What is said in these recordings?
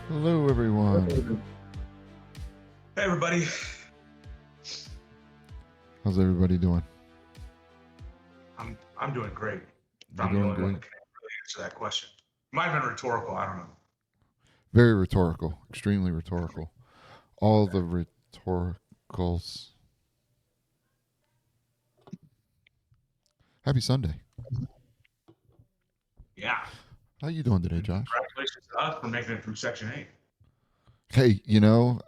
Hello, everyone. Hey everybody. How's everybody doing? I'm doing great. If You're I'm the doing only one great. that can really answer that question. Might have been rhetorical. I don't know. Very rhetorical, extremely rhetorical. All the rhetoricals. Happy Sunday. Yeah. How you doing today, And Josh? congratulations to us for making it through Section 8. Hey,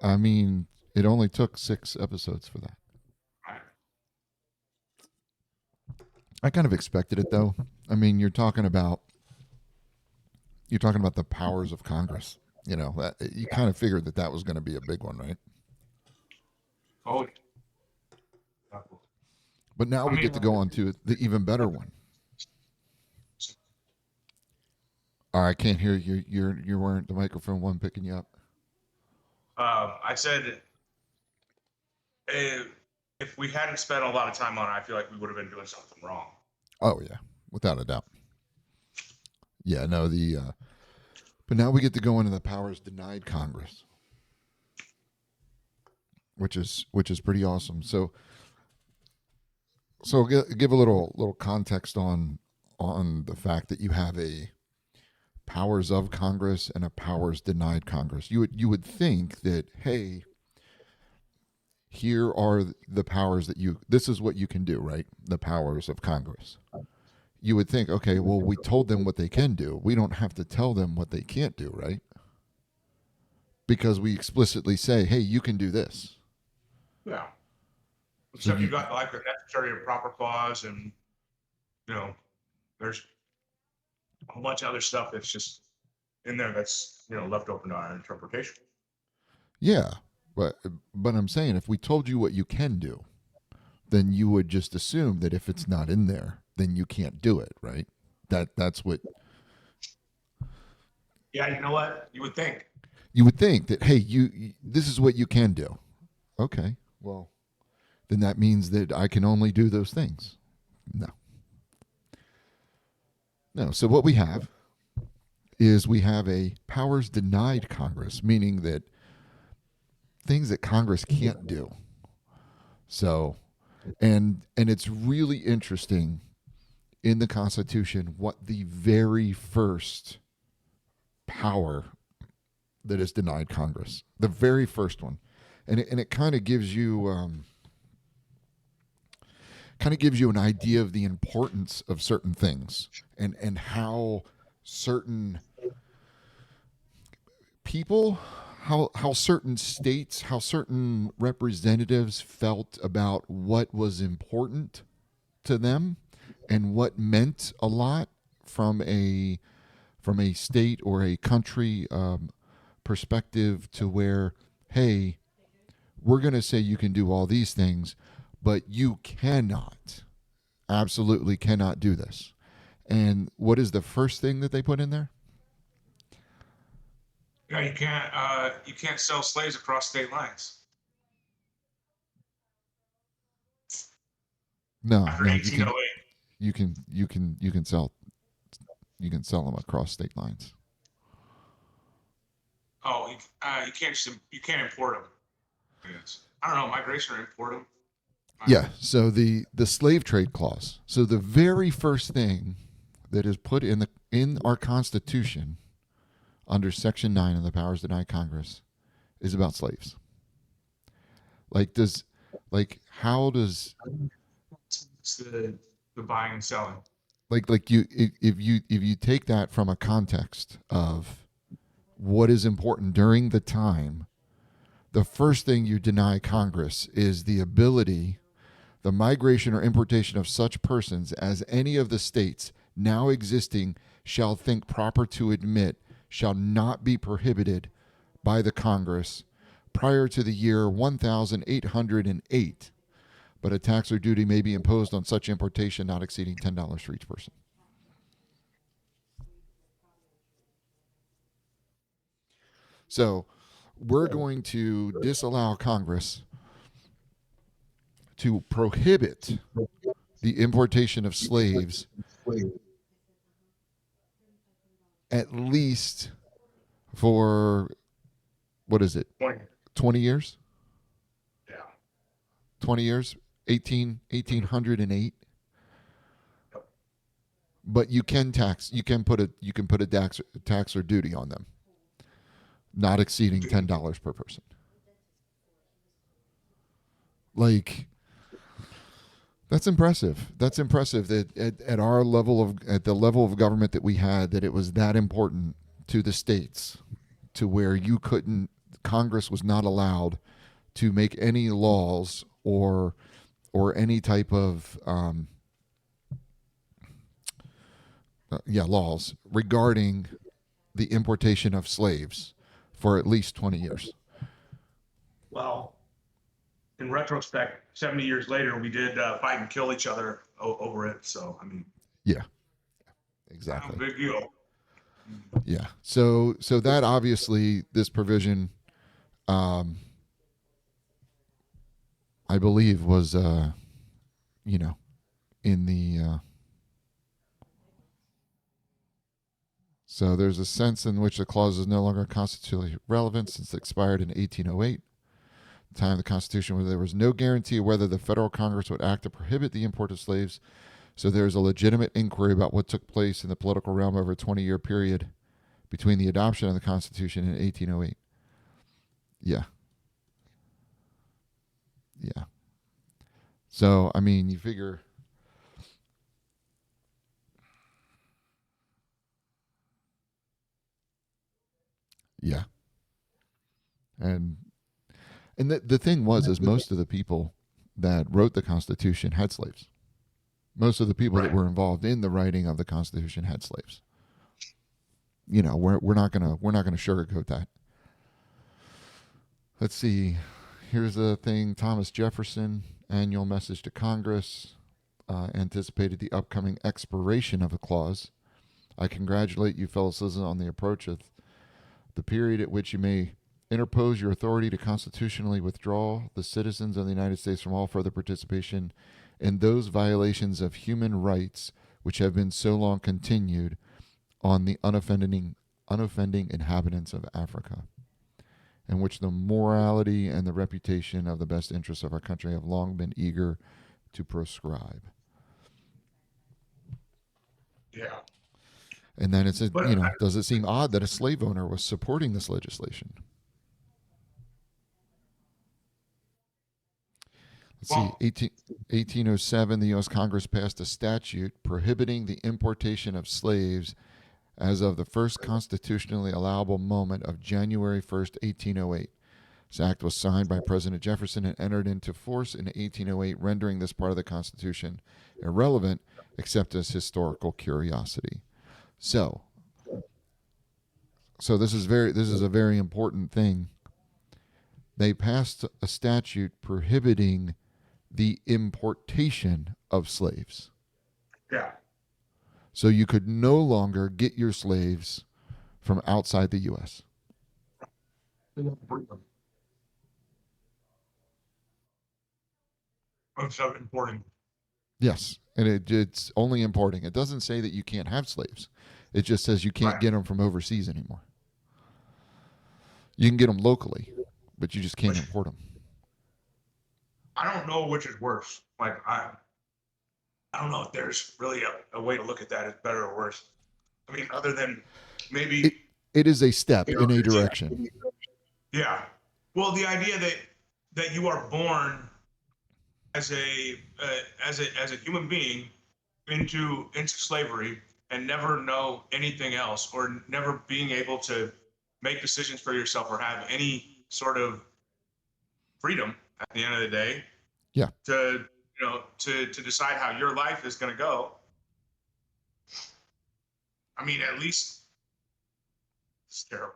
I mean, it only took 6 episodes for that. Right. I kind of expected it, though. I mean, you're talking about the powers of Congress. You Yeah. kind of figured that was going to be a big one, right? Oh, But now I we mean, get to go on to the even better one. All right, I can't hear you. You're wearing the microphone one picking you up. I said if we hadn't spent a lot of time on it, I feel like we would have been doing something wrong. Oh yeah, without a doubt. Yeah, no, but now we get to go into the powers denied Congress, which is pretty awesome. So give a little context on the fact that you have a powers of Congress and a powers denied Congress. You would think that, hey, here are the powers that this is what you can do, right? The powers of Congress. You would think, okay, well, we told them what they can do. We don't have to tell them what they can't do, right? Because we explicitly say, hey, you can do this. Yeah. So Except you got like the necessary and proper clause, and you know, there's a whole bunch of other stuff that's just in there that's left open to our interpretation. yeah, but I'm saying if we told you what you can do, then you would just assume that if it's not in there, then you can't do it, right? That's what Yeah, you know what? You would think. you would think, that hey, this is what you can do. Okay, well, then that means that I can only do those things. No. No. So what we have is we have a powers denied Congress, meaning that things that Congress can't do. So, and it's really interesting in the Constitution what the very first power that is denied Congress, the very first one, and it kind of gives you an idea of the importance of certain things and how certain people, how certain states, how certain representatives felt about what was important to them and what meant a lot from a state or a country perspective, to where, hey, we're going to say you can do all these things, but you cannot, absolutely cannot do this. And what is the first thing that they put in there? Yeah, you can't sell slaves across state lines No, after no, you can 1808. you can you can you can sell them across state lines. Oh, you can't import them. Yes. I don't know, migration or import them. Yeah, so the slave trade clause. So the very first thing that is put in our Constitution under Section 9 of the powers denied Congress is about slaves. Like does like how does It's the buying and selling. like you if you take that from a context of what is important during the time, the first thing you deny Congress is the ability, the migration or importation of such persons as any of the states now existing shall think proper to admit shall not be prohibited by the Congress prior to the year 1808, but a tax or duty may be imposed on such importation not exceeding $10 for each person. So we're going to disallow Congress to prohibit the importation of slaves, at least for what is it? 20. 20 years? Yeah. 20 years? 1808. Yep. But you can put a tax or duty on them, not exceeding $10 per person. Like, that's impressive. That's impressive that at our level of at the level of government that we had, that it was that important to the states, to where you couldn't Congress was not allowed to make any laws or any type of laws regarding the importation of slaves for at least 20 years. Well, in retrospect, 70 years later, we did fight and kill each other over it. So, I mean, Yeah, not a exactly. big deal. Yeah. So that obviously this provision, um, I believe, was you know in the so there's a sense in which the clause is no longer constitutionally relevant since it expired in 1808. The time of the Constitution where there was no guarantee of whether the federal Congress would act to prohibit the import of slaves. So there's a legitimate inquiry about what took place in the political realm over a 20-year period between the adoption of the Constitution in 1808. Yeah. Yeah. So, I mean, you figure. Yeah. And the thing was is most of the people that wrote the Constitution had slaves. Most of the people that Right. were involved in the writing of the Constitution had slaves. We're not gonna sugarcoat that. Let's see. Here's a thing. Thomas Jefferson annual message to Congress anticipated the upcoming expiration of a clause. I congratulate you, fellow citizens, on the approach of the period at which you may interpose your authority to constitutionally withdraw the citizens of the United States from all further participation in those violations of human rights which have been so long continued on the unoffending inhabitants of Africa, and which the morality and the reputation of the best interests of our country have long been eager to proscribe. Yeah. And then it said, But does it seem odd that a slave owner was supporting this legislation? Let's see, well, 1807, the U.S. Congress passed a statute prohibiting the importation of slaves as of the first constitutionally allowable moment of January 1st, 1808. This act was signed by President Jefferson and entered into force in 1808, rendering this part of the Constitution irrelevant except as historical curiosity. So, this is a very important thing. They passed a statute prohibiting the importation of slaves. yeah. So you could no longer get your slaves from outside the U.S. Instead of importing. Yes, and it's only importing. It doesn't say that you can't have slaves. It just says you can't Right. get them from overseas anymore. You can get them locally, but you just can't Which import them. I don't know which is worse. Like, I don't know if there's really a way to look at that as better or worse. I mean, other than It maybe, it is a step you know, in a direction. yeah. Well, the idea that you are born as a human being into slavery and never know anything else, or never being able to make decisions for yourself or have any sort of freedom at the end of the day Yeah. to to decide how your life is going to go. I mean, at least it's terrible.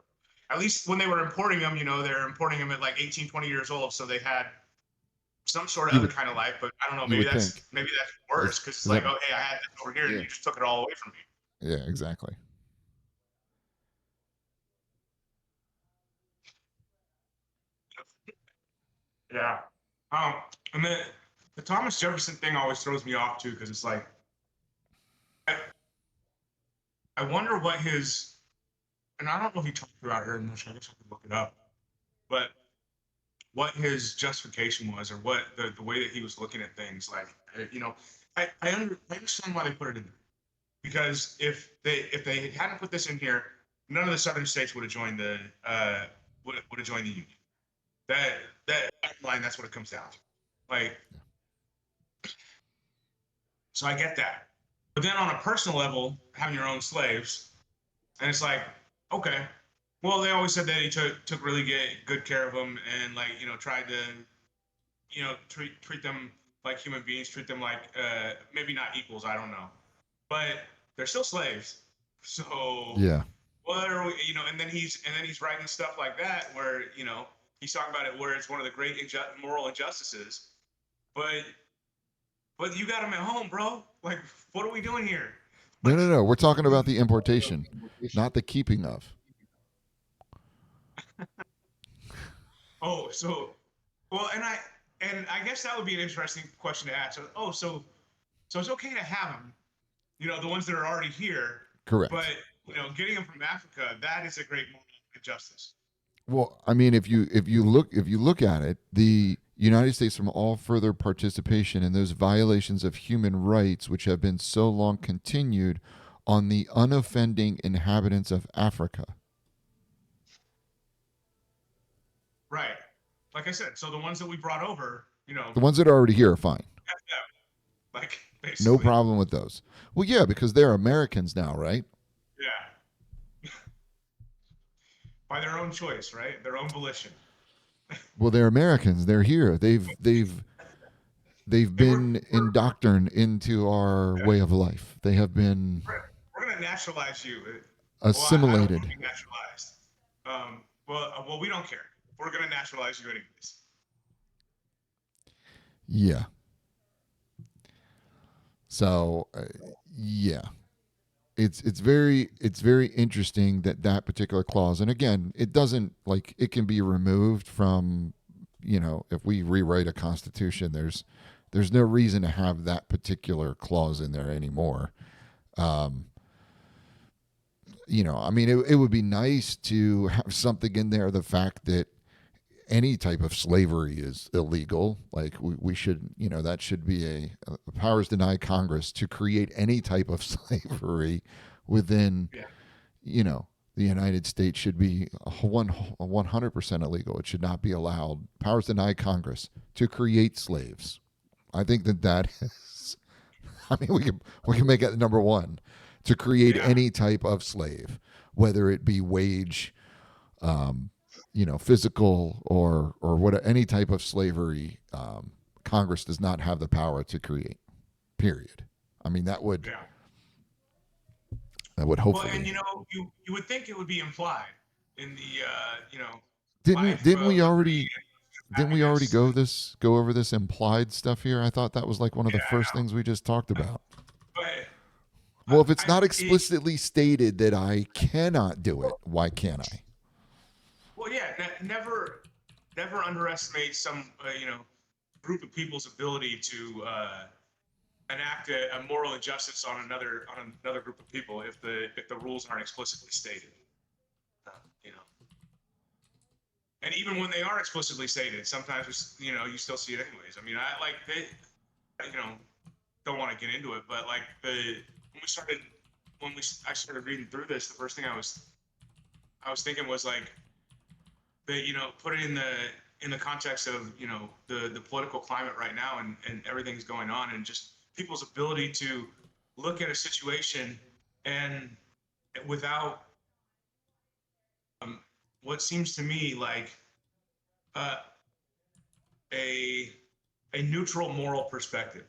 At least when they were importing them, they're importing them at like 18, 20 years old, so they had some sort of You other would kind of life. But I don't know, you maybe would that's think. worse, Is, because it's is like, that oh hey, I had this over here and yeah. you just took it all away from me. Yeah, exactly. Yeah. Um, and the Thomas Jefferson thing always throws me off too, because it's like, I, I wonder what his, and I don't know if he talked about it here in this. I guess I could look it up. but what his justification was, or what the way that he was looking at things, like, I understand why they put it in there, because if they hadn't put this in here, none of the southern states would have joined the would have joined the union. That that bottom line, that's what it comes down to. Like, so I get that. But then on a personal level, having your own slaves, and it's like, okay, well, they always said that he took really good care of them, and, like, tried to, treat them like human beings, treat them like, maybe not equals, I don't know, but they're still slaves. So Yeah. what are we, and then he's writing stuff like that where, he's talking about it where it's one of the great moral injustices, but you got them at home, bro. Like, what are we doing here? No, Like, no, no. We're talking about the importation, not the keeping of. oh, so, well, and I guess that would be an interesting question to ask. So, so it's okay to have them, the ones that are already here, but, Correct. getting them from Africa, that is a great moral injustice. Well, I mean, if you look at it, the United States from all further participation in those violations of human rights which have been so long continued on the unoffending inhabitants of Africa. Right. Like I said, so the ones that we brought over, The ones that are already here are fine. F them, like, No basically. problem with those. Well, yeah, because they're Americans now, right? Yeah. By their own choice, right? Their own volition. Well, they're Americans. They're here. They've And been indoctrined into our way of life. They have been we're, we're gonna naturalize you. Well, I don't want assimilated. to be naturalized. Well, we don't care. We're gonna naturalize you anyways. Yeah. So, yeah, it's very interesting that that particular clause, and again, it doesn't, like, it can be removed from, if we rewrite a constitution, there's no reason to have that particular clause in there anymore. Um, I mean, it would be nice to have something in there, the fact that any type of slavery is illegal. Like, we should, that should be a powers deny Congress to create any type of slavery within, Yeah. you know, the United States should be 100% illegal. It should not be allowed. Powers deny Congress to create slaves. I think that is. I mean, we can make it number one, to create Yeah. any type of slave, whether it be wage, physical, or what, any type of slavery. Congress does not have the power to create. Period. I mean, that would Yeah. that would Well, and, hopefully. you would think it would be implied in the, Didn't life, didn't we liberty, already and didn't we already happiness. go over this implied stuff here? I thought that was like one of Yeah, the I first know. things we just talked about. But Well, if it's not it, explicitly stated that I cannot do it, why can't I? well, yeah, never underestimate some, group of people's ability to, enact a moral injustice on another group of people if the rules aren't explicitly stated. Uh, you know, and even when they are explicitly stated, sometimes, you still see it anyways. I mean, I like they, you know, don't want to get into it, but, like, when we started when we I started reading through this, the first thing I was thinking was, like, that, put it in the context of, the political climate right now, and everything's going on, and just people's ability to look at a situation, and without, um, what seems to me like, uh, a a neutral moral perspective,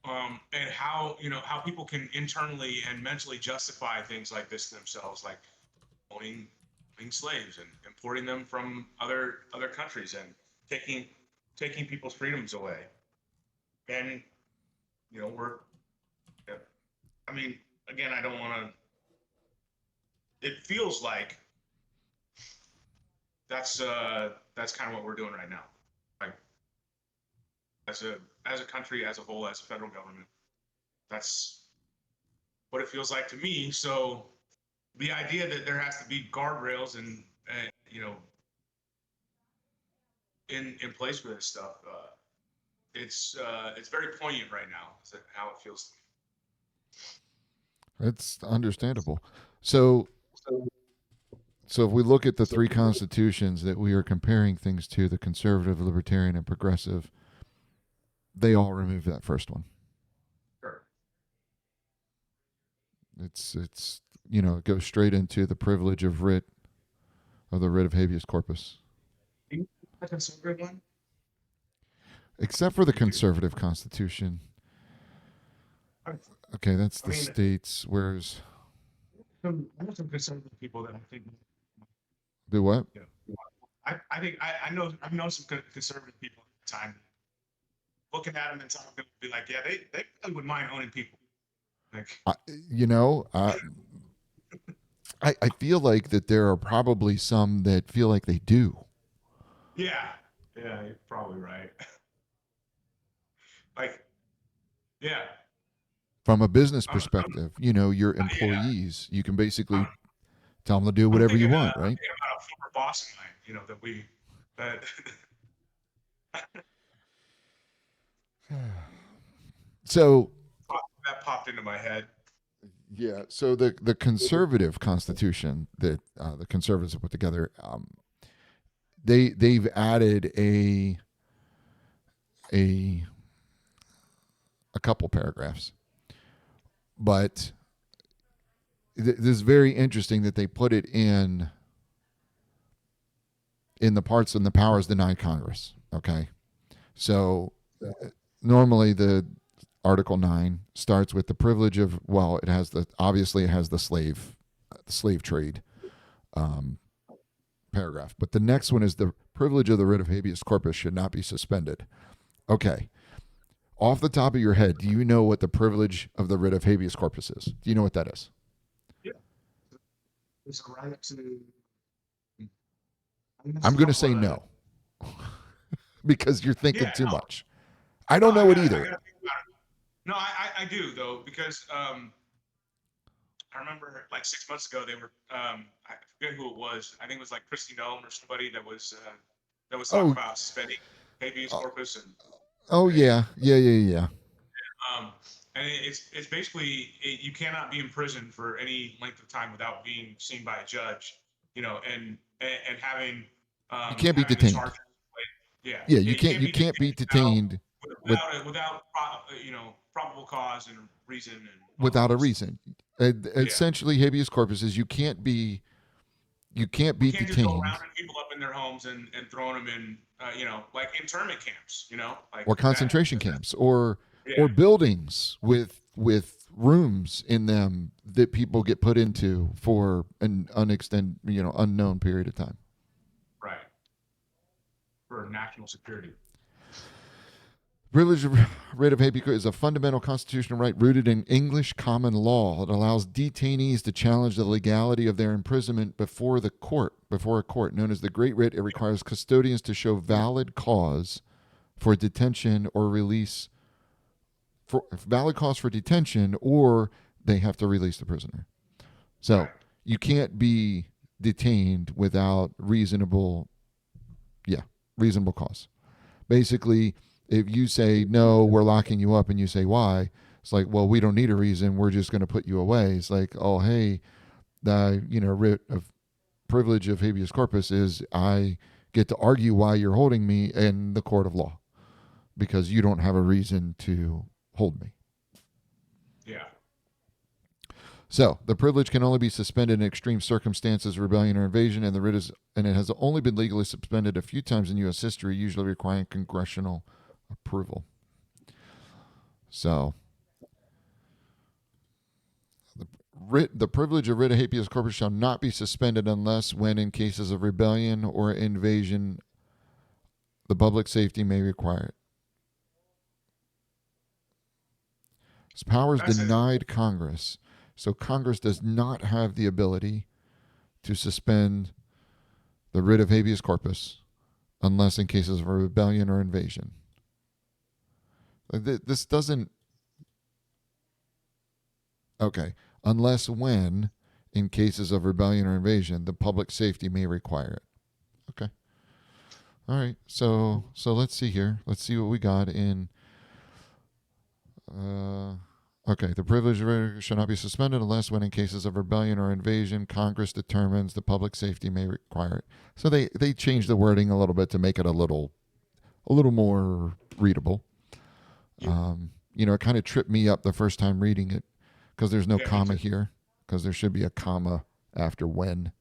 and how people can internally and mentally justify things like this to themselves, like owning slaves and importing them from other countries, and taking taking people's freedoms away. And, we're, yeah, I mean, again, I don't want to. It feels like that's kind of what we're doing right now, like, as a country as a whole, as a federal government. That's what it feels like to me. So, the idea that there has to be guardrails and in place for this stuff, it's very poignant right now. Is how it feels to It's understandable. So, so if we look at the three constitutions that we are comparing things to, the conservative, libertarian, and progressive, they all remove that first one. me. Sure. It's it goes straight into the privilege of the writ of habeas corpus, The conservative one. except for the You do. conservative constitution. I Okay, that's I the mean, states. Where's I know some conservative people that I think, the what? you know, I think I know some conservative people at the time. Looking at them and talking, to them, be like, yeah, they probably wouldn't mind owning people. Like, I, you know, I feel like that there are probably some that feel like they do. yeah, yeah, you're probably right. Like, yeah, From a business I'm perspective, your yeah, employees, you can I'm basically tell them to do I'm whatever you thinking want, I'm right? thinking about a former boss of mine, that that So, that popped into my head. yeah, so the conservative constitution that the conservatives have put together, they've added a a couple paragraphs, but this is very interesting that they put it in the parts and the powers denied Congress. Okay, so normally the Article 9 starts with the privilege of, well, it has the slave trade um, paragraph, but the next one is the privilege of the writ of habeas corpus should not be suspended. Okay, off the top of your head, do you know what the privilege of the writ of habeas corpus is? Do you know what that is? Yeah, it's a right to. I I'm messed going to up say what no because you're thinking yeah, too no, much. I no, don't know it I either. gotta think about it. No, I do though because I remember like 6 months ago they were I forget who it was. I think it was like Christy Nome or somebody that was talking Oh, about suspending habeas uh, corpus oh and yeah, yeah, yeah, yeah. um and it's basically you cannot be in prison for any length of time without being seen by a judge, and You can't be having the detained. charges. Yeah, Yeah, yeah, you you can't can't you be can't be detained detained with without probable cause and reason and all that without a good stuff. reason. Yeah. Essentially, habeas corpus is you can't We be can't just go detained rounding people up in their homes and throwing them in, like internment camps, like or that. concentration camps or Yeah, buildings with rooms in them that people get put into for an unknown period of time. right. For national security. Privilege of writ of habeas corpus is a fundamental constitutional right rooted in English common law. It allows detainees to challenge the legality of their imprisonment before a court known as the Great Writ. It requires custodians to show valid cause for detention or release for valid cause for detention, or they have to release the prisoner. So Right. you can't be detained without reasonable cause. Basically, if you say no, we're locking you up, and you say why, it's like, well, we don't need a reason. We're just going to put you away. It's like, oh, hey, the writ of privilege of habeas corpus is I get to argue why you're holding me in the court of law because you don't have a reason to hold me. Yeah. So the privilege can only be suspended in extreme circumstances, rebellion or invasion, and it has only been legally suspended a few times in U.S. history, usually requiring congressional approval. So the privilege of writ of habeas corpus shall not be suspended unless when in cases of rebellion or invasion the public safety may require it. Its powers That's it. denied Congress. So Congress does not have the ability to suspend the writ of habeas corpus unless in cases of rebellion or invasion. This doesn't. Okay. Unless when In cases of rebellion or invasion, the public safety may require it. Okay. All right. So let's see here. Let's see what we got in. Uh, okay. The privilege shall not be suspended unless, when in cases of rebellion or invasion, Congress determines the public safety may require it. So they changed the wording a little bit to make it a little more readable. It kind of tripped me up the first time reading it because there's no Yeah, me comma too. here, because there should be a comma after when.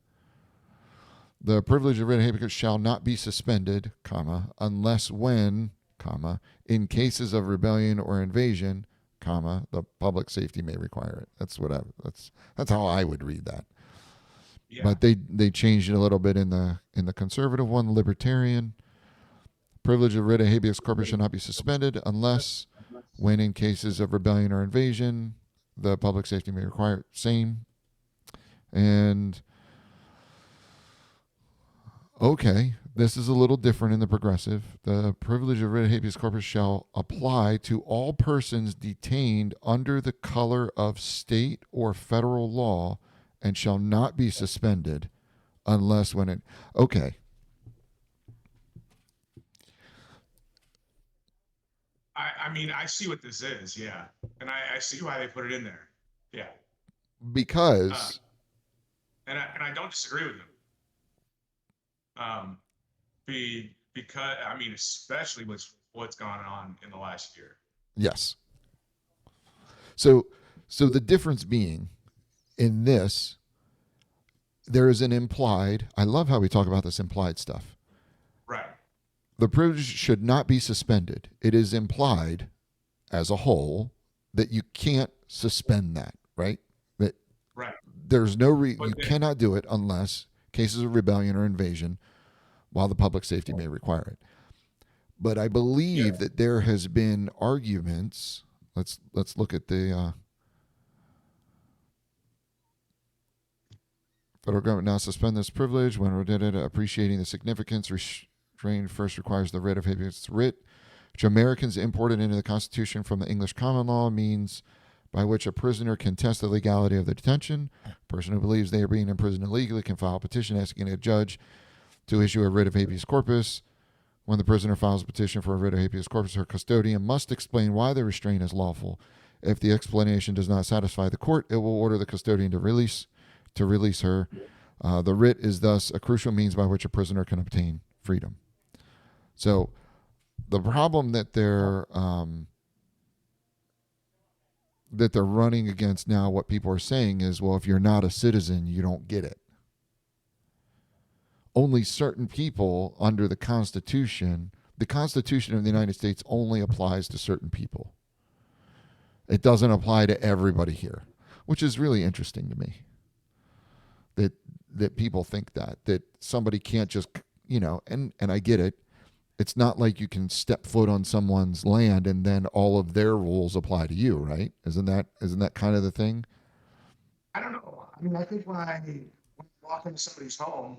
The privilege of writ habeas shall not be suspended, comma, unless when, comma, in cases of rebellion or invasion, comma, the public safety may require it. That's how I would read that. Yeah. But they changed it a little bit in the conservative one, libertarian. Privilege of writ habeas corpus shall not be suspended unless when in cases of rebellion or invasion, the public safety may require it. Same. And okay, this is a little different in the progressive. The privilege of writ habeas corpus shall apply to all persons detained under the color of state or federal law and shall not be suspended unless when it. Okay, I mean, I see what this is. Yeah. And I see why they put it in there. Yeah. Uh, because and I don't disagree with them. Um, because I mean, especially with what's gone on in the last year. yes. So the difference being in this, there is an implied. I love how we talk about this implied stuff. Right. The privilege should not be suspended. It is implied as a whole that you can't suspend that, right? That Right. there's no you But then, cannot do it unless cases of rebellion or invasion while the public safety may require it. But I yeah. believe that there has been arguments. Let's look at the federal government now suspend this privilege when appreciating the significance. Restraint first requires the writ of habeas writ, which Americans imported into the Constitution from the English common law, means by which a prisoner can test the legality of the detention. A person who believes they are being imprisoned illegally can file a petition asking a judge to issue a writ of habeas corpus. When the prisoner files a petition for a writ of habeas corpus, her custodian must explain why the restraint is lawful. If the explanation does not satisfy the court, it will order the custodian to release her. The writ is thus a crucial means by which a prisoner can obtain freedom. So the problem that they're running against now, what people are saying is, well, if you're not a citizen, you don't get it. Only certain people under the Constitution of the United States only applies to certain people. It doesn't apply to everybody here, which is really interesting to me. That people think that somebody can't just, and I get it. It's not like you can step foot on someone's land and then all of their rules apply to you, right? Isn't that kind of the thing? I don't know. I mean, I think when I walk into somebody's home,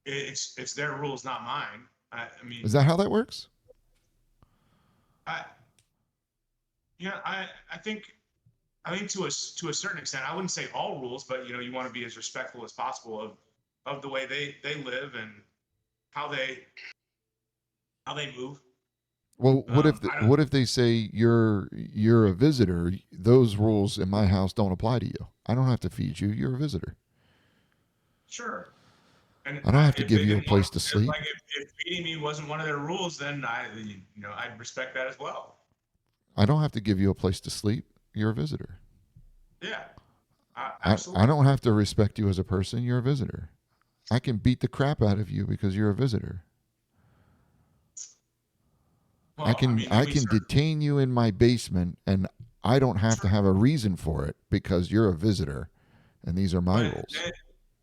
it's their rules, not mine. I Is mean, that how that works? I yeah, I think to a certain extent, I wouldn't say all rules, but you want to be as respectful as possible of the way they live and how they how they move. Well, I don't what if they say you're a visitor? Those rules in my house don't apply to you. I don't have to feed you. You're a visitor. sure. And I don't have to if give they you a didn't want, place to if, sleep. like if feeding me wasn't one of their rules, then I'd respect that as well. I don't have to give you a place to sleep. You're a visitor. Yeah, I absolutely. don't have to respect you as a person. You're a visitor. I can beat the crap out of you because you're a visitor. Well, I mean, I then we can start. detain you in my basement and I don't have to Sure. have a reason for it because you're a visitor and these are my But rules.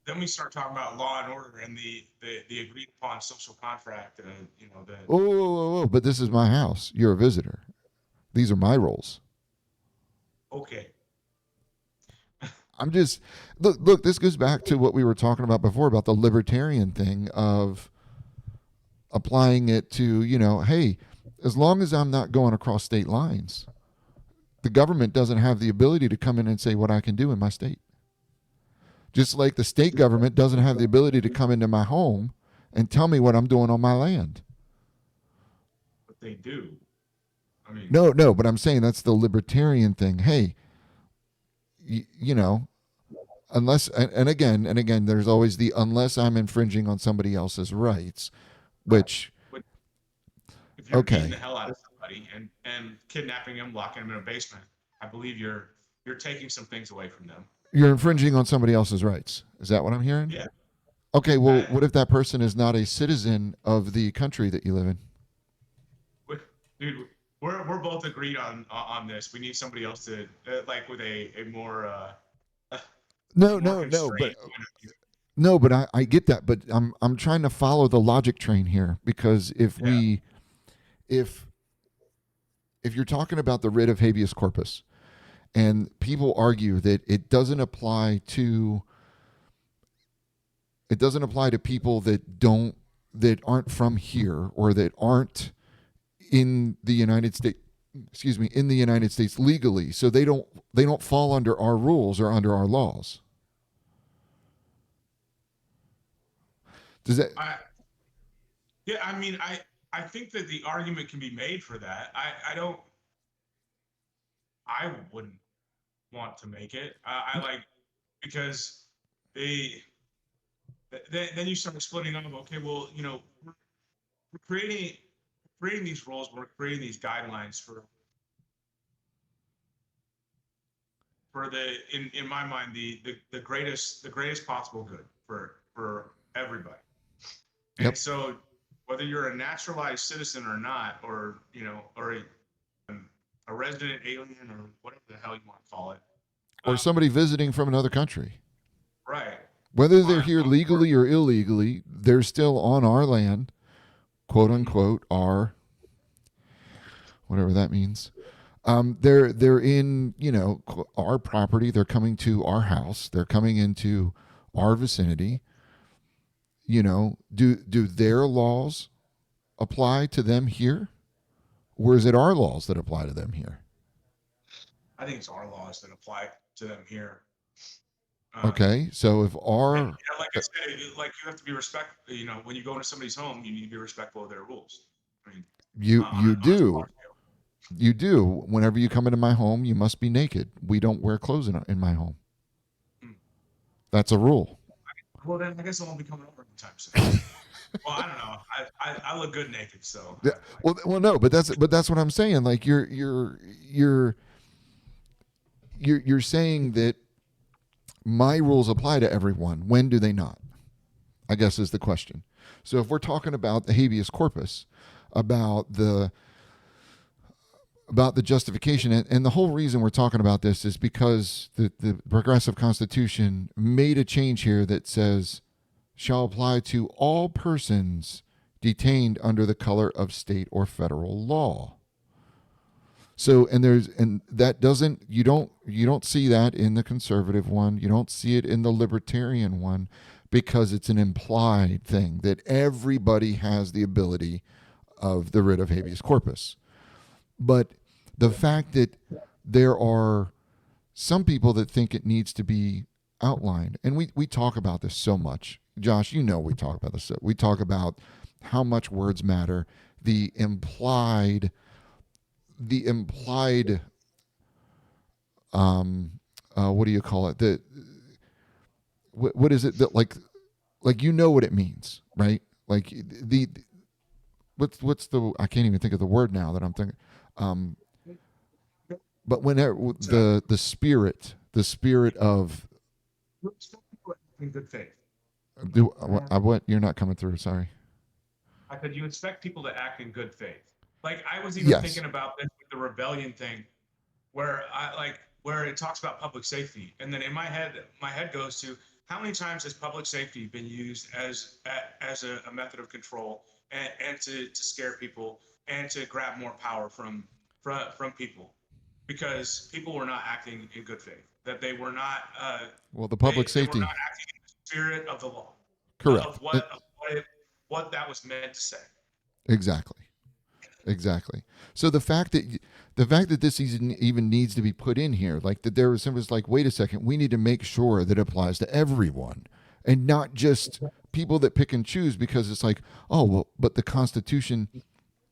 then we start talking about law and order and the agreed upon social contract. The Oh, whoa, whoa, whoa, but this is my house. You're a visitor. These are my rules. okay. I'm just look, this goes back to what we were talking about before about the libertarian thing of applying it to, hey, as long as I'm not going across state lines, the government doesn't have the ability to come in and say what I can do in my state. Just like the state government doesn't have the ability to come into my home and tell me what I'm doing on my land. But they do. I mean, No, no, but I'm saying that's the libertarian thing. Hey, you know, unless and again, there's always the unless I'm infringing on somebody else's rights, right. which But if you're beating the okay, hell out of somebody and kidnapping him, locking him in a basement, I believe you're taking some things away from them. you're infringing on somebody else's rights. Is that what I'm hearing? Yeah. Okay, well, That, what if that person is not a citizen of the country that you live in? dude, we're both agreed on this. We need somebody else to like with a more No, more no, no, but constrained. no, but I get that, but I'm trying to follow the logic train here because Yeah. if if you're talking about the writ of habeas corpus and people argue that it doesn't apply to people that aren't from here or that aren't in the United States, excuse me, in the United States legally, so they don't fall under our rules or under our laws. Does that I yeah, I mean I think that the argument can be made for that. I wouldn't want to make it. I like because they then you start splitting up. Okay, well, we're creating these rules, we're creating these guidelines for the in my mind the greatest possible good for everybody. And Yep. so whether you're a naturalized citizen or not, or a resident alien or whatever the hell you want to call it, Or uh, somebody visiting from another country. right? Whether they're On, here on board, legally or illegally, they're still on our land, quote mhm. unquote, our whatever that means. They're in our property. They're coming to our house. They're coming into our vicinity. Do their laws apply to them here, or is it our laws that apply to them here? I think it's our laws that apply to them here. Okay, so if And, our like I said, like you have to be respectful. When you go into somebody's home, you need to be respectful of their rules. I mean, you on you a do smaller scale. you do whenever you come into my home, you must be naked. We don't wear clothes in my home. Hmm. That's a rule. Well, then I guess I won't be coming over anytime soon. Well, I don't know. I look good naked, so Yeah, well, no, but that's what I'm saying. Like you're saying that my rules apply to everyone. When do they not? I guess is the question. So if we're talking about the habeas corpus, about the about the justification, and the whole reason we're talking about this is because the progressive constitution made a change here that says shall apply to all persons detained under the color of state or federal law. So and that doesn't you don't see that in the conservative one. You don't see it in the libertarian one because it's an implied thing that everybody has the ability of the writ of habeas corpus. But the fact that there are some people that think it needs to be outlined, and we talk about this so much. Josh, we talk about this. We talk about how much words matter, the implied the implied what do you call it, what is it that like what it means, right? Like the what's the I can't even think of the word now that I'm thinking. um but whenever So, the spirit of in good faith. what you're not coming through, sorry. I said you expect people to act in good faith. Like I was even Yes. thinking about this with the rebellion thing, where it talks about public safety, and then in my head goes to how many times has public safety been used as a method of control and to scare people and to grab more power from people because people were not acting in good faith, that they were not Well, the public they were safety, not acting in the spirit of the law, correct. of what that was meant to say. Exactly. Exactly. So the fact that this even needs to be put in here, like that there was someone's like, wait a second, we need to make sure that it applies to everyone and not just people that pick and choose because it's like, oh well, but the Constitution,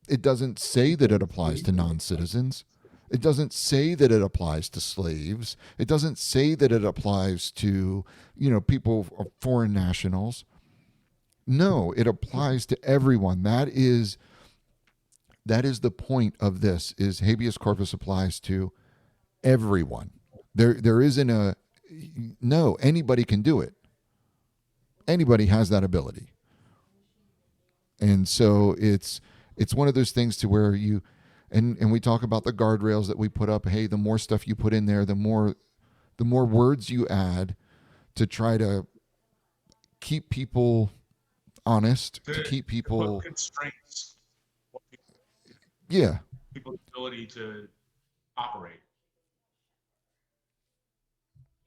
it doesn't say that it applies to non-citizens. It doesn't say that it applies to slaves. It doesn't say that it applies to, people, foreign nationals. No, it applies to everyone. That is the point of this, is habeas corpus applies to everyone. There isn't a no, anybody can do it. Anybody has that ability. And so it's one of those things to where you and we talk about the guardrails that we put up. Hey, the more stuff you put in there, the more words you add to try to keep people honest, to keep To put people, constraints on yeah, people's ability to operate.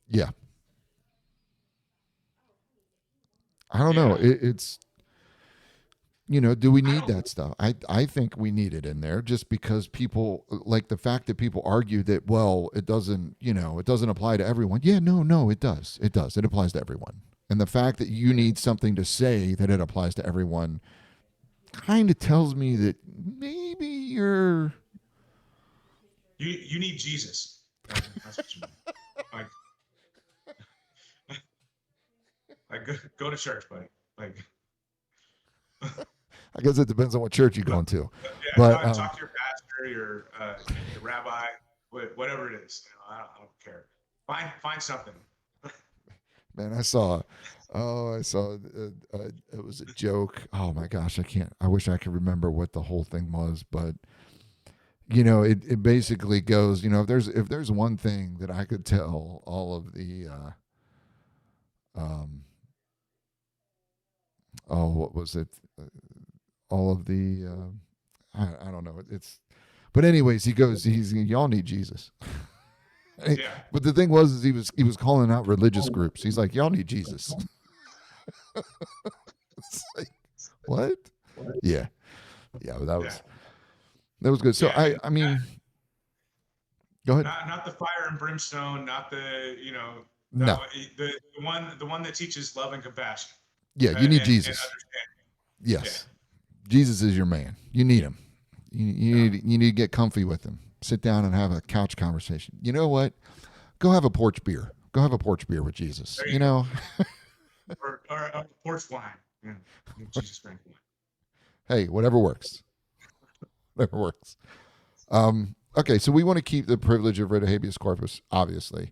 yeah. I don't know. Yeah, It's do we I need don't. that stuff? I think we need it in there just because people like the fact that people argue that, well, it doesn't apply to everyone. Yeah, no, it does. It does. It applies to everyone. And the fact that you need something to say that it applies to everyone kind of tells me that maybe you're You need Jesus. That's what you need. Like go to church, buddy. Like I guess it depends on what church you're going to. yeah, But talk to your pastor, your rabbi, whatever it is. I don't care. Find something. man, I saw it was a joke. Oh my gosh, I wish I could remember what the whole thing was, but it basically goes, if there's one thing that I could tell all of the um oh, what was it, all of the I don't know, but anyways, he goes, y'all need Jesus. Yeah, But the thing was, is he was calling out religious groups. He's like, y'all need Jesus. It's like, what? Yeah, yeah, but that yeah, was that was good. So yeah. I And I mean, go ahead. not the fire and brimstone, not the No, the one that teaches love and compassion yeah, you need and Jesus. understanding. Yeah, Yes, Jesus is your man. You need him. yeah. You need to get comfy with him. Sit down and have a couch conversation. You know what? Go have a porch beer. Go have a porch beer with Jesus. There you You go. know, Or porch wine. Yeah, Jesus drank wine. hey, whatever works. Whatever works. Okay, so we want to keep the privilege of writ of habeas corpus, obviously.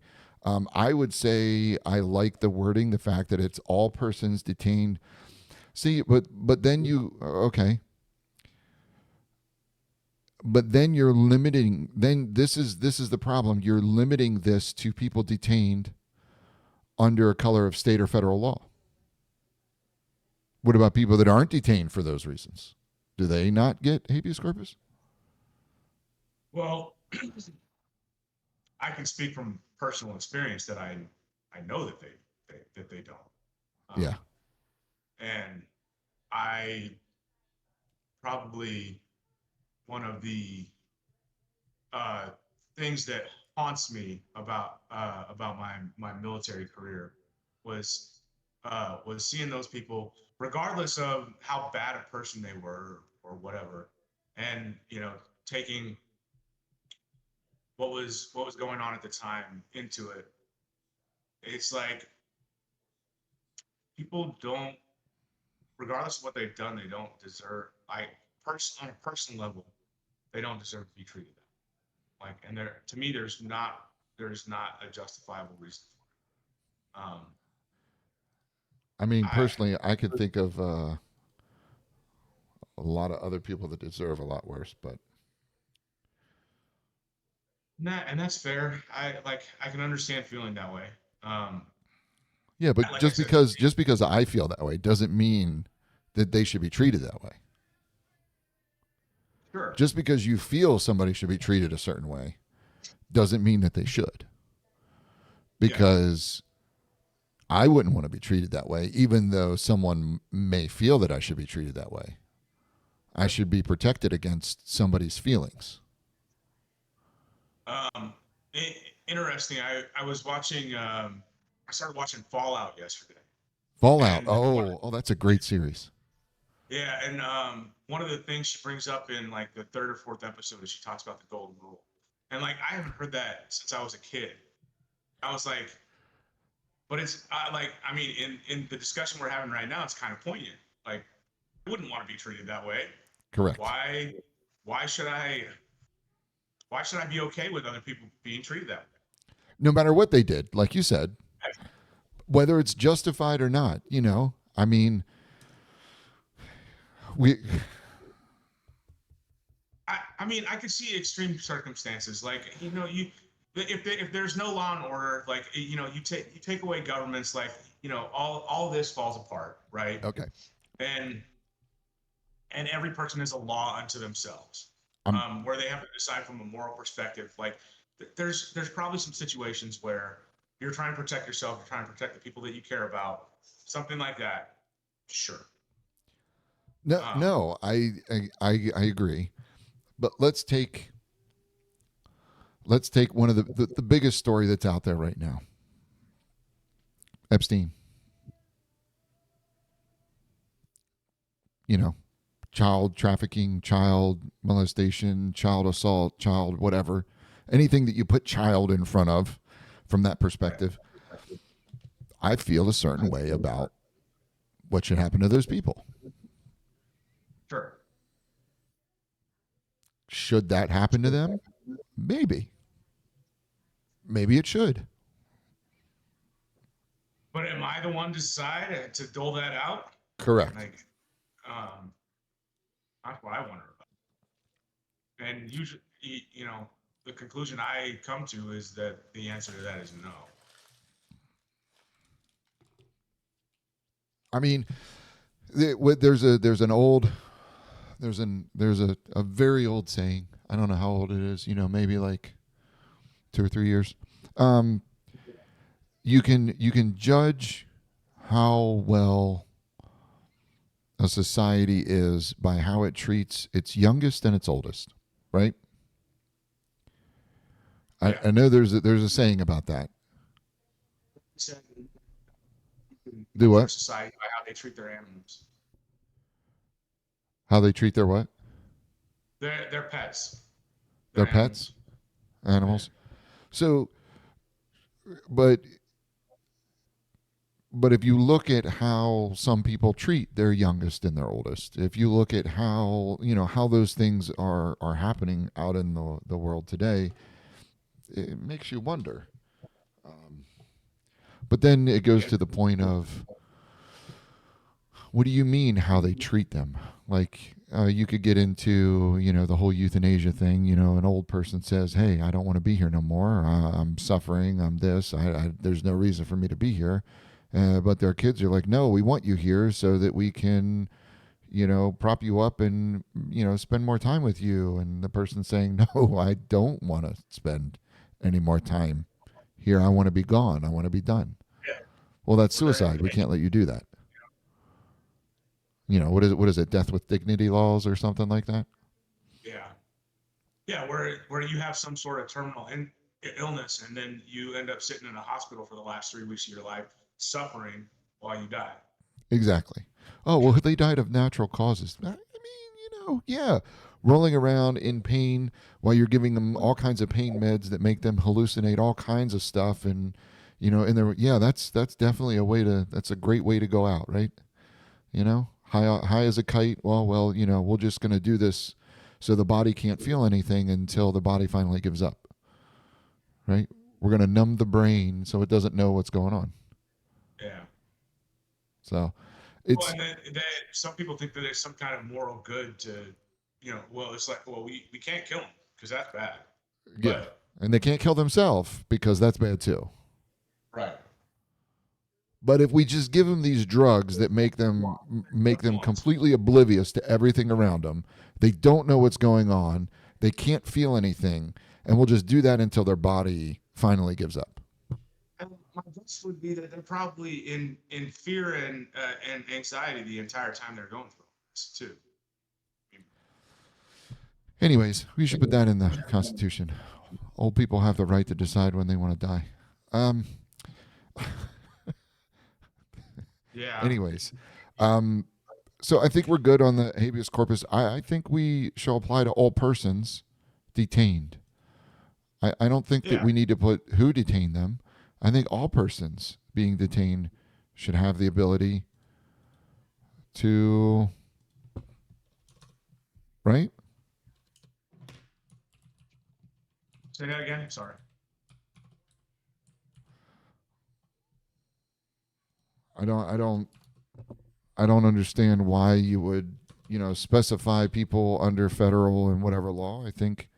I would say I like the wording, the fact that it's all persons detained. See, but then okay, but then you're limiting. Then this is the problem. You're limiting this to people detained under a color of state or federal law. What about people that aren't detained for those reasons? Do they not get habeas corpus? Well, I can speak from personal experience that I know that they don't. Yeah, Um, and I probably one of the uh, things that haunts me about my military career was was seeing those people, regardless of how bad a person they were or whatever, and taking what was going on at the time into it. It's like people don't, regardless of what they've done, they don't deserve, like, on a personal level, they don't deserve to be treated that. Like, and there, to me, there's not a justifiable reason for it. I mean, I personally, I could think of a lot of other people that deserve a lot worse, but and that's fair. I can understand feeling that way. Um, yeah, but like I just said, because just because I feel that way doesn't mean that they should be treated that way. sure, Just because you feel somebody should be treated a certain way doesn't mean that they should. yeah, Because I wouldn't want to be treated that way, even though someone may feel that I should be treated that way. I should be protected against somebody's feelings. Um, Interesting. I was watching. I started watching Fallout yesterday, Fallout. and Oh, that's a great series. yeah, and one of the things she brings up in like the third or fourth episode is she talks about the golden rule, and like I haven't heard that since I was a kid. I was like, but it's like I mean, in the discussion we're having right now, it's kind of poignant. Like, I wouldn't want to be treated that way. Correct. Why? Why should I? Why should I be okay with other people being treated that way? No matter what they did, like you said, whether it's justified or not, I mean, we I mean, I could see extreme circumstances, like if there's no law and order, like you take away governments, like all this falls apart, right? okay. And every person is a law unto themselves, I'm where they have to decide from a moral perspective. Like there's probably some situations where you're trying to protect yourself, you're trying to protect the people that you care about, something like that. Sure. no, Um, no, I agree. But let's take one of the biggest story that's out there right now. Epstein, you know, child trafficking, child molestation, child assault, child whatever. Anything that you put child in front of from that perspective, I feel a certain way about what should happen to those people. sure. Should that happen to them? Maybe. Maybe it should. But am I the one to decide to dole that out? Correct. Like, um, that's what I wonder about. And usually, the conclusion I come to is that the answer to that is no. I mean, there's a very old saying. I don't know how old it is. Maybe like 2 or 3 years. Um, you can judge how well a society is by how it treats its youngest and its oldest, right? I, Yeah. I know there's a saying about that. Said you can Do judge a what? society by how they treat their animals, How they treat their what? their pets, Their their pets, animals. Yeah. animals. So, but but if you look at how some people treat their youngest and their oldest, if you look at how those things are happening out in the world today, it makes you wonder. Um, but then it goes Yeah. to the point of, what do you mean how they treat them? Like, you could get into the whole euthanasia thing. An old person says, "Hey, I don't want to be here no more. I'm suffering. I'm this. There's no reason for me to be here." But their kids are like, "No, we want you here so that we can, prop you up and spend more time with you." And the person saying, "No, I don't want to spend any more time here. I want to be gone. I want to be done." Yeah. Well, that's Or they're suicide. We can't let you do that. What is it? What is it? Death with dignity laws or something like that? yeah. Yeah, where you have some sort of terminal illness, and then you end up sitting in a hospital for the last 3 weeks of your life, suffering while you die. Exactly. Oh, well, they died of natural causes. I mean, yeah, rolling around in pain while you're giving them all kinds of pain meds that make them hallucinate all kinds of stuff, and yeah, that's definitely that's a great way to go out, right? High as a kite. Well, we're just gonna do this so the body can't feel anything until the body finally gives up, right? We're gonna numb the brain so it doesn't know what's going on. Yeah. So, Well, it's and then some people think that there's some kind of moral good to, well, it's like, well, we can't kill them because that's bad. yeah, But and they can't kill themselves because that's bad too. right. But if we just give them these drugs that make them Influence. completely oblivious to everything around them, they don't know what's going on, they can't feel anything, and we'll just do that until their body finally gives up. And my guess would be that they're probably in fear and anxiety the entire time they're going through this too. Anyways, we should put that in the Constitution. Old people have the right to decide when they want to die. Um, Yeah. anyways, um, so I think we're good on the habeas corpus. I think we shall apply to all persons detained. I don't think that Yeah. we need to put who detained them. I think all persons being detained should have the ability to, right? Say that again. Sorry. I don't I don't I don't understand why you would, specify people under federal and whatever law. I think,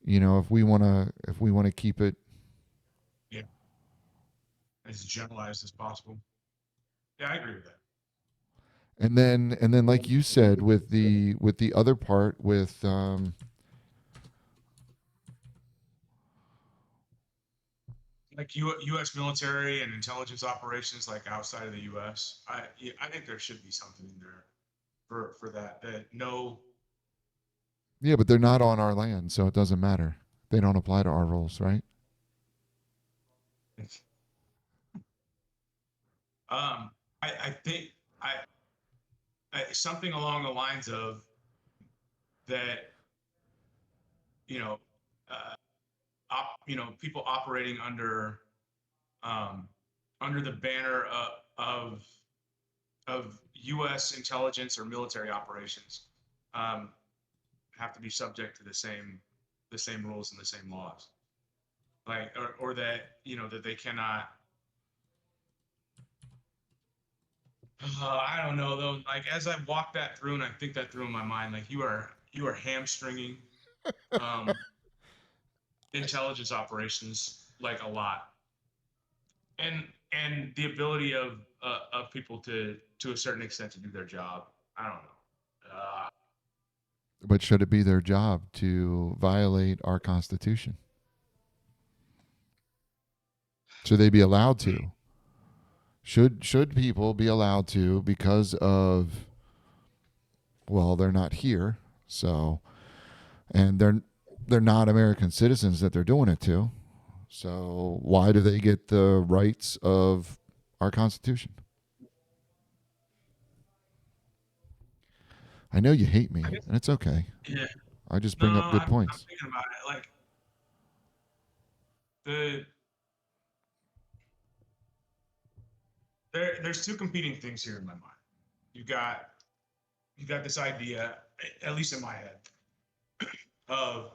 if we want to keep it. Yeah. As generalized as possible. Yeah, I agree with that. And then like you said with the other part with Like U.S. military and intelligence operations, like outside of the U.S. Yeah, I think there should be something in there for that. That no. yeah, but they're not on our land, so it doesn't matter. They don't apply to our rules, right? Um, I think I, something along the lines of that. You know, uh, people operating um, under the banner of U.S. intelligence or military operations um, have to be subject to the same rules and the same laws. Like, or that that they cannot. I don't know though. Like as I walk that through and I think that through in my mind, like you are hamstringing um, intelligence operations like a lot, and the ability of people to a certain extent to do their job. I don't know. But should it be their job to violate our Constitution? Should they be allowed to? Should people be allowed to because of, well, they're not here, so, and they're not American citizens that they're doing it to. So why do they get the rights of our Constitution? I know you hate I me, guess and it's okay. yeah. I just No, bring up good I'm points. thinking about it. Like the there's two competing things here in my mind. You got you got this idea, at least in my head, of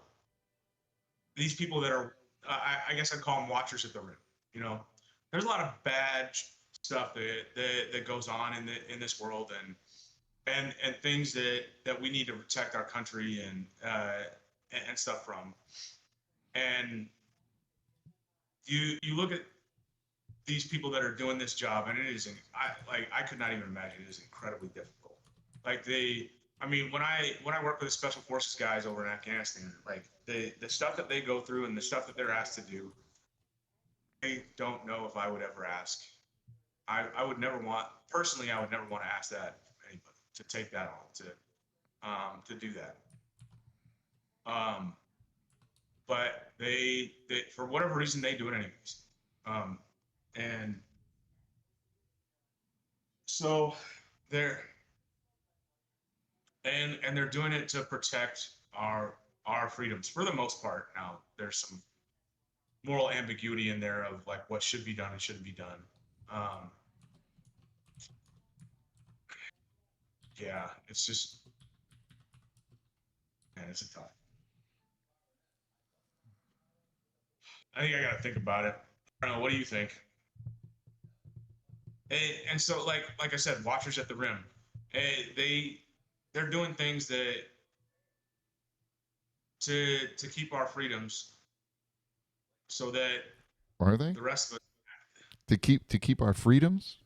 these people that are I guess I'd call them watchers at the rim. You know, there's a lot of bad stuff that goes on in this world and things that we need to protect our country and stuff from. And you look at these people that are doing this job, and it is I could not even imagine it is incredibly difficult. Like I mean, when I work with the special forces guys over in Afghanistan, like the stuff that they go through and the stuff that they're asked to do, I don't know if I would ever ask. I would never want personally. I would never want to ask that anybody to take that on to do that. Um, but they for whatever reason they do it anyways. Um, and so they're and they're doing it to protect our freedoms for the most part. Now there's some moral ambiguity in there of like what should be done and shouldn't be done. Um, yeah, it's just man, it's a tough. I think I gotta think about it. I don't know. What do you think? And so like I said, watchers at the rim, they're doing things that to keep our freedoms so that Are they the rest of us to keep our freedoms?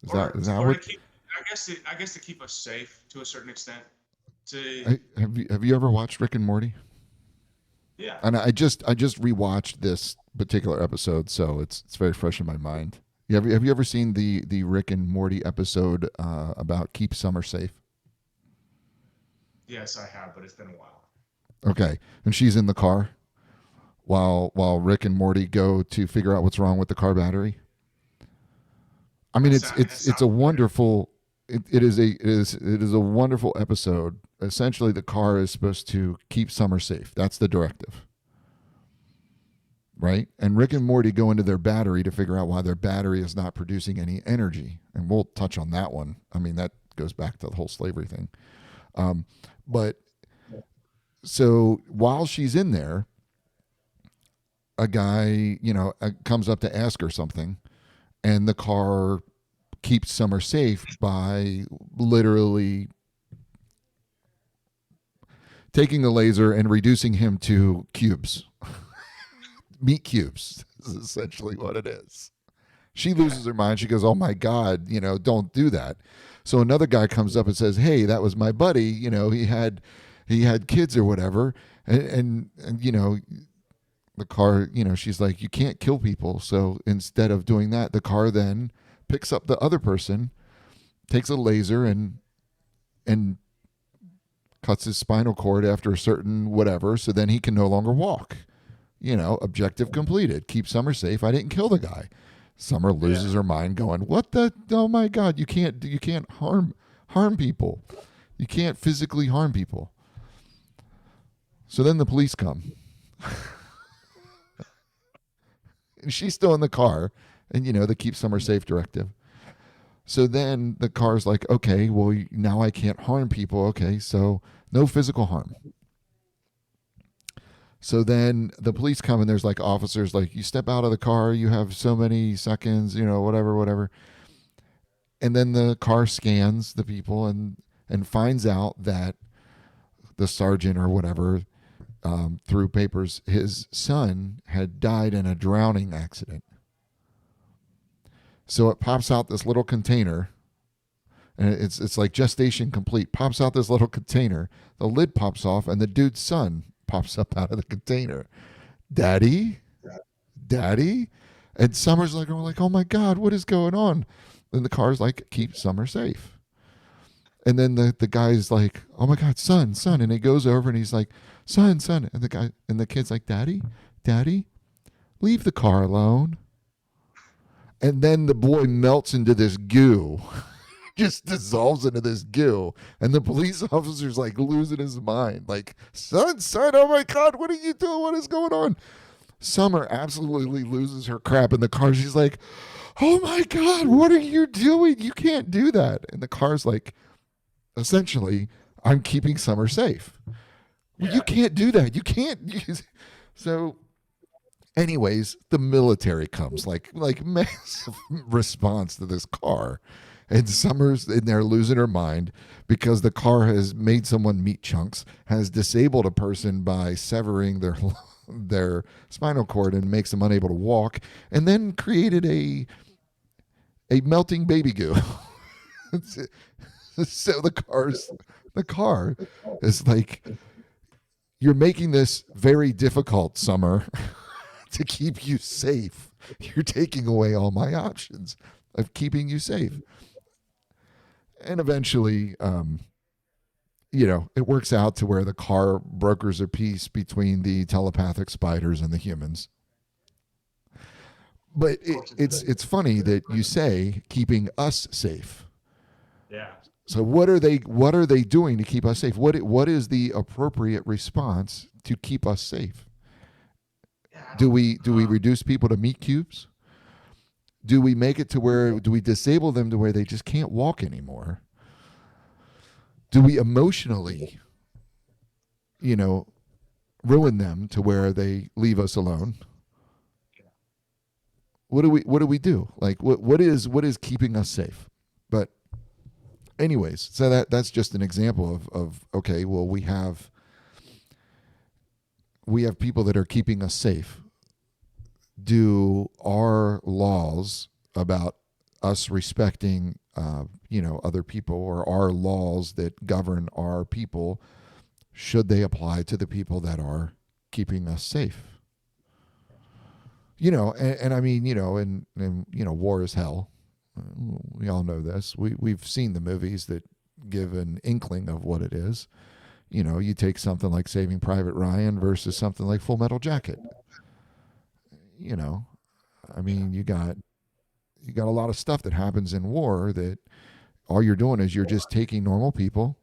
Is that or is that or what? to keep I guess to keep us safe to a certain extent. To Have you ever watched Rick and Morty? yeah. And I just rewatched this particular episode, so it's very fresh in my mind. Have you ever seen the Rick and Morty episode about keep summer safe? Yes, I have, but it's been a while. Okay, and she's in the car while Rick and Morty go to figure out what's wrong with the car battery. I mean, That it's a sounds familiar. wonderful. It is a wonderful episode. Essentially, the car is supposed to keep Summer safe. That's the directive, right? And Rick and Morty go into their battery to figure out why their battery is not producing any energy, and we'll touch on that one. I mean, that goes back to the whole slavery thing. Um, but so while she's in there, a guy, comes up to ask her something, and the car keeps Summer safe by literally taking a laser and reducing him to cubes, meat cubes. This is essentially what it is. She Yeah, loses her mind. She goes, "Oh my God, don't do that." So another guy comes up and says, "Hey, that was my buddy. He had kids or whatever." And the car, she's like, "You can't kill people." So instead of doing that, the car then picks up the other person, takes a laser and cuts his spinal cord after a certain whatever, so then he can no longer walk. Objective completed. Keep Summer safe. I didn't kill the guy. Summer yeah, loses her mind, going, "What the? Oh my God! You can't harm people. You can't physically harm people." So then the police come, and she's still in the car, and the Keep Summer Safe directive. So then the car's like, "Okay, well now I can't harm people. Okay, so no physical harm." So then the police come, and there's like officers like, "You step out of the car, you have so many seconds, whatever, whatever." And then the car scans the people and finds out that the sergeant or whatever, through papers, his son had died in a drowning accident. So it pops out this little container, and it's like gestation complete. Pops out this little container. The lid pops off, and the dude's son pops up out of the container. Daddy, Daddy, and Summer's like, we're like, "Oh my God, what is going on?" And the car's like, "Keep Summer safe." And then the guy's like, "Oh my God, son, son," and he goes over and he's like, "Son, son," and the kid's like, "Daddy, Daddy, leave the car alone." And then the boy melts into this goo, just dissolves into this goo, and the police officer's like losing his mind, like, "Son, son, oh my God, what are you doing? What is going on?" Summer absolutely loses her crap in the car. She's like, "Oh my God, what are you doing? You can't do that." And the car's like, essentially, "I'm keeping Summer safe." Well, you yeah. can't do that. You can't. So, anyways, the military comes, like massive response to this car, and Summer's in there losing her mind because the car has made someone meat chunks, has disabled a person by severing their spinal cord and makes them unable to walk, and then created a melting baby goo. So the car is like, "You're making this very difficult, Summer, to keep you safe. You're taking away all my options of keeping you safe." And eventually, it works out to where the car brokers a peace between the telepathic spiders and the humans. But Of course, it's funny that you say keeping us safe. yeah, So what are they doing to keep us safe? What is the appropriate response to keep us safe? yeah. I Do don't. we do we reduce people to meat cubes? Do we make it to where do we disable them to where they just can't walk anymore? Do we emotionally, you know, ruin them to where they leave us alone? What do we do? Like what is keeping us safe? But anyways, so that's just an example of okay, well we have people that are keeping us safe. Do our laws about us respecting other people, or our laws that govern our people, should they apply to the people that are keeping us safe? And I mean, and war is hell. We all know this. We've seen the movies that give an inkling of what it is. You take something like Saving Private Ryan versus something like Full Metal Jacket. You know, I Yeah. mean, you got a lot of stuff that happens in war that all you're doing is you're just taking normal people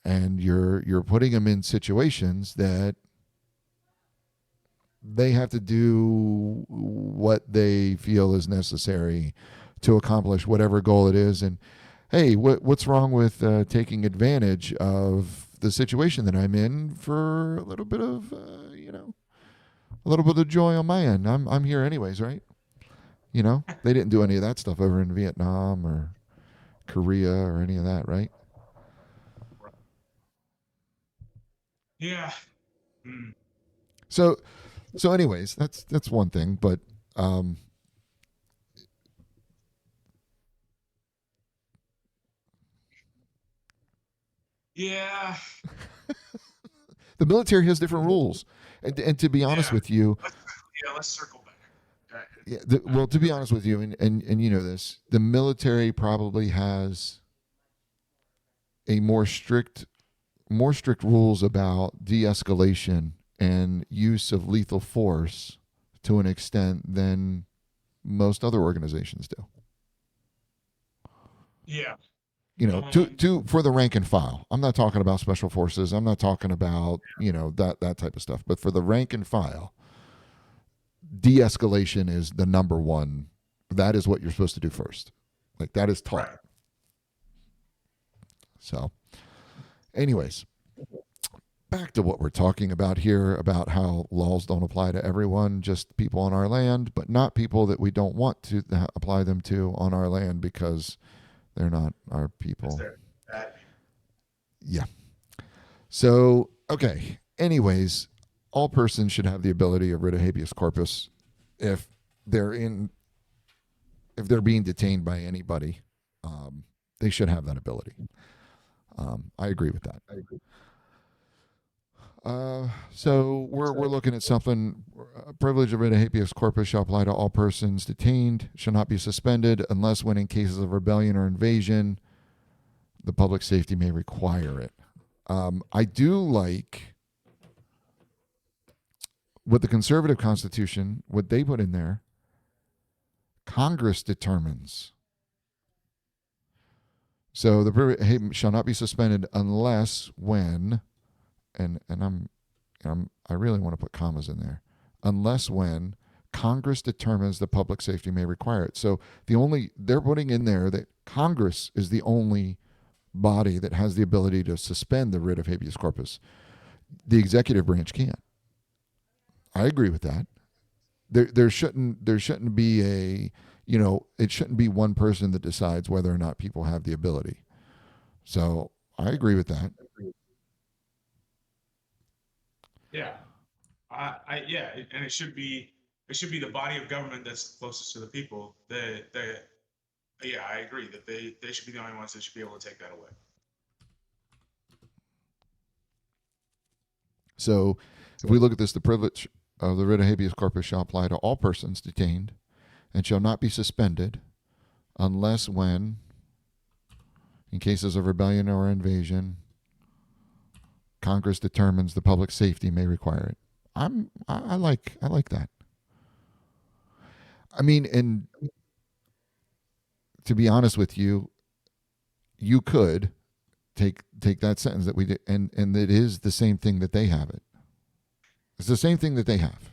and you're putting them in situations that they have to do what they feel is necessary to accomplish whatever goal it is. And hey, what's wrong with taking advantage of the situation that I'm in for a little bit of a little bit of joy on my end? I'm here anyways, right? They didn't do any of that stuff over in Vietnam or Korea or any of that, right? Yeah. Mm. So anyways, that's one thing, but um, Yeah. the military has different rules, and to be honest Yeah. with you, Let's, yeah. Let's circle back. yeah, Uh, well, to be honest with you, and you know this, the military probably has a more strict rules about de-escalation and use of lethal force to an extent than most other organizations do. yeah. To Um, for the rank and file. I'm not talking about special forces. I'm not talking about that type of stuff. But for the rank and file, de-escalation is the number one. That is what you're supposed to do first. Like that is taught. right. So, anyways, back to what we're talking about here about how laws don't apply to everyone, just people on our land, but not people that we don't want to apply them to on our land because they're not our That's people. there. Bad people. Yeah. So, okay. Anyways, all persons should have the ability of writ of habeas corpus if they're in if they're being detained by anybody. Um, they should have that ability. I agree with that. So we're looking at something. Privilege of writ of habeas corpus shall apply to all persons detained. Shall not be suspended unless, when in cases of rebellion or invasion, the public safety may require it. I do like what the conservative constitution, what they put in there. Congress determines. So the privilege shall not be suspended unless when, I really want to put commas in there, unless when Congress determines the public safety may require it. So they're putting in there that Congress is the only body that has the ability to suspend the writ of habeas corpus. The executive branch can't. I agree with that. There shouldn't be it shouldn't be one person that decides whether or not people have the ability. So I agree with that. Yeah. Yeah, and it should be the body of government that's closest to the people. Yeah, I agree that they should be the only ones that should be able to take that away. So if we look at this, the privilege of the writ of habeas corpus shall apply to all persons detained and shall not be suspended unless when, in cases of rebellion or invasion, Congress determines the public safety may require it. I like that. I mean, and to be honest with you, you could take that sentence that we did, and it is the same thing that they have it. It's the same thing that they have.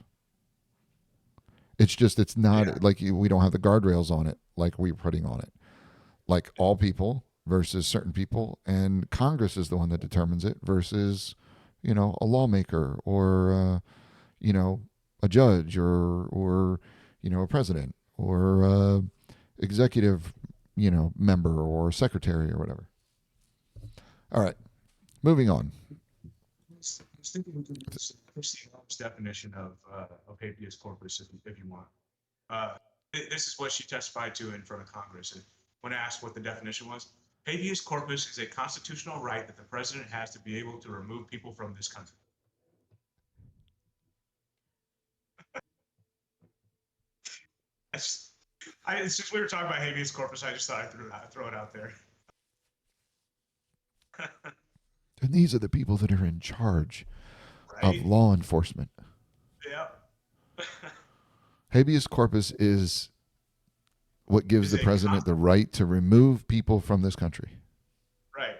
It's just it's Yeah. not like we don't have the guardrails on it like we're putting on it. Like all people versus certain people, and Congress is the one that determines it versus a lawmaker or a judge or a president or executive member or secretary or whatever. All right, moving on. I was thinking we could push the Holmes definition of habeas corpus if you want. This is what she testified to in front of Congress. And when asked what the definition was, habeas corpus is a constitutional right that the president has to be able to remove people from this country. Since we were talking about habeas corpus, I just thought I'd throw it out there. And these are the people that are in charge of right? law enforcement. Yeah. Habeas corpus is what gives Is the a president the concept, right to remove people from this country. right?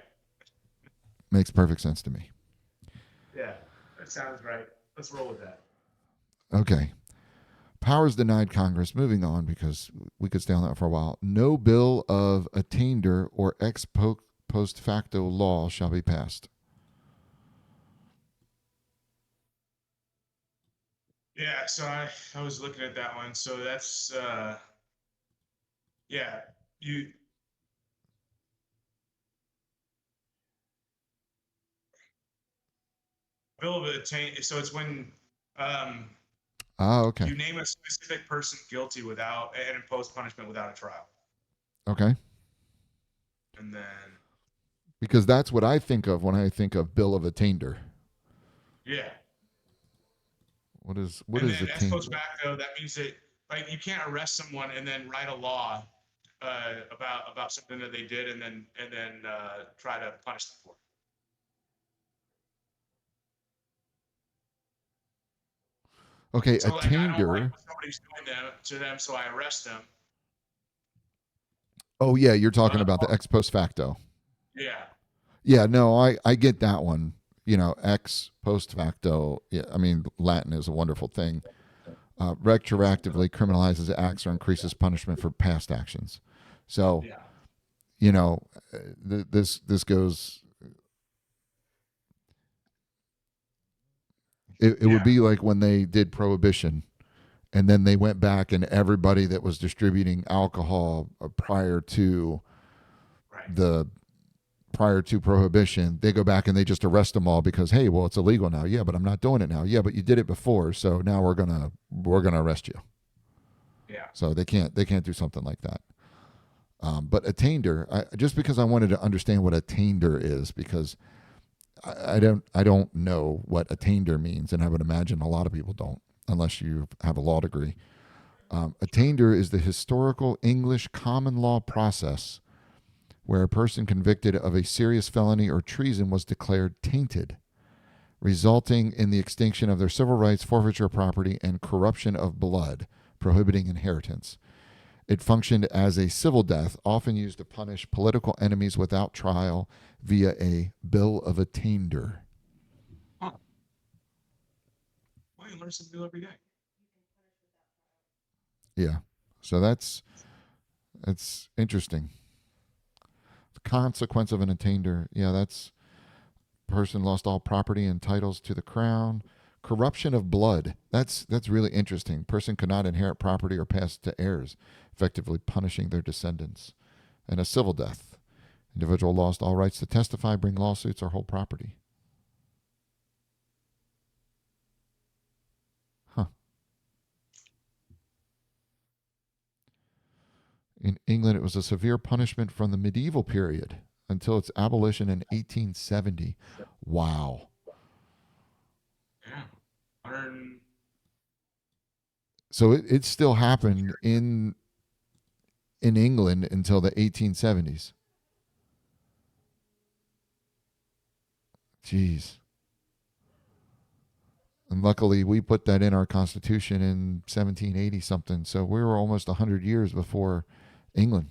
Makes perfect sense to me. Yeah, that sounds right. Let's roll with that. Okay. Powers denied Congress. Moving on because we could stay on that for a while. No bill of attainder or post facto law shall be passed. Yeah, so I was looking at that one. So that's yeah, you bill of attainder. So it's when um, Ah, okay. you name a specific person guilty without and impose punishment without a trial, Okay. and then Because that's what I think of when I think of bill of attainder. yeah, What and is then ex attain? post facto. That means that like you can't arrest someone and then write a law about something that they did and then try to punish them for it. Okay, So like I don't like attainder. what somebody's doing to them, so I arrest them. Oh yeah, you're talking But about the ex post facto. yeah, Yeah, no, I get that one. Ex post facto. Yeah, I mean Latin is a wonderful thing. Retroactively criminalizes acts or increases punishment for past actions. So yeah, you know, this goes. It would yeah, be like when they did prohibition, and then they went back and everybody that was distributing alcohol right. the prior to prohibition, they go back and they just arrest them all because hey, well, it's illegal now. Yeah, but I'm not doing it now. Yeah, but you did it before, so now we're gonna arrest you. Yeah, So they can't do something like that. But attainder, just because I wanted to understand what attainder is, because I don't know what attainder means, and I would imagine a lot of people don't, unless you have a law degree. Attainder is the historical English common law process where a person convicted of a serious felony or treason was declared tainted, resulting in the extinction of their civil rights, forfeiture of property, and corruption of blood, prohibiting inheritance. It functioned as a civil death, often used to punish political enemies without trial via a bill of attainder. huh. Well, you learn something new every day. Yeah. So that's interesting. The consequence of an attainder. Yeah, that's person lost all property and titles to the crown. Corruption of blood. That's really interesting. Person could not inherit property or pass it to heirs, effectively punishing their descendants. And a civil death. Individual lost all rights to testify, bring lawsuits, or hold property. Huh. In England, it was a severe punishment from the medieval period until its abolition in 1870. Wow. Yeah, learn. So it still happened in England until the 1870s. Jeez. And luckily, we put that in our Constitution in 1780 something. So we were almost 100 years before England.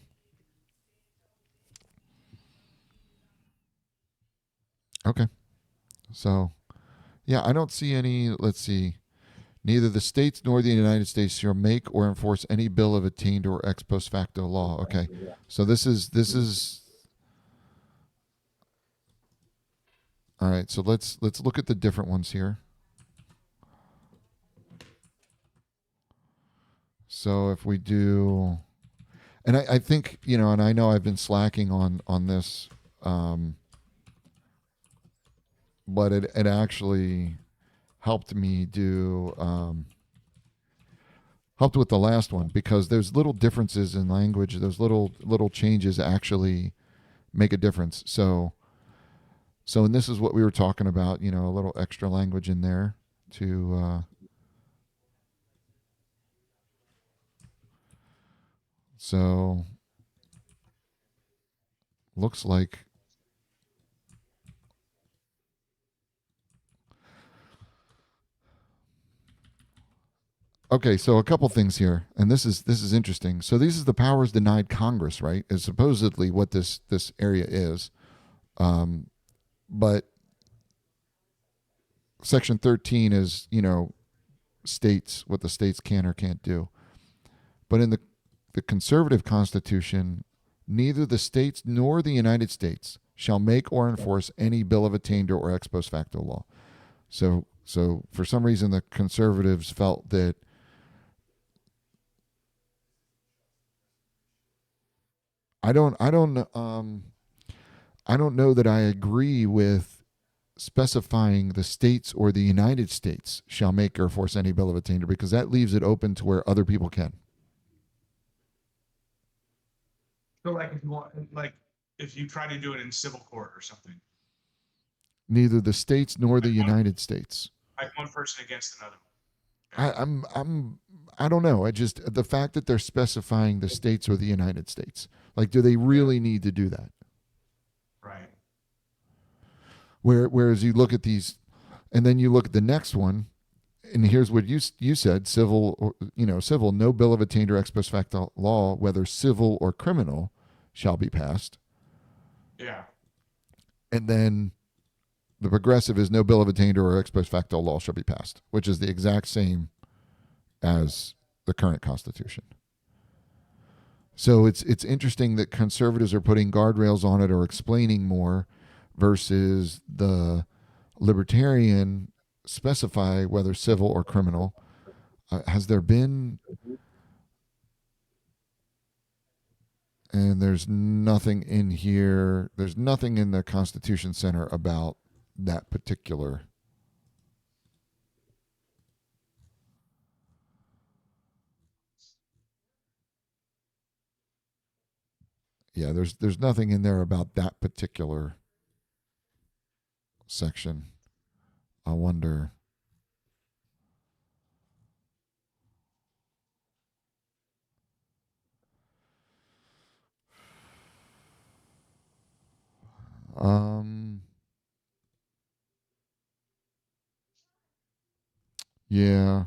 Okay. So, yeah, I don't see any. Let's see. Neither the states nor the United States shall make or enforce any bill of attainder or ex post facto law. Okay. So this is all right. So let's look at the different ones here. So if we do, and I think and I know I've been slacking on this, um, but it actually helped me do helped with the last one because there's little differences in language. Those little changes actually make a difference. So and this is what we were talking about. A little extra language in there to so looks like Okay, so a couple things here, and this is interesting. So these is the powers denied Congress, right? Is supposedly what this area is. Um, but Section 13 is, states what the states can or can't do. But in the conservative Constitution, neither the states nor the United States shall make or enforce any bill of attainder or ex post facto law. So for some reason, the conservatives felt that I don't I don't I don't know that I agree with specifying the states or the United States shall make or force any bill of attainder because that leaves it open to where other people can. So like if you want, like if you try to do it in civil court or something, Neither the states nor the like one United States. like one person against another. Yeah. I don't know. I just the fact that they're specifying the states or the United States. Like, do they Yeah. really need to do that? Right. Whereas you look at these, and then you look at the next one, and here's what you said: civil, civil, no bill of attainder ex post facto law, whether civil or criminal, shall be passed. Yeah. And then the progressive is no bill of attainder or ex post facto law shall be passed, which is the exact same as the current Constitution. So it's interesting that conservatives are putting guardrails on it or explaining more versus the libertarian specify whether civil or criminal. Has there been, and there's nothing in here, there's nothing in the Constitution Center about that particular. Yeah, there's nothing in there about that particular section. I wonder. Um, yeah.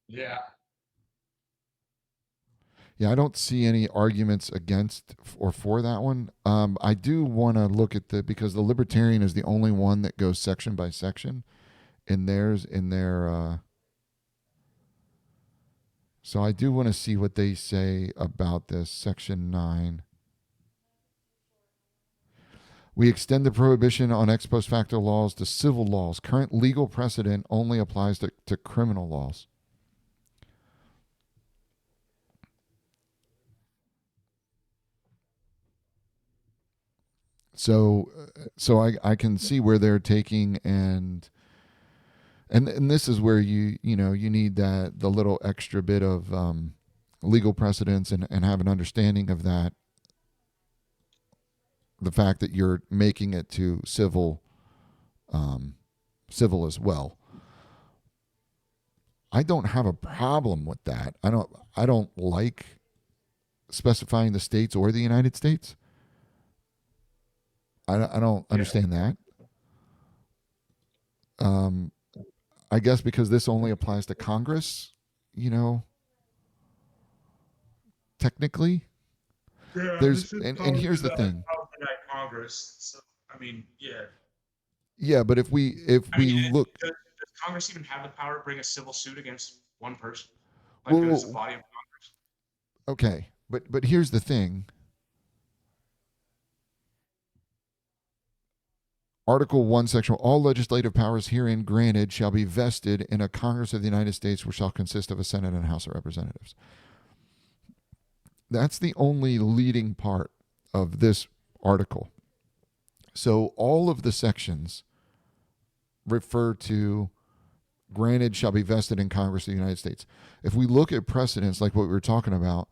Yeah. Yeah, I don't see any arguments against or for that one. I do want to look at because the libertarian is the only one that goes section by section in theirs in their. So I do want to see what they say about this section 9. We extend the prohibition on ex post facto laws to civil laws. Current legal precedent only applies to criminal laws. So I can see where they're taking and this is where you need that the little extra bit of legal precedence and have an understanding of that, the fact that you're making it to um, civil as well. I don't have a problem with that. I don't like specifying the states or the United States. I don't Yeah. understand that. Um, I guess because this only applies to Congress, you know, technically. Yeah. There's This is and probably here's the the thing. Congress. So I mean, yeah. Yeah, but if we I mean, look, does Congress even have the power to bring a civil suit against one person? Like, does the well, body of Congress? okay, but here's the thing. Article 1, Section all legislative powers herein granted shall be vested in a Congress of the United States, which shall consist of a Senate and House of Representatives. That's the only leading part of this article. So all of the sections refer to granted shall be vested in Congress of the United States. If we look at precedents like what we were talking about,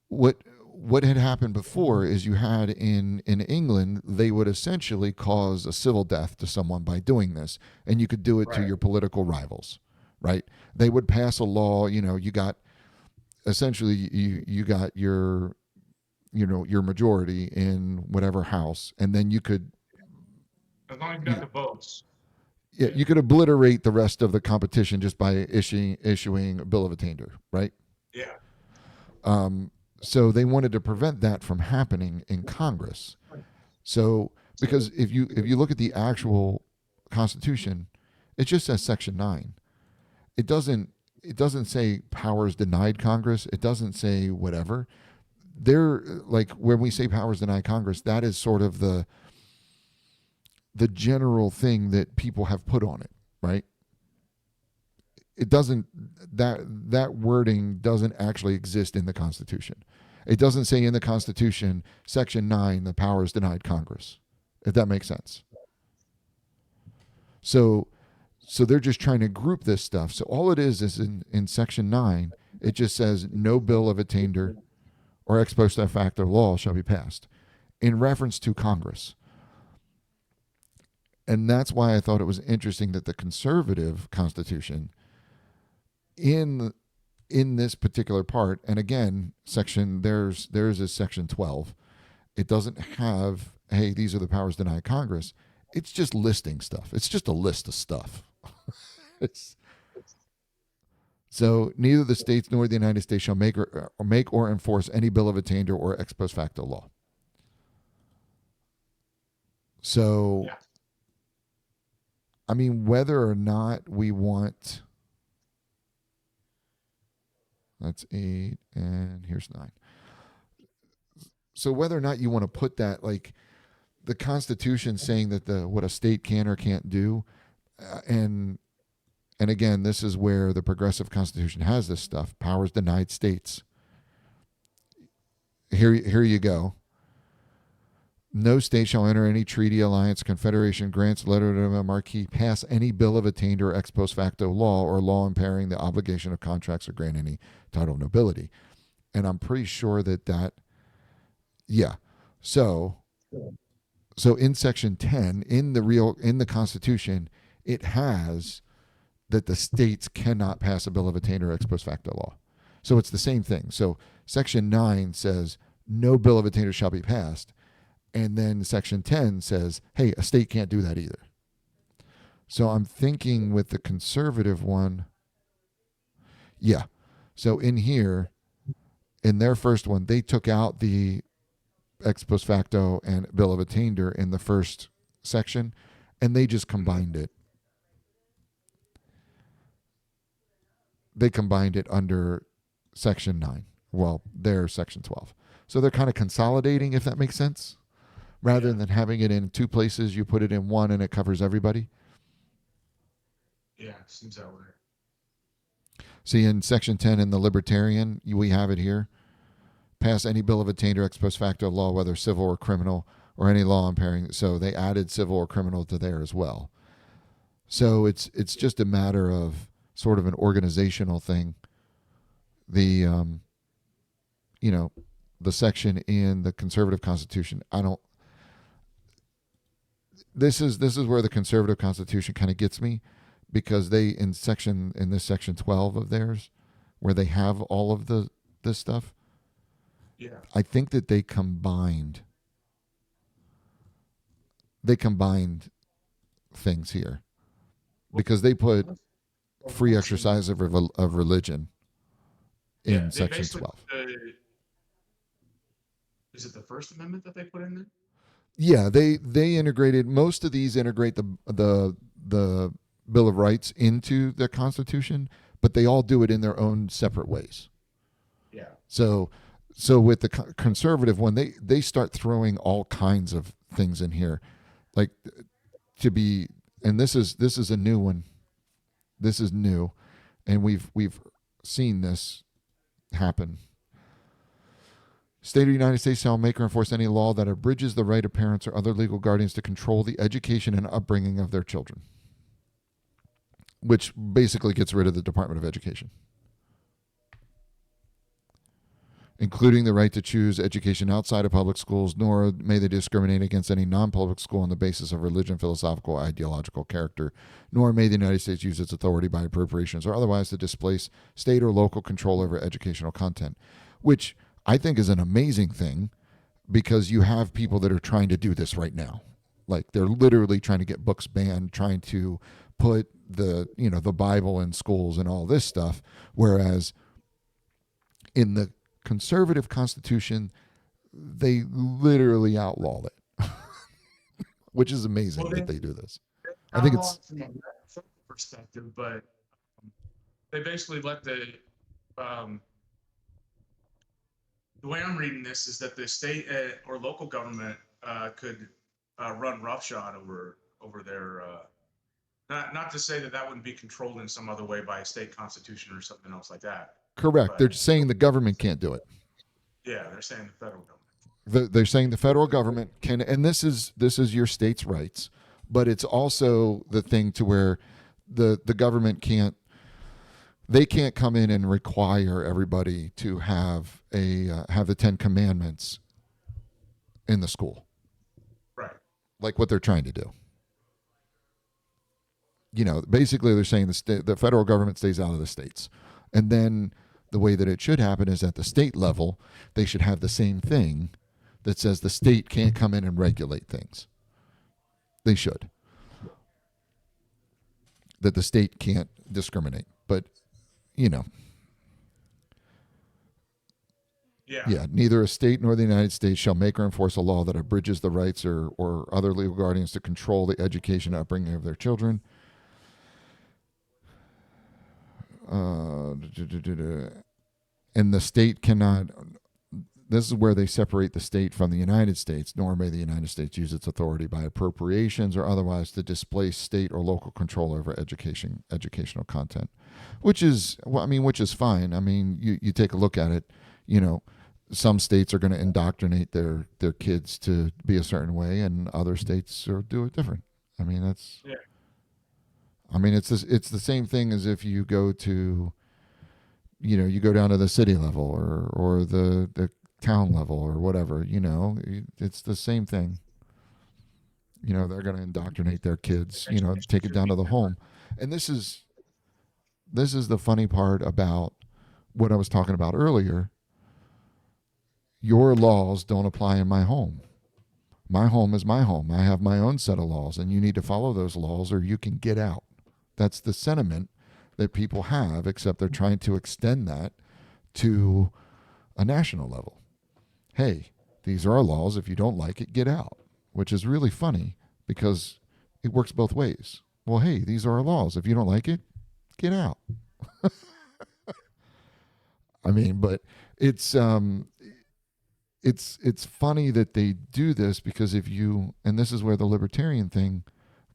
what had happened before is you had in England, they would essentially cause a civil death to someone by doing this, and you could do it to Right. your political rivals, right? They would pass a law. You got essentially you got your majority in whatever house, and then you could As long as you got you the votes. Yeah, Yeah. you could obliterate the rest of the competition just by issuing a bill of attainder, right? Yeah. Um, so they wanted to prevent that from happening in Congress. So because if you look at the actual Constitution, it just says Section 9. It doesn't say powers denied Congress. It doesn't say whatever. They're like when we say powers denied Congress, that is sort of the general thing that people have put on it, right? It doesn't that wording doesn't actually exist in the Constitution. It doesn't say in the Constitution, Section 9, the powers denied Congress, if that makes sense. So so they're just trying to group this stuff. So all it is in Section 9, it just says no bill of attainder or ex post facto law shall be passed in reference to Congress. And that's why I thought it was interesting that the conservative Constitution in this particular part, and again, there's a section 12. It doesn't have, hey, these are the powers denied Congress. It's just listing stuff. It's just a list of stuff. it's So neither the states nor the United States shall make or enforce any bill of attainder or ex post facto law. So, Yeah. I mean, whether or not we want, that's 8, and here's 9. So whether or not you want to put that, like the Constitution saying that what a state can or can't do, and again, this is where the progressive Constitution has this stuff: powers denied states. Here you go. No state shall enter any treaty, alliance, confederation, grants, letter to a marquis, pass any bill of attainder or ex post facto law or law impairing the obligation of contracts or grant any title of nobility. And I'm pretty sure yeah. So in section 10 in the Constitution, it has that the states cannot pass a bill of attainder or ex post facto law. So it's the same thing. So section 9 says no bill of attainder shall be passed. And then section 10 says, hey, a state can't do that either. So I'm thinking with the conservative one, yeah. So in here, in their first one, they took out the ex post facto and bill of attainder in the first section, and they just combined it. They combined it under section 9. Well, their section 12. So they're kind of consolidating, if that makes sense. Rather than having it in two places, you put it in one and it covers everybody. Yeah, seems that way. See, in section 10 in the Libertarian, we have it here. Pass any bill of attainder ex post facto law, whether civil or criminal, or any law impairing. So they added civil or criminal to there as well. So it's just a matter of sort of an organizational thing. The the section in the conservative Constitution, this is where the conservative Constitution kind of gets me, because they in this section 12 of theirs, where they have all of this stuff, Yeah. I think that they combined things here, because they put free exercise of religion in They section basically 12. Is it the First Amendment that they put in there? Yeah, they integrated, most of these integrate the Bill of Rights into the Constitution, but they all do it in their own separate ways. Yeah. So with the conservative one, they start throwing all kinds of things in here, like and this is a new one. This is new, and we've seen this happen. State of the United States shall make or enforce any law that abridges the right of parents or other legal guardians to control the education and upbringing of their children, which basically gets rid of the Department of Education, including the right to choose education outside of public schools, nor may they discriminate against any non-public school on the basis of religion, philosophical, ideological character, nor may the United States use its authority by appropriations or otherwise to displace state or local control over educational content, which I think is an amazing thing, because you have people that are trying to do this right now. Like they're literally trying to get books banned, trying to put the Bible in schools and all this stuff. Whereas in the conservative Constitution, they literally outlawed it, which is amazing Well, that they do this. I think outlaw it's from a medical perspective, but they basically let um, the way I'm reading this is that the state or local government could run roughshod over their. Not to say that that wouldn't be controlled in some other way by a state constitution or something else like that, correct. They're but saying the government can't do it. yeah, they're saying the federal government. They're saying the federal government can, and this is your state's rights, but it's also the thing to where the government can't, they can't come in and require everybody to have the Ten Commandments in the school, Right. like what they're trying to do. Basically they're saying the federal government stays out of the states, and then the way that it should happen is at the state level they should have the same thing that says the state can't come in and regulate things. They should. That the state can't discriminate, but you know, yeah, neither a state nor the United States shall make or enforce a law that abridges the rights or other legal guardians to control the education and upbringing of their children. And the state cannot. This is where they separate the state from the United States. Nor may the United States use its authority by appropriations or otherwise to displace state or local control over educational content, which is, which is fine. I mean, you take a look at it. Some states are going to indoctrinate their kids to be a certain way, and other states do it different. I mean, that's. Yeah. I mean, it's the same thing as if you go to, you go down to the city level or the town level or whatever. It's the same thing. They're going to indoctrinate their kids. Take it down to the home, and this is the funny part about what I was talking about earlier. Your laws don't apply in my home. My home is my home. I have my own set of laws, and you need to follow those laws or you can get out. That's the sentiment that people have, except they're trying to extend that to a national level. Hey, these are our laws. If you don't like it, get out, which is really funny because it works both ways. Well, hey, these are our laws. If you don't like it, get out. But it's funny that they do this because and this is where the libertarian thing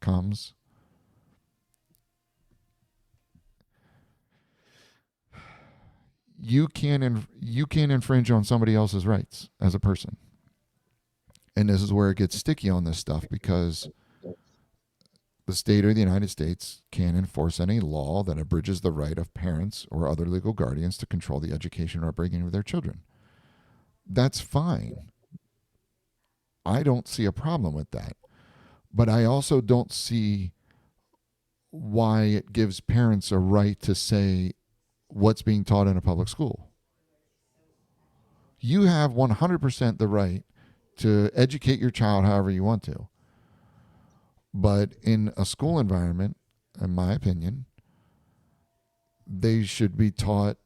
comes. You can't infringe on somebody else's rights as a person. And this is where it gets sticky on this stuff because the state or the United States can't enforce any law that abridges the right of parents or other legal guardians to control the education or upbringing of their children. That's fine. I don't see a problem with that. But I also don't see why it gives parents a right to say what's being taught in a public school. You have 100% the right to educate your child however you want to. But in a school environment, in my opinion, they should be taught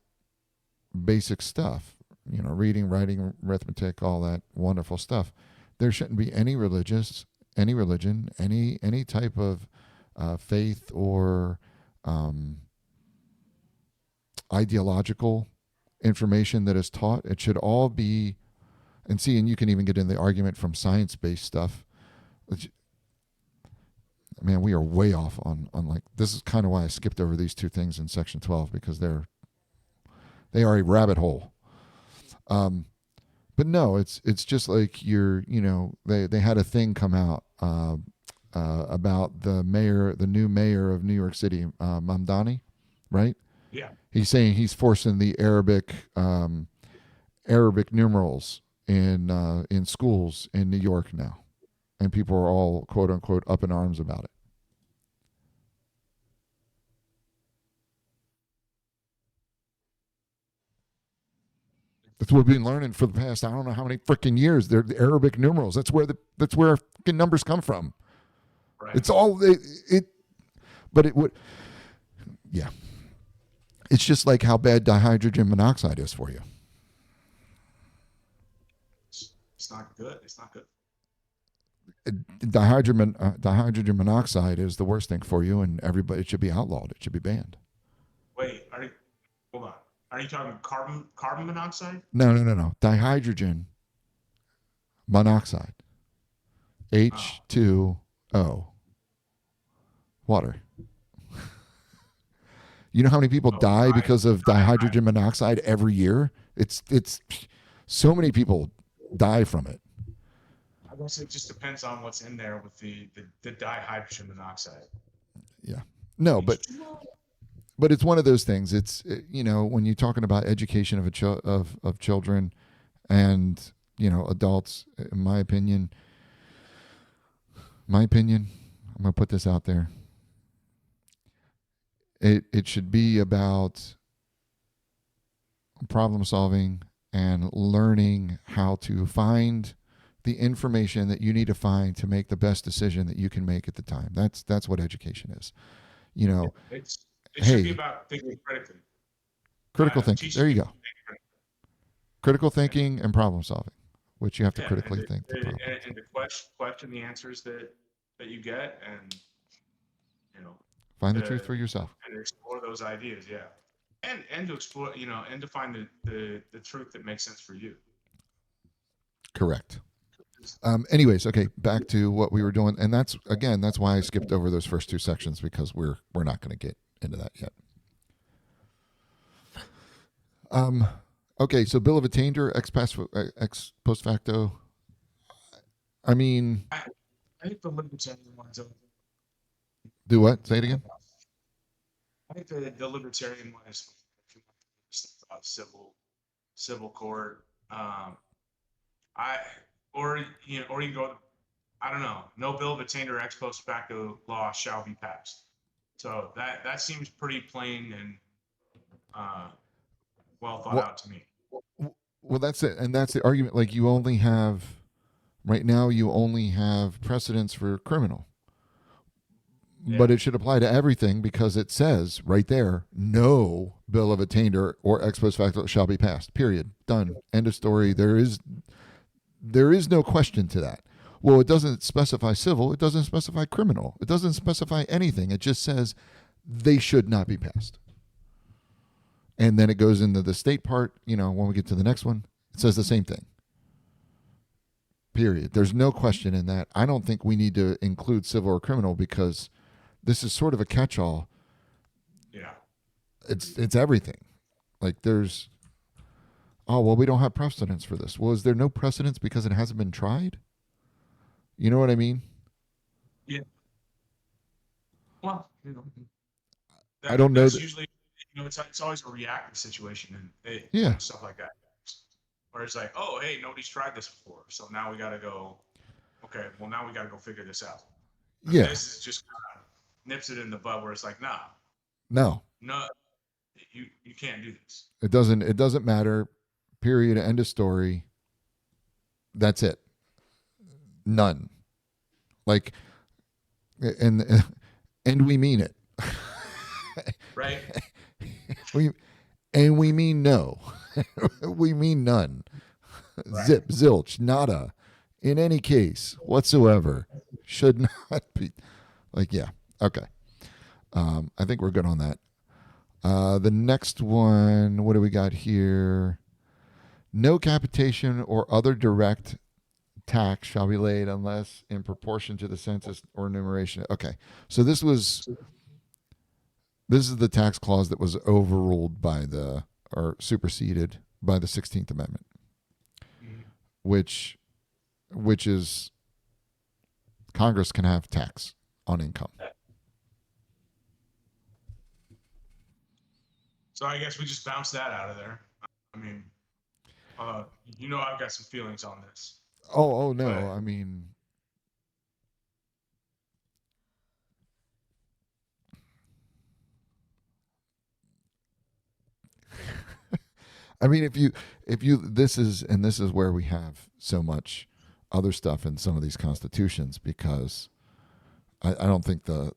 basic stuff. Reading, writing, arithmetic, all that wonderful stuff. There shouldn't be any religion, any type of faith or ideological information that is taught. It should all be, and you can even get in the argument from science-based stuff. Man, we are way off on like, this is kind of why I skipped over these two things in section 12 because they are a rabbit hole. But no, it's just like they had a thing come out about the new mayor of New York City, Mamdani, right? Yeah. He's saying he's forcing the Arabic numerals in schools in New York now, and people are all quote unquote up in arms about it. That's what we've been learning for the past, I don't know how many freaking years. They're the Arabic numerals. That's where fucking numbers come from? Right. It's all it but it would, yeah. It's just like how bad dihydrogen monoxide is for you. It's not good. It's not good. Dihydrogen monoxide is the worst thing for you, and everybody, it should be outlawed. It should be banned. Wait, hold on. Are you talking carbon monoxide? No. Dihydrogen monoxide. Oh, H2O. Water. You know how many people die because of dihydrogen monoxide every year? It's so many people die from it. I guess it just depends on what's in there with the dihydrogen monoxide. Yeah. No, but it's one of those things. It's when you're talking about education of children and adults. In my opinion, I'm gonna put this out there. It should be about problem solving and learning how to find the information that you need to find to make the best decision that you can make at the time. That's what education is. It should be Hey, about thinking critically. critical thinking. There Teaching you people go. to think critically. Critical thinking and problem solving, which you have to Yeah, critically think the problem. and to question the answers that you get, and you know, Find the truth to for yourself. and explore those ideas. Yeah, and to explore, and to find the truth that makes sense for you. Correct. Anyways, okay, back to what we were doing, and that's why I skipped over those first two sections, because we're not going to get into that yet. Okay, so bill of attainder, ex post facto. I mean, I think the libertarian ones are. do what? Say it again. I think the libertarian one is civil court. I or you go. I don't know. No bill of attainder ex post facto law shall be passed. So that seems pretty plain and well thought Well, out to me. well, that's it, and that's the argument. Like, you only have right now, you only have precedents for criminal, but Yeah. it should apply to everything, because it says right there, no bill of attainder or ex post facto shall be passed. Period. Done. End of story. There is no question to that. Well, it doesn't specify civil. It doesn't specify criminal. It doesn't specify anything. It just says they should not be passed. And then it goes into the state part. When we get to the next one, it says the same thing. Period. There's no question in that. I don't think we need to include civil or criminal, because this is sort of a catch-all. Yeah. It's everything. Like, there's, oh, well, we don't have precedents for this. Well, is there no precedents because it hasn't been tried? You know what I mean? Yeah. Well, I don't know that's that. usually, it's always a reactive situation, and Yeah. stuff like that. Where it's like, oh, hey, nobody's tried this before, so now we got to go. Okay, well, now we got to go figure this out. Yeah. This is just kind of nips it in the butt, where it's like, nah, No. you can't do this. It doesn't matter. Period. End of story. That's it. None. Like, and we mean it. Right. We mean no. We mean none. Right. Zip, zilch, nada. In any case whatsoever, should not be. Like, yeah. Okay. I think we're good on that. The next one, what do we got here? No capitation or other direct tax shall be laid unless in proportion to the census or enumeration. Okay. So this is the tax clause that was overruled or superseded by the 16th Amendment, which is Congress can have tax on income. So I guess we just bounce that out of there. I mean, I've got some feelings on this. Oh no! But, I mean, if you this is where we have so much other stuff in some of these constitutions because I don't think the.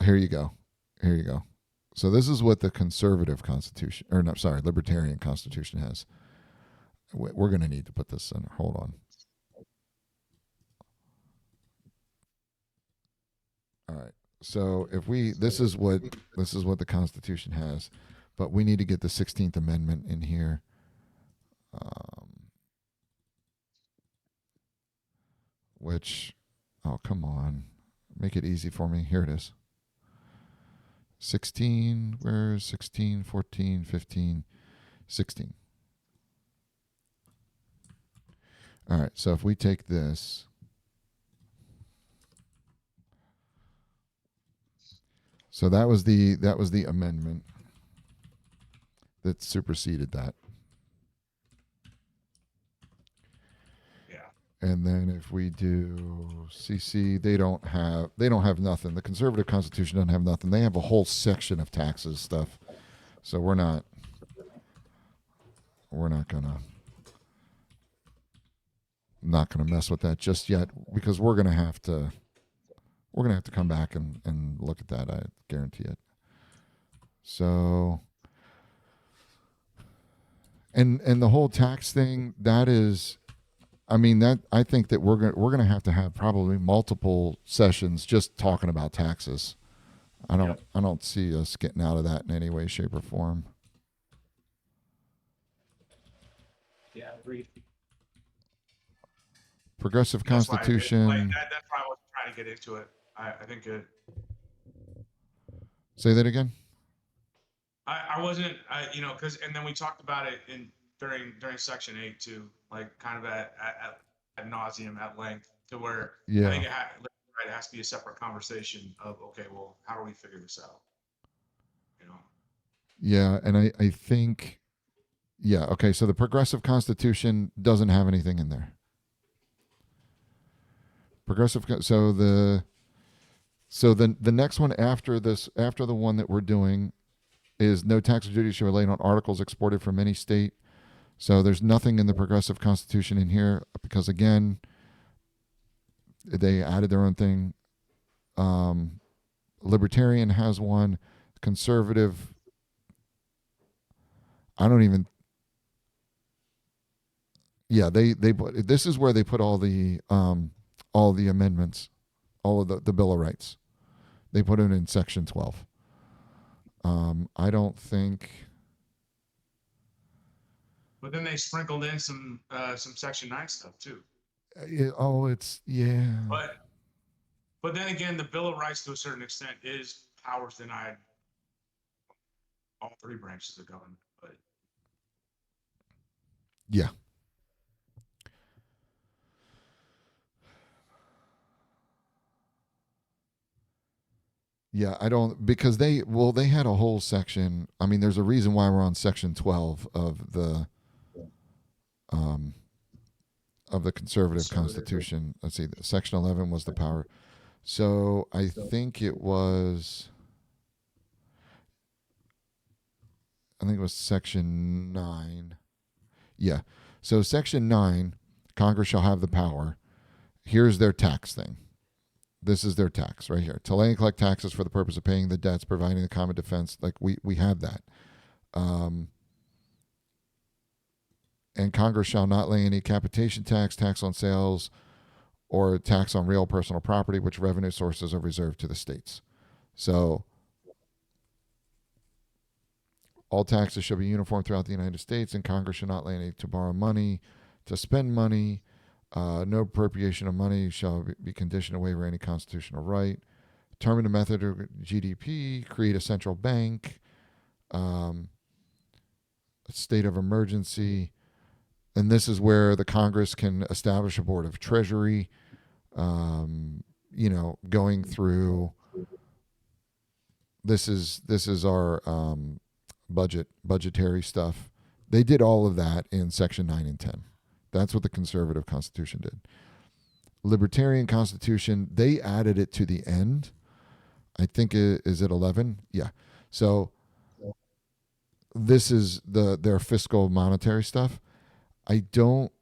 Here you go. Here you go. So this is what the conservative constitution, or no, sorry, libertarian constitution has. We're going to need to put this in. Hold on. All right. So if we, this is what the Constitution has, but we need to get the 16th Amendment in here. Which, oh come on, make it easy for me. Here it is. 16. Where's 16? 14, 15, 16. All right. So if we take this. So that was the amendment that superseded that. Yeah. And then if we do CC, they don't have nothing. The conservative constitution doesn't have nothing. They have a whole section of taxes stuff. So we're not gonna mess with that just yet because we're gonna have to come back and look at that. I guarantee it. So, and the whole tax thing, that is, I mean, that I think that we're gonna have to have probably multiple sessions just talking about taxes. I don't see us getting out of that in any way, shape, or form. Yeah, agreed. Progressive That's why Constitution. that's why I wasn't trying to get into it. I think it. Say that again. I wasn't, because and then we talked about it during section 8 too, like kind of at nauseum at length to where Yeah. I think it has to be a separate conversation of okay, well, how do we figure this out? You know. Yeah, and I think, yeah, okay. So the Progressive Constitution doesn't have anything in there. So the next one after the one that we're doing is no tax or duty shall be laid on articles exported from any state. So there's nothing in the Progressive Constitution in here because again, they added their own thing. Libertarian has one. Conservative, I don't even. Yeah, they put, this is where they put all the amendments, all of the Bill of Rights. They put it in section 12. I don't think. But then they sprinkled in some section 9 stuff too. It's yeah. But then again, the Bill of Rights to a certain extent is powers denied all three branches of government. But yeah. Yeah, I don't because they had a whole section. I mean, there's a reason why we're on section 12 of the conservative constitution. Let's see, section 11 was the power. So I think it was section 9. Yeah. So section 9, Congress shall have the power. Here's their tax thing. This is their tax right here. To lay and collect taxes for the purpose of paying the debts, providing the common defense. Like we have that. And Congress shall not lay any capitation tax, tax on sales, or tax on real personal property, which revenue sources are reserved to the states. So all taxes shall be uniform throughout the United States, and Congress shall not lay any to borrow money, to spend money. No appropriation of money shall be conditioned to waiver any constitutional right. Determine the method of GDP, create a central bank, a state of emergency. And this is where the Congress can establish a board of treasury, going through. This is our budgetary stuff. They did all of that in section 9 and 10. That's what the conservative constitution did. Libertarian constitution, they added it to the end. I think is it 11? Yeah. So this is their fiscal monetary stuff. I don't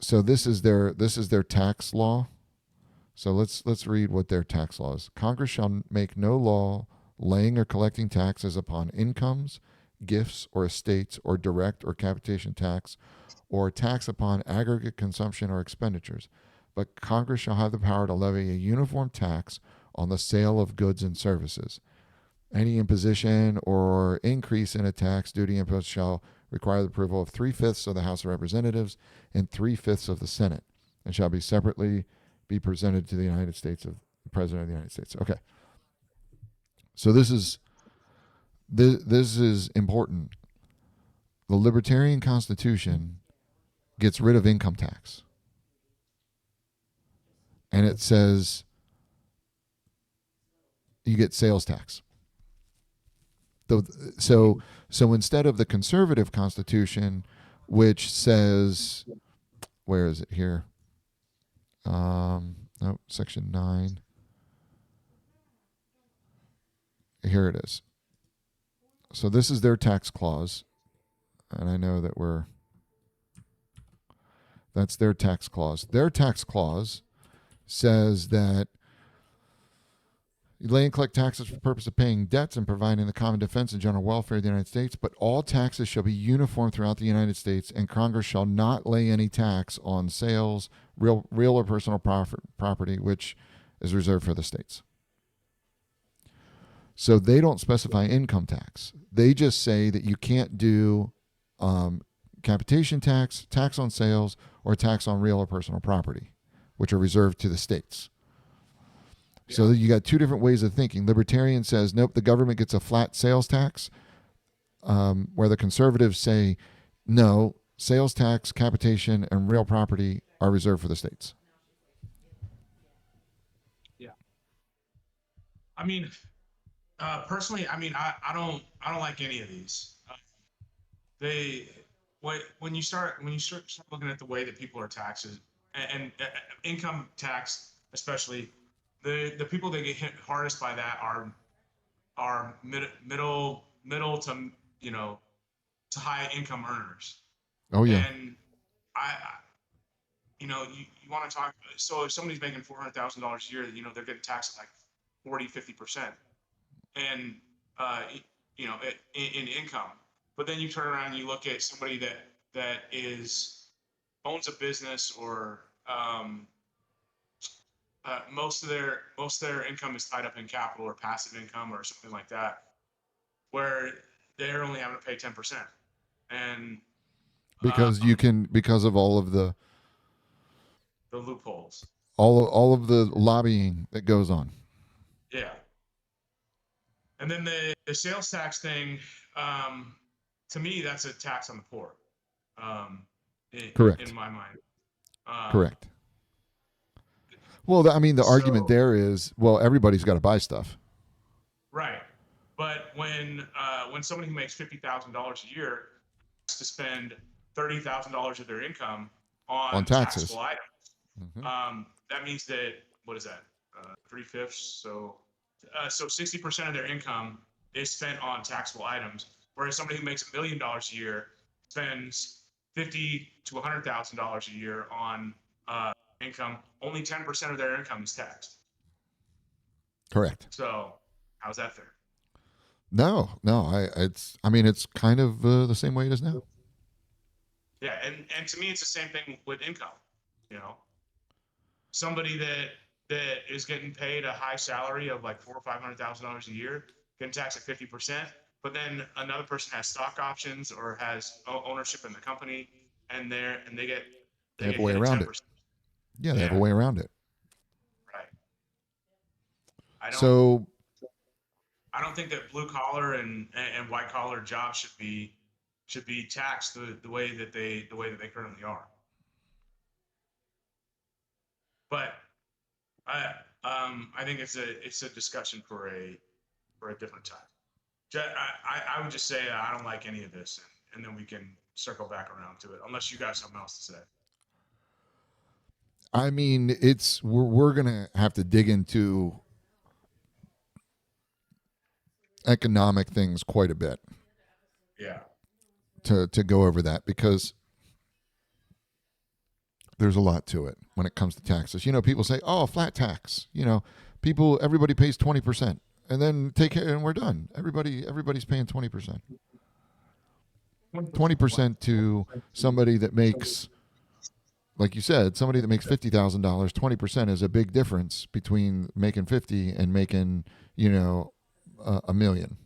So this is their tax law. So let's read what their tax law is. Congress shall make no law laying or collecting taxes upon incomes, gifts, or estates, or direct or capitation tax, or tax upon aggregate consumption or expenditures. But Congress shall have the power to levy a uniform tax on the sale of goods and services. Any imposition or increase in a tax, duty, impost shall require the approval of 3/5 of the House of Representatives and 3/5 of the Senate, and shall be separately be presented to the United States of the President of the United States. Okay, so this is important. The Libertarian Constitution gets rid of income tax, and it says you get sales tax. So instead of the conservative Constitution, which says, where is it here? No, Section 9. Here it is. So this is their tax clause, and I know that that's their tax clause. Their tax clause says that you lay and collect taxes for the purpose of paying debts and providing the common defense and general welfare of the United States, but all taxes shall be uniform throughout the United States, and Congress shall not lay any tax on sales, real or personal property, which is reserved for the states. So they don't specify income tax. They just say that you can't do capitation tax, tax on sales, or tax on real or personal property, which are reserved to the states. So you got two different ways of thinking. Libertarian says, nope, the government gets a flat sales tax, where the conservatives say, no, sales tax, capitation, and real property are reserved for the states. Yeah. I mean, personally, I mean, I don't like any of these. They when you start looking at the way that people are taxed, and income tax especially, the people that get hit hardest by that are middle to to high income earners. Oh, yeah. And you want to talk. So if somebody's making $400,000 a year, they're getting taxed at like 40-50%, and in income. But then you turn around and you look at somebody that owns a business, or most of their income is tied up in capital or passive income or something like that, where they're only having to pay 10%, and Because because of all of the loopholes. all of the lobbying that goes on. Yeah. And then the sales tax thing, to me, that's a tax on the poor. Correct. In my mind. Correct. Well, I mean, the argument So, there is, well, everybody's got to buy stuff. right. But when somebody who makes $50,000 a year has to spend $30,000 of their income on taxes. taxable items, Mm-hmm. that means that, what is that? 3/5. So 60% of their income is spent on taxable items, whereas somebody who makes $1 million a year spends $50,000 to $100,000 a year on income. Only 10% of their income is taxed. Correct. So how's that fair? No. It's kind of the same way it is now. Yeah, and to me, it's the same thing with income. Somebody that is getting paid a high salary of like $400,000 or $500,000 a year, getting taxed at 50%. But then another person has stock options or has ownership in the company, and they get They have a hit way at around it. 10%. Yeah, they have a Yeah. way around it. Right. I don't think that blue collar and white collar jobs should be taxed the way that they currently are. But I think it's a discussion for a different time. I would just say I don't like any of this, and then we can circle back around to it, unless you got something else to say. I mean, we're gonna have to dig into economic things quite a bit. Yeah. To go over that, because There's a lot to it when it comes to taxes. People say, "Oh, flat tax." Everybody pays 20%, and then take care, and we're done. Everybody's paying 20%. 20%. 20% to somebody that makes, like you said, somebody that makes $50,000. 20% is a big difference between making 50 and making, a million.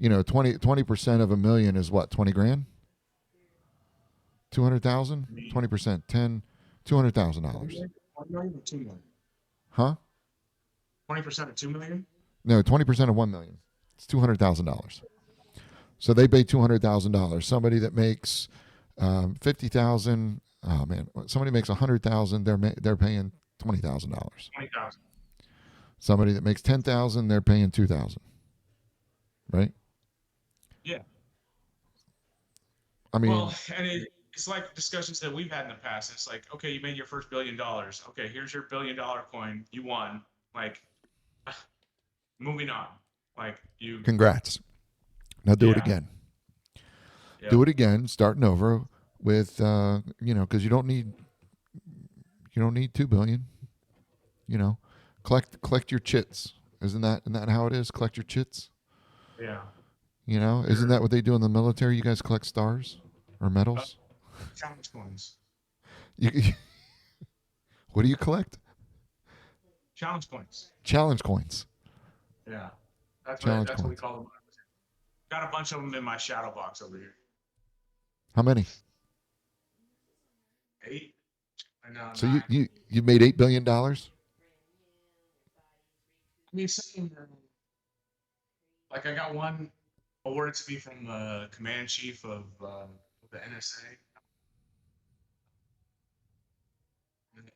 20% of a million is what? 20 grand? 200,000? 20%, 10, $200,000. 1 million or 2 million? Huh? 20% of 2 million? No, 20% of 1 million. It's $200,000. So they pay $200,000. Somebody that makes 50,000, oh man, somebody makes 100,000, they're paying $20,000. 20,000. Somebody that makes 10,000, they're paying 2,000. Right? Yeah. I mean, Well, and it's like discussions that we've had in the past. It's like, okay, you made your first $1 billion. Okay, here's your $1 billion coin. You won. Like, moving on. Like you. congrats. Now do it Yeah. again. Yep. Do it again, starting over with, because you don't need 2 billion. Collect your chits. Isn't that how it is? Collect your chits. Yeah. Isn't that what they do in the military? You guys collect stars or medals? Challenge coins. What do you collect? Challenge coins. Challenge coins. Yeah. That's Challenge what we coins. call them. Got a bunch of them in my shadow box over here. How many? 8. I know. So 9. you made $8 billion. I mean, like I got one awarded to me from the command chief of the NSA.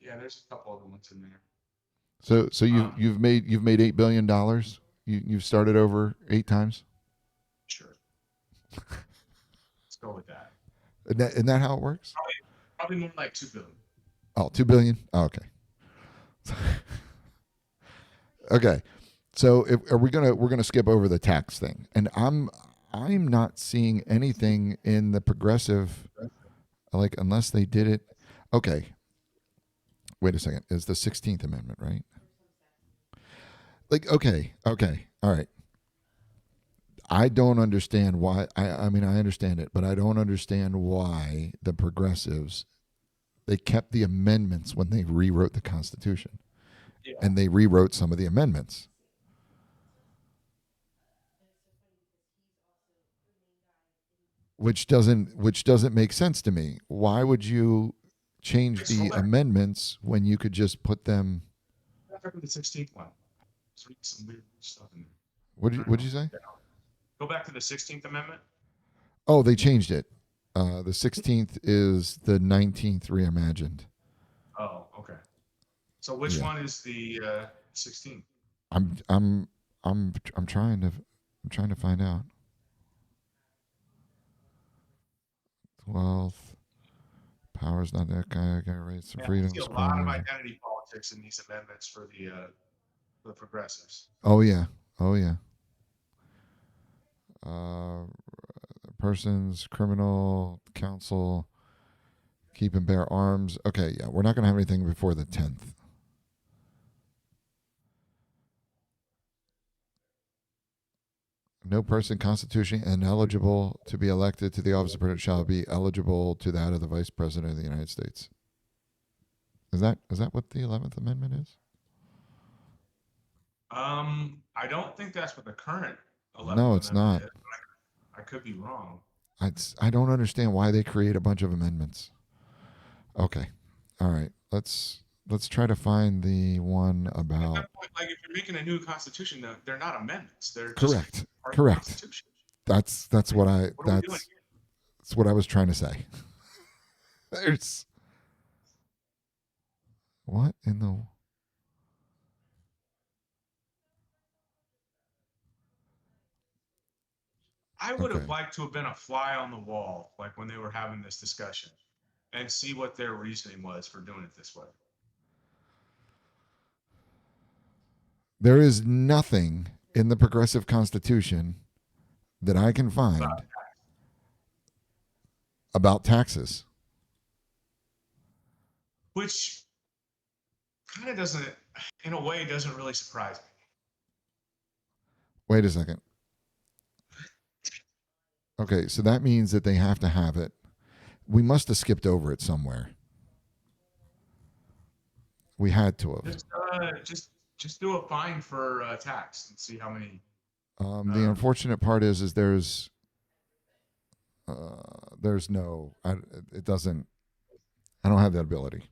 Yeah, there's a couple other ones in there. So you've made $8 billion. You've started over 8 times. Sure. Let's go with that. Isn't that how it works? Probably more like 2 billion. Oh, 2 billion. Oh, okay. Okay. So we're gonna skip over the tax thing, and I'm not seeing anything in the progressive, like, unless they did it. Okay. Wait a second. It's the 16th Amendment, right? Like, okay, all right. I don't understand why. I mean, I understand it, but I don't understand why the progressives, they kept the amendments when they rewrote the Constitution, and they rewrote some of the amendments. Which doesn't make sense to me. Why would you change the amendments when you could just put them? Back to the 16th one. Let's read some weird stuff in there. What did you say? Go back to the 16th Amendment. Oh, they changed it. The 16th is the 19th reimagined. Oh, okay. So which one is the 16th? I'm trying to find out. 12th. Power's not that guy. Got rights and freedoms. I see a lot of identity politics in these amendments for the progressives. Oh yeah. Persons, criminal, counsel, keep and bear arms. Okay, yeah, we're not going to have anything before the 10th. No person constitutionally ineligible to be elected to the office of president shall be eligible to that of the vice president of the United States. Is that what the 11th Amendment is? I don't think that's what the current 11th No, it's Amendment not. is. I could be wrong. I don't understand why they create a bunch of amendments. Okay, all right. Let's try to find the one about. At that point, like if you're making a new constitution, they're not amendments. They're Correct. Just part of the Correct. Constitution. That's what I What are we doing here? that's what I was trying to say. There's what in the. I would have Okay. liked to have been a fly on the wall, like when they were having this discussion, and see what their reasoning was for doing it this way. There is nothing in the progressive constitution that I can find about taxes. which kind of doesn't, in a way, doesn't really surprise me. Wait a second. Okay, so that means that they have to have it. We must have skipped over it somewhere. We had to have. Just do a fine for tax and see how many. The unfortunate part is there's no. It doesn't. I don't have that ability.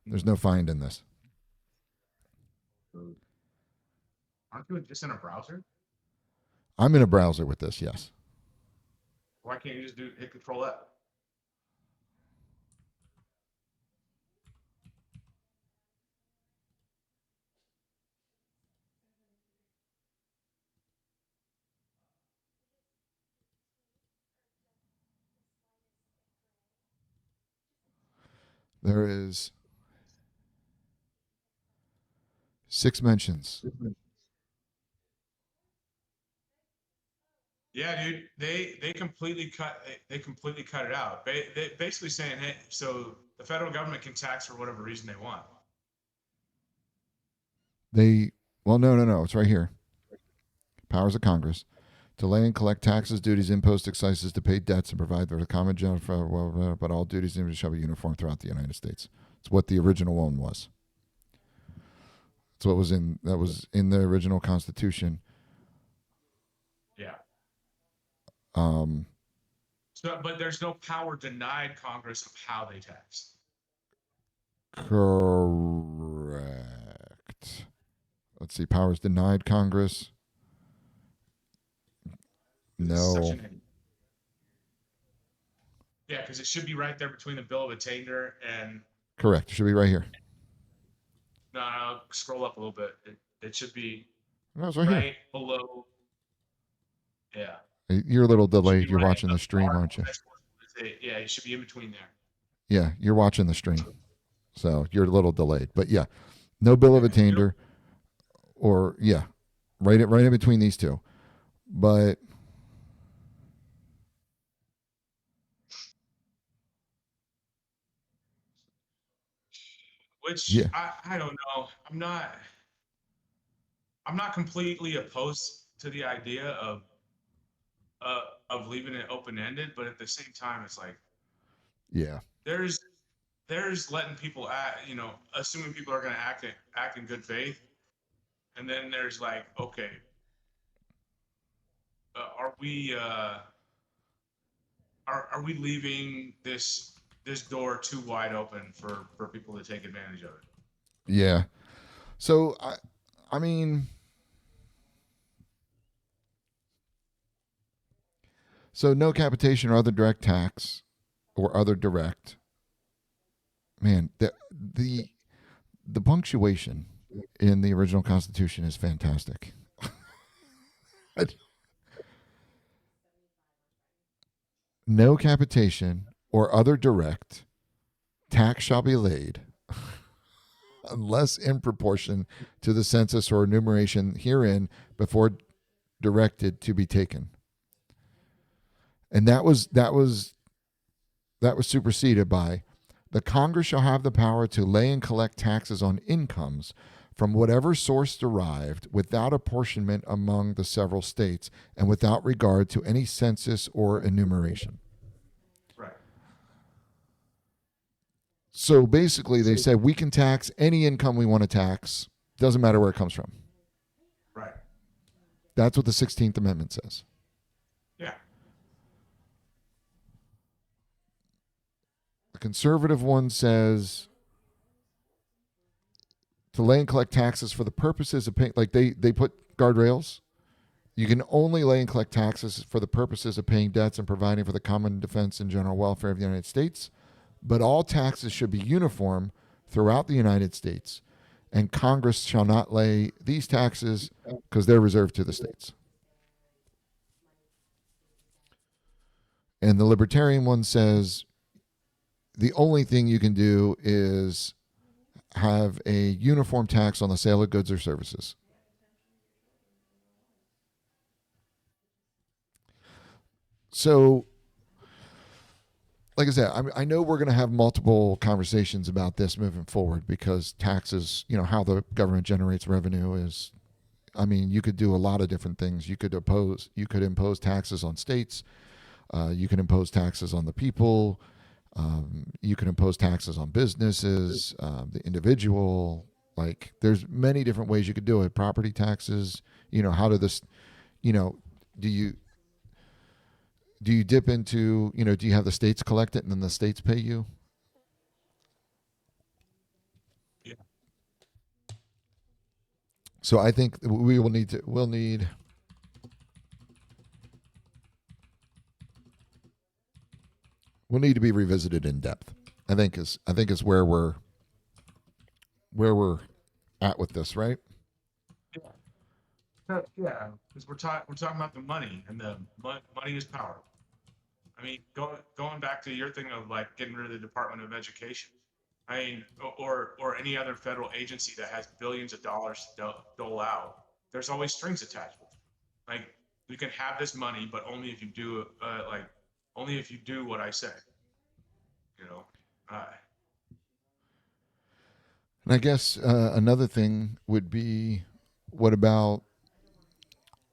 There's no find in this. Aren't you just in a browser? I'm in a browser with this. Yes. Why can't you just hit Control F? There is 6 mentions. Yeah, dude, they completely cut it out. They basically saying, hey, so the federal government can tax for whatever reason they want. No. It's right here. Powers of Congress to lay and collect taxes, duties, imposts, excises, to pay debts, and provide for the common general. But all duties and shall be uniform throughout the United States. It's what the original one was. It's what was in the original Constitution. Yeah. Um. So, but there's no power denied Congress of how they tax. Correct. Let's see. Powers denied Congress. No. Section 8. Yeah, because it should be right there between the Bill of Attainder and. Correct. It should be right here. No, scroll up a little bit. It should be No, it's right here. below. Yeah. You're a little delayed. You're watching the stream, Article aren't you? Yeah, it should be in between there. Yeah, you're watching the stream. So you're a little delayed. But yeah, no Bill of Attainder or, yeah, right in between these two. But which yeah, I don't know. I'm not completely opposed to the idea of leaving it open ended, but at the same time, it's like yeah, there's letting people act, assuming people are going to act in good faith, and then there's like, okay, are we leaving this door too wide open for people to take advantage of it? yeah. So I mean, so no capitation or other direct tax or other direct. Man, the punctuation in the original Constitution is fantastic. No capitation or other direct tax shall be laid unless in proportion to the census or enumeration herein before directed to be taken. And that was superseded by the Congress shall have the power to lay and collect taxes on incomes from whatever source derived without apportionment among the several states and without regard to any census or enumeration. Right. So basically they say we can tax any income we want to tax, doesn't matter where it comes from. Right. That's what the 16th Amendment says. Yeah. The conservative one says to lay and collect taxes for the purposes of paying, like they put guardrails. You can only lay and collect taxes for the purposes of paying debts and providing for the common defense and general welfare of the United States. But all taxes should be uniform throughout the United States, and Congress shall not lay these taxes because they're reserved to the states. And the libertarian one says the only thing you can do is have a uniform tax on the sale of goods or services. So like I said, I know we're going to have multiple conversations about this moving forward because taxes, how the government generates revenue is, I mean, you could do a lot of different things. You could impose taxes on states. You can impose taxes on the people. You can impose taxes on businesses, the individual. Like, there's many different ways you could do it. Property taxes. How do this? You know, do you dip into? Do you have the states collect it and then the states pay you? Yeah. So I think we'll need to be revisited in depth. I think is where we're at with this, right? Yeah, because we're talking about the money, and the money is power. I mean, going back to your thing of like getting rid of the Department of Education. I mean, or any other federal agency that has billions of dollars to dole out. There's always strings attached with it. Like, you can have this money, but only if you do only if you do what I say. You know. Uh, And I guess another thing would be, what about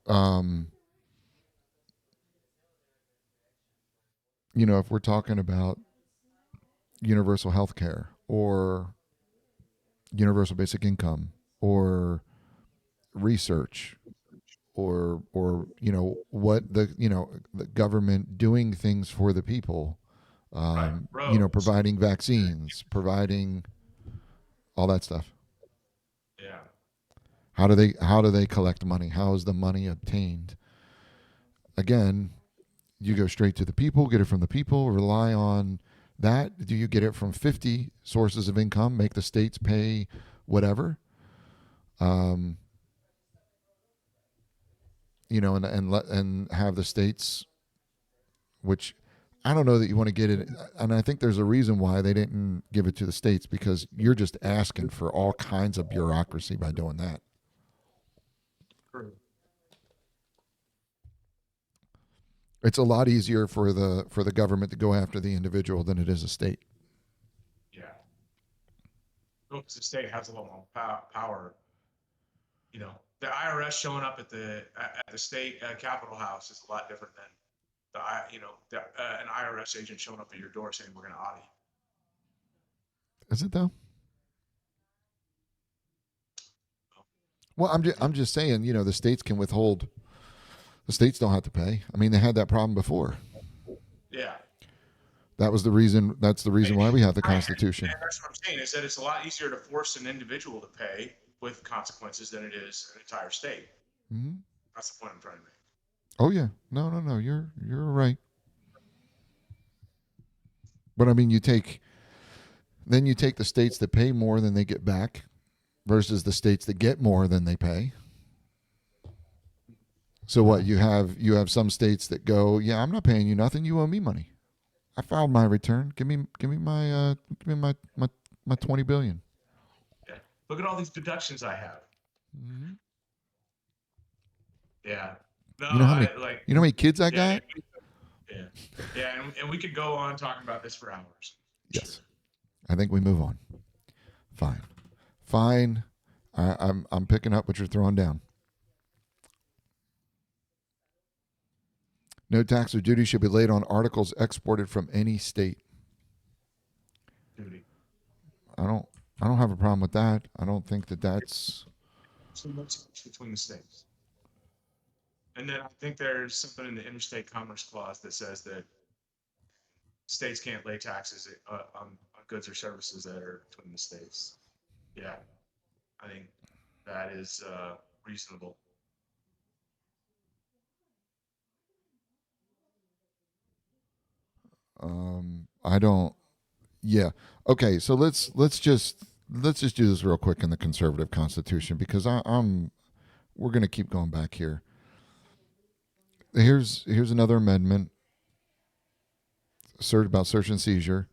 um, if we're talking about universal health care or universal basic income or research or what the government doing things for the people, right. Roads. providing vaccines, providing all that stuff. Yeah. How do they collect money? How is the money obtained? Again, you go straight to the people, get it from the people, rely on that. Do you get it from 50 sources of income, make the states pay whatever? Um, and have the states, which I don't know that you want to get it. And I think there's a reason why they didn't give it to the states, because you're just asking for all kinds of bureaucracy by doing that. True. It's a lot easier for the government to go after the individual than it is a state. Yeah. Because the state has a lot more power. The IRS showing up at the state Capitol House is a lot different than an IRS agent showing up at your door saying we're going to audit you. Is it though? Well, I'm just saying, the states can withhold. The states don't have to pay. I mean, they had that problem before. Yeah. That's the reason why we have the Constitution. And that's what I'm saying, is that it's a lot easier to force an individual to pay with consequences than it is an entire state. Hmm. That's the point I'm trying to make. Oh yeah, no, you're right. But I mean, you take the states that pay more than they get back, versus the states that get more than they pay. So what, you have some states that go, yeah, I'm not paying you nothing. You owe me money. I filed my return. Give me my 20 billion. Yeah. Look at all these deductions I have. Mm-hmm. Yeah. No, You know how many kids I yeah, got? yeah, yeah, and we could go on talking about this for hours. Yes. I think we move on. Fine. I'm picking up what you're throwing down. No tax or duty should be laid on articles exported from any state. Duty. I don't have a problem with that. I don't think that's. So much between the states. And then I think there's something in the Interstate Commerce Clause that says that states can't lay taxes on goods or services that are between the states. Yeah, I think that is reasonable. I don't. Yeah. Okay. So let's just do this real quick in the conservative constitution, because we're going to keep going back here. Here's another amendment about search and seizure,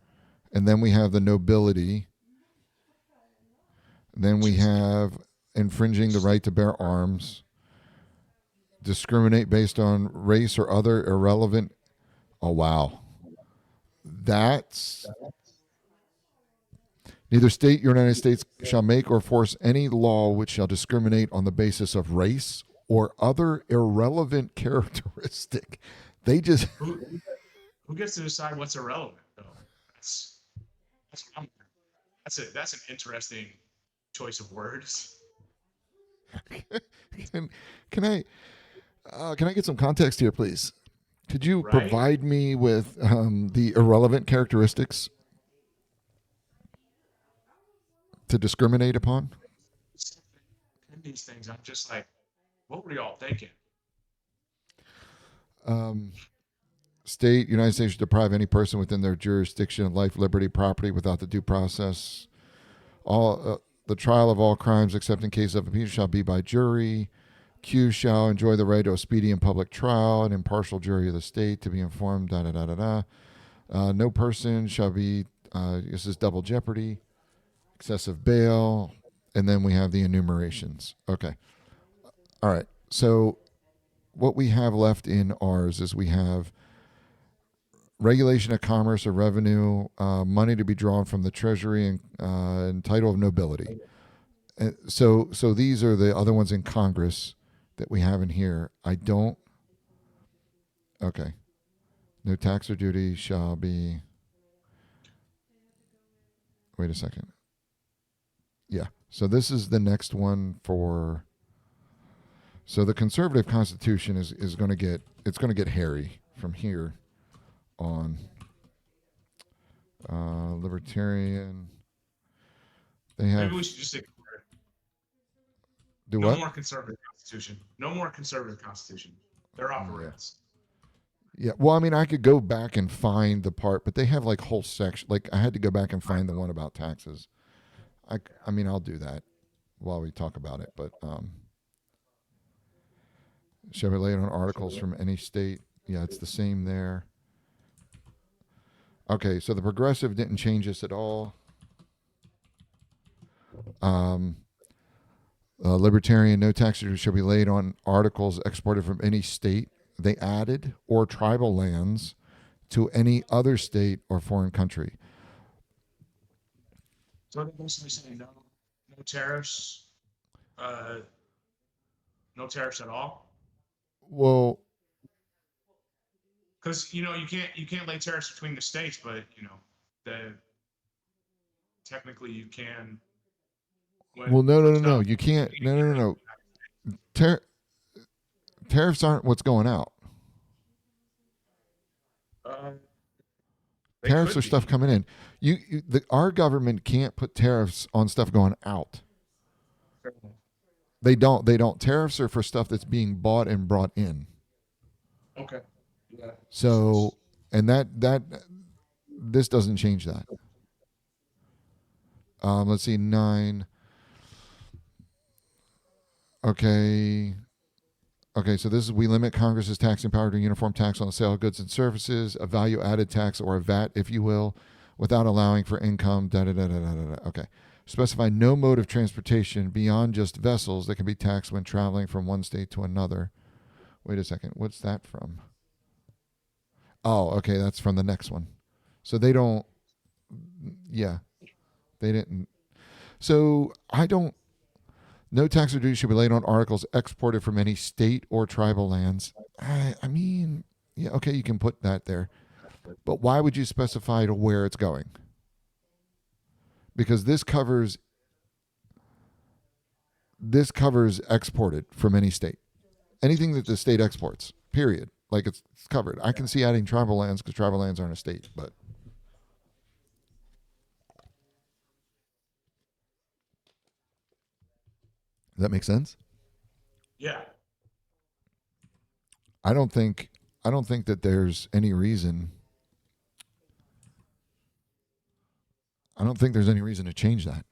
and then we have the nobility. Then we have infringing the right to bear arms, discriminate based on race or other irrelevant. Oh wow. That's neither state, United States shall make or force any law which shall discriminate on the basis of race or other irrelevant characteristic. They just Who gets to decide what's irrelevant though? That's that's what I'm, that's an interesting choice of words. can, can I can I get some context here, please? Could you Right? provide me with the irrelevant characteristics to discriminate upon? In these things, I'm just like, what were y'all thinking? Um, State, United States should deprive any person within their jurisdiction of life, liberty, property without the due process. All the trial of all crimes, except in case of impeachment, shall be by jury. Q shall enjoy the right to a speedy and public trial, an impartial jury of the state to be informed. Da da da da da. No person shall be. This is double jeopardy, excessive bail, and then we have the enumerations. Okay. All right. So what we have left in ours is we have regulation of commerce or revenue, money to be drawn from the treasury, and title of nobility. So these are the other ones in Congress that we have in here. I don't. Okay. No tax or duty shall be. Wait a second. Yeah. So this is the next one for. So the conservative constitution is going to get hairy from here on. Libertarian. They have Maybe we should just ignore it. do No what? more conservative constitution. No more conservative constitution. They're operators. Yeah. Well, I mean, I could go back and find the part, but they have like whole section. Like I had to go back and find the one about taxes. I mean, I'll do that while we talk about it. But shall be laid on articles from any state. Yeah, it's the same there. Okay, so the progressive didn't change this at all. Libertarian, no taxes shall be laid on articles exported from any state. They added or tribal lands to any other state or foreign country. So they're basically saying no tariffs, uh, no tariffs at all. Well, Because you can't lay tariffs between the states, but the technically you can. well, no, no, for no, no. stuff, You can't. you No, can no, get no, no. Tariffs aren't what's going out. They Tariffs could are stuff be. coming in. Our government can't put tariffs on stuff going out. They don't. They don't. Tariffs are for stuff that's being bought and brought in. Okay. Yeah. So, and that this doesn't change that. Let's see, 9. Okay. Okay, so this is we limit Congress's taxing power to a uniform tax on the sale of goods and services, a value added tax or a VAT, if you will, without allowing for income. Da da da da da da. Okay. Specify no mode of transportation beyond just vessels that can be taxed when traveling from one state to another. Wait a second. What's that from? Oh, okay. That's from the next one. So they don't. Yeah, they didn't. So I don't. No tax or duty should be laid on articles exported from any state or tribal lands. I mean, yeah, okay, you can put that there. But why would you specify to where it's going? Because this covers exported from any state. Anything that the state exports, period. Like it's covered. I can see adding tribal lands because tribal lands aren't a state, but does that make sense? Yeah. I don't think that there's any reason. I don't think there's any reason to change that.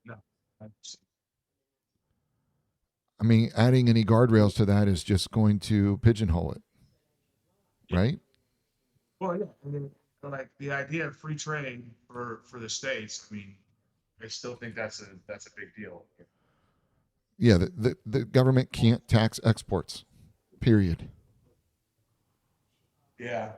No. I mean, adding any guardrails to that is just going to pigeonhole it, right? Well, yeah. I mean, like the idea of free trade for the states. I mean, I still think that's a big deal. Yeah, the government can't tax exports, period. Yeah.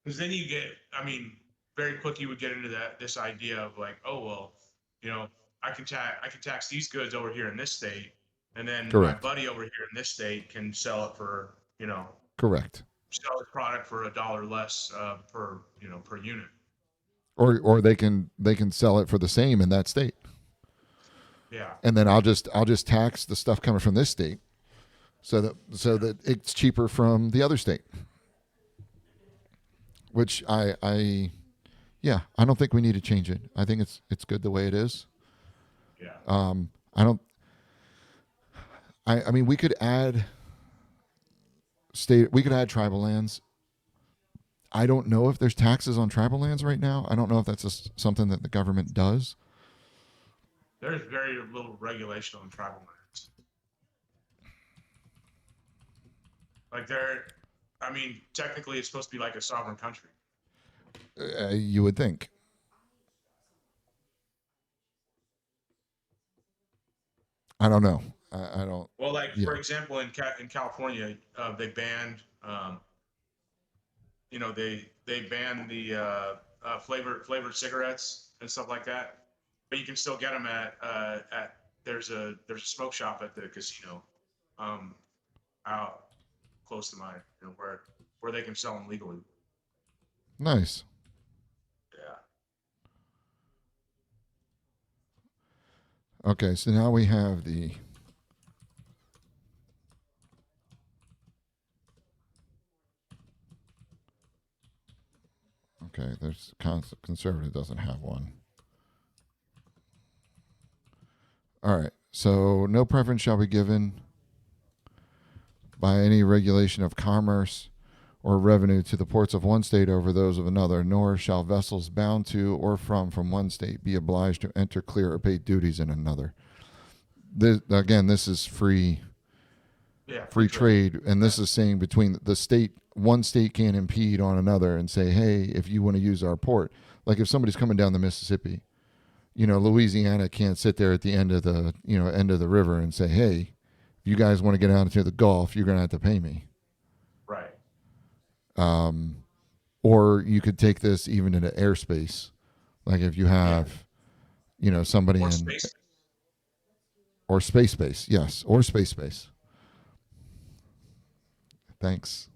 Because then you get, I mean, very quick you would get into this idea of like, oh well, you know, I can tax these goods over here in this state, and then my Correct. buddy over here in this state can sell it for, Correct. sell his product for $1 less per per unit. Or they can sell it for the same in that state, Yeah, and then I'll just tax the stuff coming from this state, so that it's cheaper from the other state. Which yeah, I don't think we need to change it. I think it's good the way it is. yeah. I don't. I mean, we could add state. We could add tribal lands. I don't know if there's taxes on tribal lands right now. I don't know if that's something that the government does. There's very little regulation on tribal lands. Like I mean, technically, it's supposed to be like a sovereign country. You would think. I don't know. I don't. Well, like Yeah. for example, in California, they banned, they banned the flavored cigarettes and stuff like that, but you can still get them at there's a smoke shop at the casino, um, out close to mine, where they can sell them legally. Nice. Yeah. Okay, so now we have the. Okay, there's conservative doesn't have one. All right, so no preference shall be given by any regulation of commerce or revenue to the ports of one state over those of another, nor shall vessels bound to or from one state be obliged to enter, clear, or pay duties in another. This is free Yeah. free trade, and this is saying between the state, one state can't impede on another and say, hey, if you want to use our port, like if somebody's coming down the Mississippi, Louisiana can't sit there at the end of the river and say, hey, if you guys want to get out into the Gulf, you're going to have to pay me. Right. Or you could take this even into airspace, like if you have, somebody Or in space. or space base, yes, or space base. Thanks.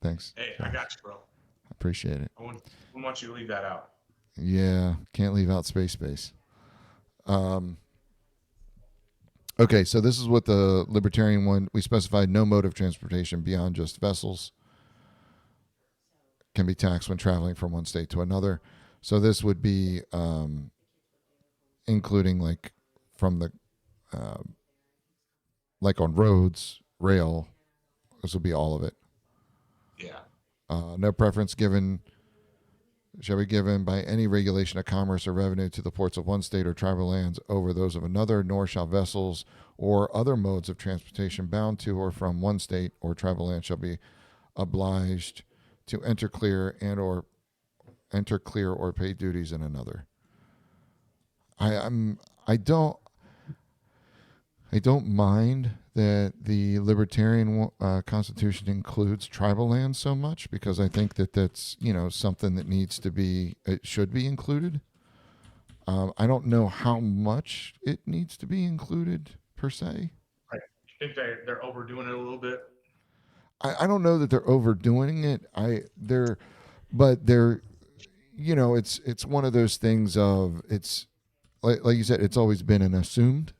Hey, I got you, bro. I appreciate it. I wouldn't want you to leave that out. Yeah, can't leave out space base. Okay, so this is what the libertarian one, we specified no mode of transportation beyond just vessels can be taxed when traveling from one state to another. So this would be including like from the like on roads, rail. This would be all of it. Yeah. No preference given shall be given by any regulation of commerce or revenue to the ports of one state or tribal lands over those of another, nor shall vessels or other modes of transportation bound to or from one state or tribal land shall be obliged to enter, clear, or pay duties in another. I don't mind that the libertarian constitution includes tribal lands so much, because I think that that's something that it should be included. I don't know how much it needs to be included per se. Right. You think they're overdoing it a little bit? I don't know that they're overdoing it. It's one of those things of, it's like you said, it's always been an assumed,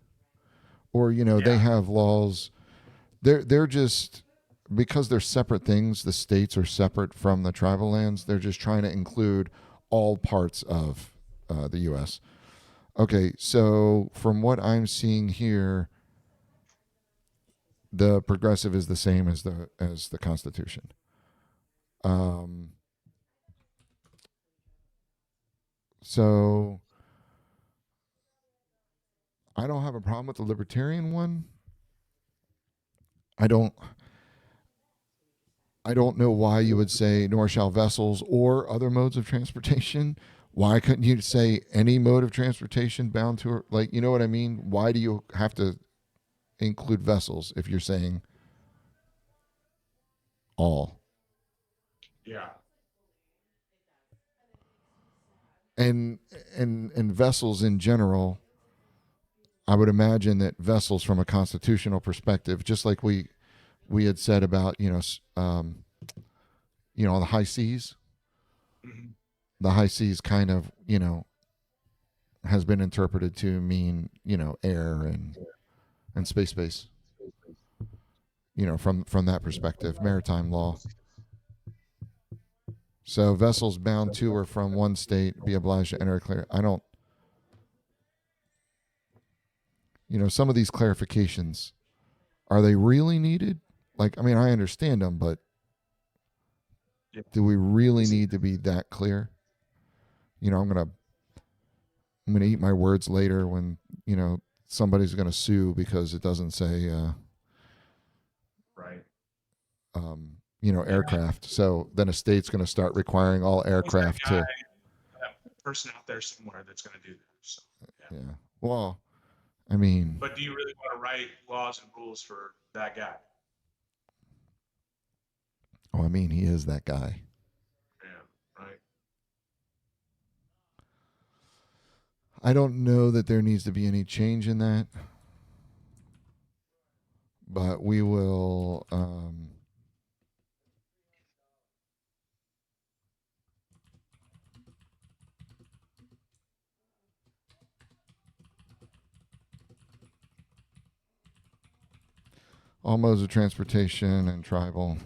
or they have laws. They're just, because they're separate things. The states are separate from the tribal lands. They're just trying to include all parts of the U.S. Okay, so from what I'm seeing here, the progressive is the same as the Constitution. So I don't have a problem with the libertarian one. I don't know why you would say nor shall vessels or other modes of transportation. Why couldn't you say any mode of transportation bound to, like, you know what I mean? Why do you have to include vessels if you're saying all? Yeah. and and vessels in general, I would imagine that vessels from a constitutional perspective, just like we had said about the high seas, Mhm. the high seas kind of has been interpreted to mean air and space, from that perspective, maritime law. So vessels bound to or from one state be obliged to enter a clear. I don't, some of these clarifications, are they really needed? Like, I mean, I understand them, but Yeah. do we really need to be that clear? I'm gonna eat my words later when somebody's gonna sue because it doesn't say Right. Yeah. aircraft. So then a state's gonna start requiring all Always that aircraft guy, to. that person out there somewhere that's going to do that. So, yeah. Yeah. Well, I mean, But do you really want to write laws and rules for that guy? he is that guy. Yeah. Right. I don't know that there needs to be any change in that, but we will. All modes of transportation and tribal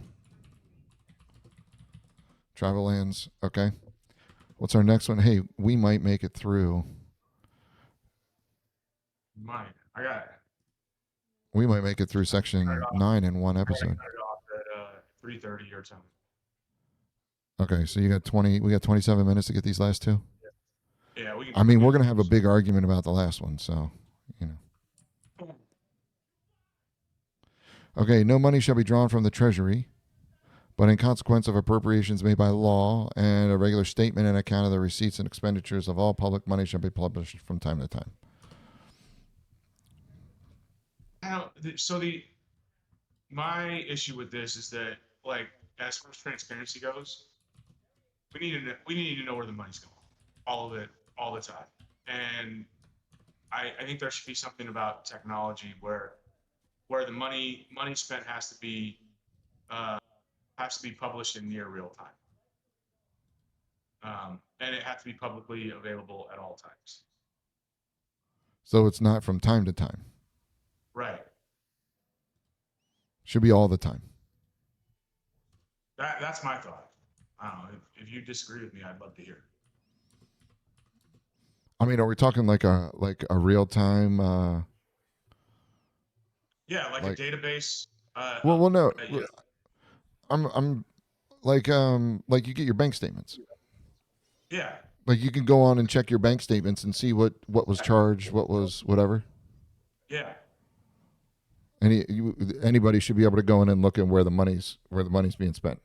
lands. Okay. What's our next one? Hey, we might make it through. Mine. I got it. We might make it through Start section off, 9 in one start episode. off at 3:30 your time. Okay, so you got 20. We got 27 minutes to get these last two. Yeah, we can. I mean, we're gonna have a big argument about the last one, so you know. Okay, no money shall be drawn from the treasury, but in consequence of appropriations made by law and a regular statement and account of the receipts and expenditures of all public money shall be published from time to time. So my issue with this is that, like, as far as transparency goes, we need to know where the money's going, all of it, all the time. And I think there should be something about technology where the money spent uh, has to be published in near real time, and it has to be publicly available at all times. So it's not from time to time. Right. Should be all the time. That's my thought. I don't know if you disagree with me. I'd love to hear. I mean, are we talking like a real time? Yeah, like Like- a database. Well, no. Yeah. I'm like you get your bank statements. Yeah. Like you can go on and check your bank statements and see what was charged, what was whatever. Yeah. Anybody should be able to go in and look at where the money's being spent.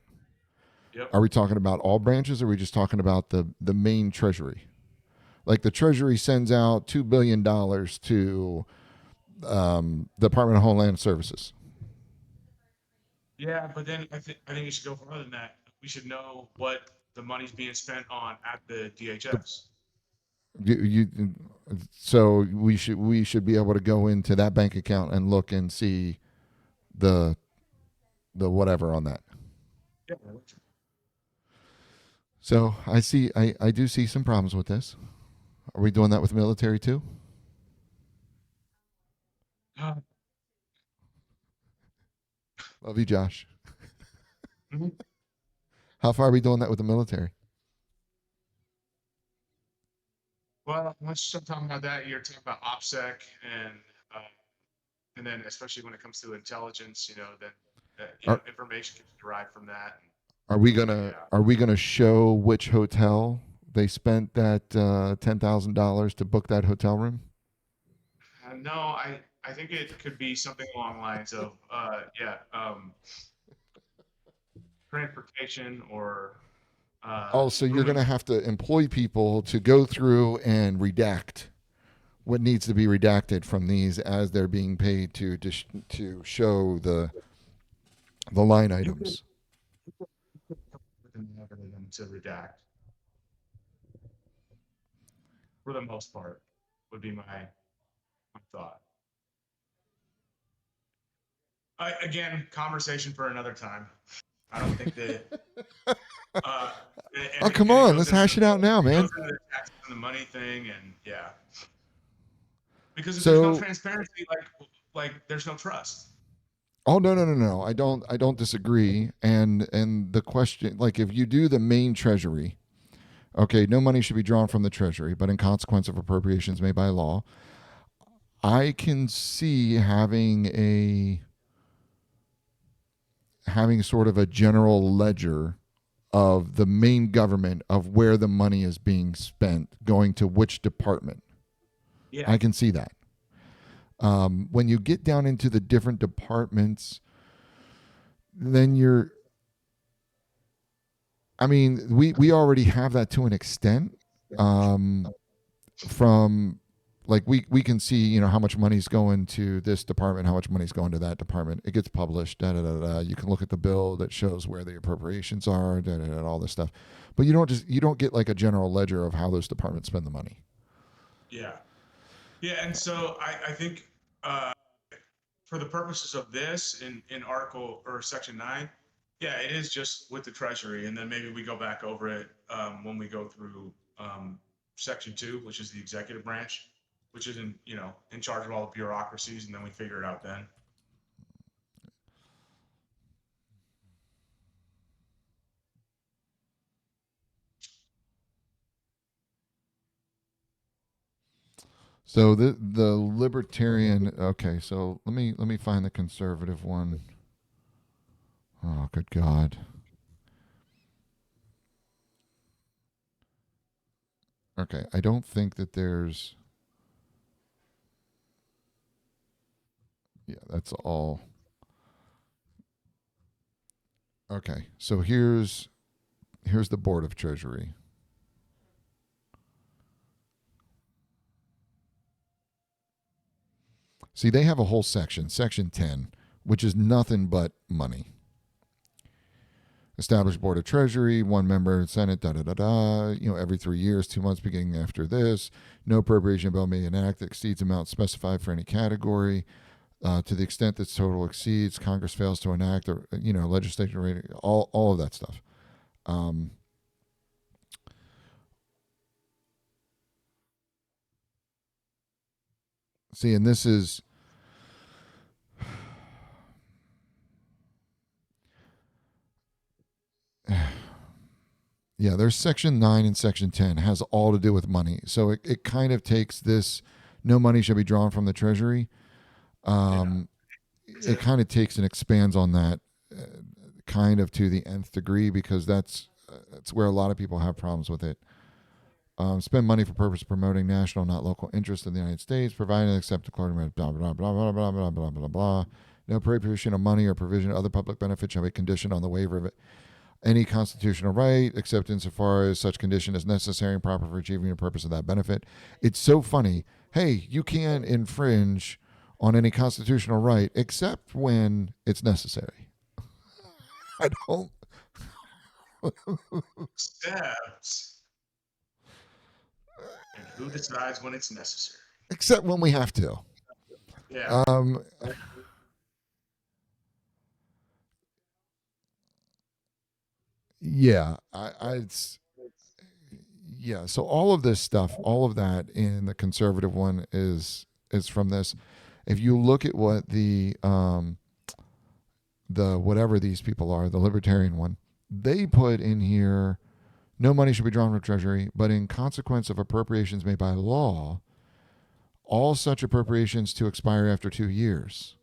Yep. Are we talking about all branches, or are we just talking about the main treasury? Like the treasury sends out $2 billion to Department of Homeland Services. Yeah, but then I think you should go further than that. We should know what the money's being spent on at the DHS. So we should be able to go into that bank account and look and see the whatever on that. Yeah. So I do see some problems with this. Are we doing that with military too? Uh, Love you, Josh. mhm. How far are we doing that with the military? Well, once you start talking about that, you're talking about OPSEC and then especially when it comes to intelligence, then information can be derived from that. Are we gonna show which hotel they spent that $10,000 to book that hotel room? No, I think it could be something along the lines of transportation or. So you're going to have to employ people to go through and redact what needs to be redacted from these as they're being paid to show the line items. To redact. for the most part, would be my thought. Again, conversation for another time. I don't think that. Uh, Oh, come and it on, goes let's into hash it out now, it man. goes into the taxes and the money thing, and yeah, because if there's no So, transparency, like there's no trust. oh no, no, no, no. I don't disagree. And the question, like, if you do the main treasury, okay, no money should be drawn from the treasury, but in consequence of appropriations made by law, I can see having sort of a general ledger of the main government of where the money is being spent, going to which department. Yeah, I can see that. When you get down into the different departments, then you're. I mean, we already have that to an extent. From like we can see how much money's going to this department, how much money's going to that department. It gets published. Da, da, da, da. You can look at the bill that shows where the appropriations are. Da, da, da, all this stuff, but you don't get like a general ledger of how those departments spend the money. yeah, yeah. And so I think uh, for the purposes of this in Article or Section 9, yeah, it is just with the Treasury, and then maybe we go back over it when we go through Section 2, which is the executive branch, which is in charge of all the bureaucracies, and then we figure it out then. So the libertarian. Okay, so let me find the conservative one. Oh, good God. Okay, I don't think that there's. Yeah, that's all. Okay, so here's the Board of Treasury. See, they have a whole section, Section 10, which is nothing but money. Established Board of Treasury, one member, Senate, da da da da. Every 3 years, 2 months beginning after this. No appropriation bill may enact that exceeds amount specified for any category. To the extent that total exceeds, Congress fails to enact or legislation rating, all of that stuff. See, and this is. Yeah, there's Section 9 and Section 10 has all to do with money. So it kind of takes this no money shall be drawn from the Treasury. It kind of takes and expands on that kind of to the nth degree because that's where a lot of people have problems with it. Spend money for purpose of promoting national, not local interests in the United States, providing and accept according to blah, blah, blah, blah, blah, blah, blah, blah, blah. No appropriation of money or provision of other public benefit shall be conditioned on the waiver of any constitutional right, except insofar as such condition is necessary and proper for achieving the purpose of that benefit. It's so funny. Hey, you can infringe on any constitutional right except when it's necessary. I don't. Except, and who decides when it's necessary? Except when we have to. Yeah. Yeah, yeah. So all of this stuff, all of that in the conservative one is from this. If you look at what the whatever these people are, the libertarian one, they put in here, no money should be drawn from Treasury, but in consequence of appropriations made by law, all such appropriations to expire after 2 years.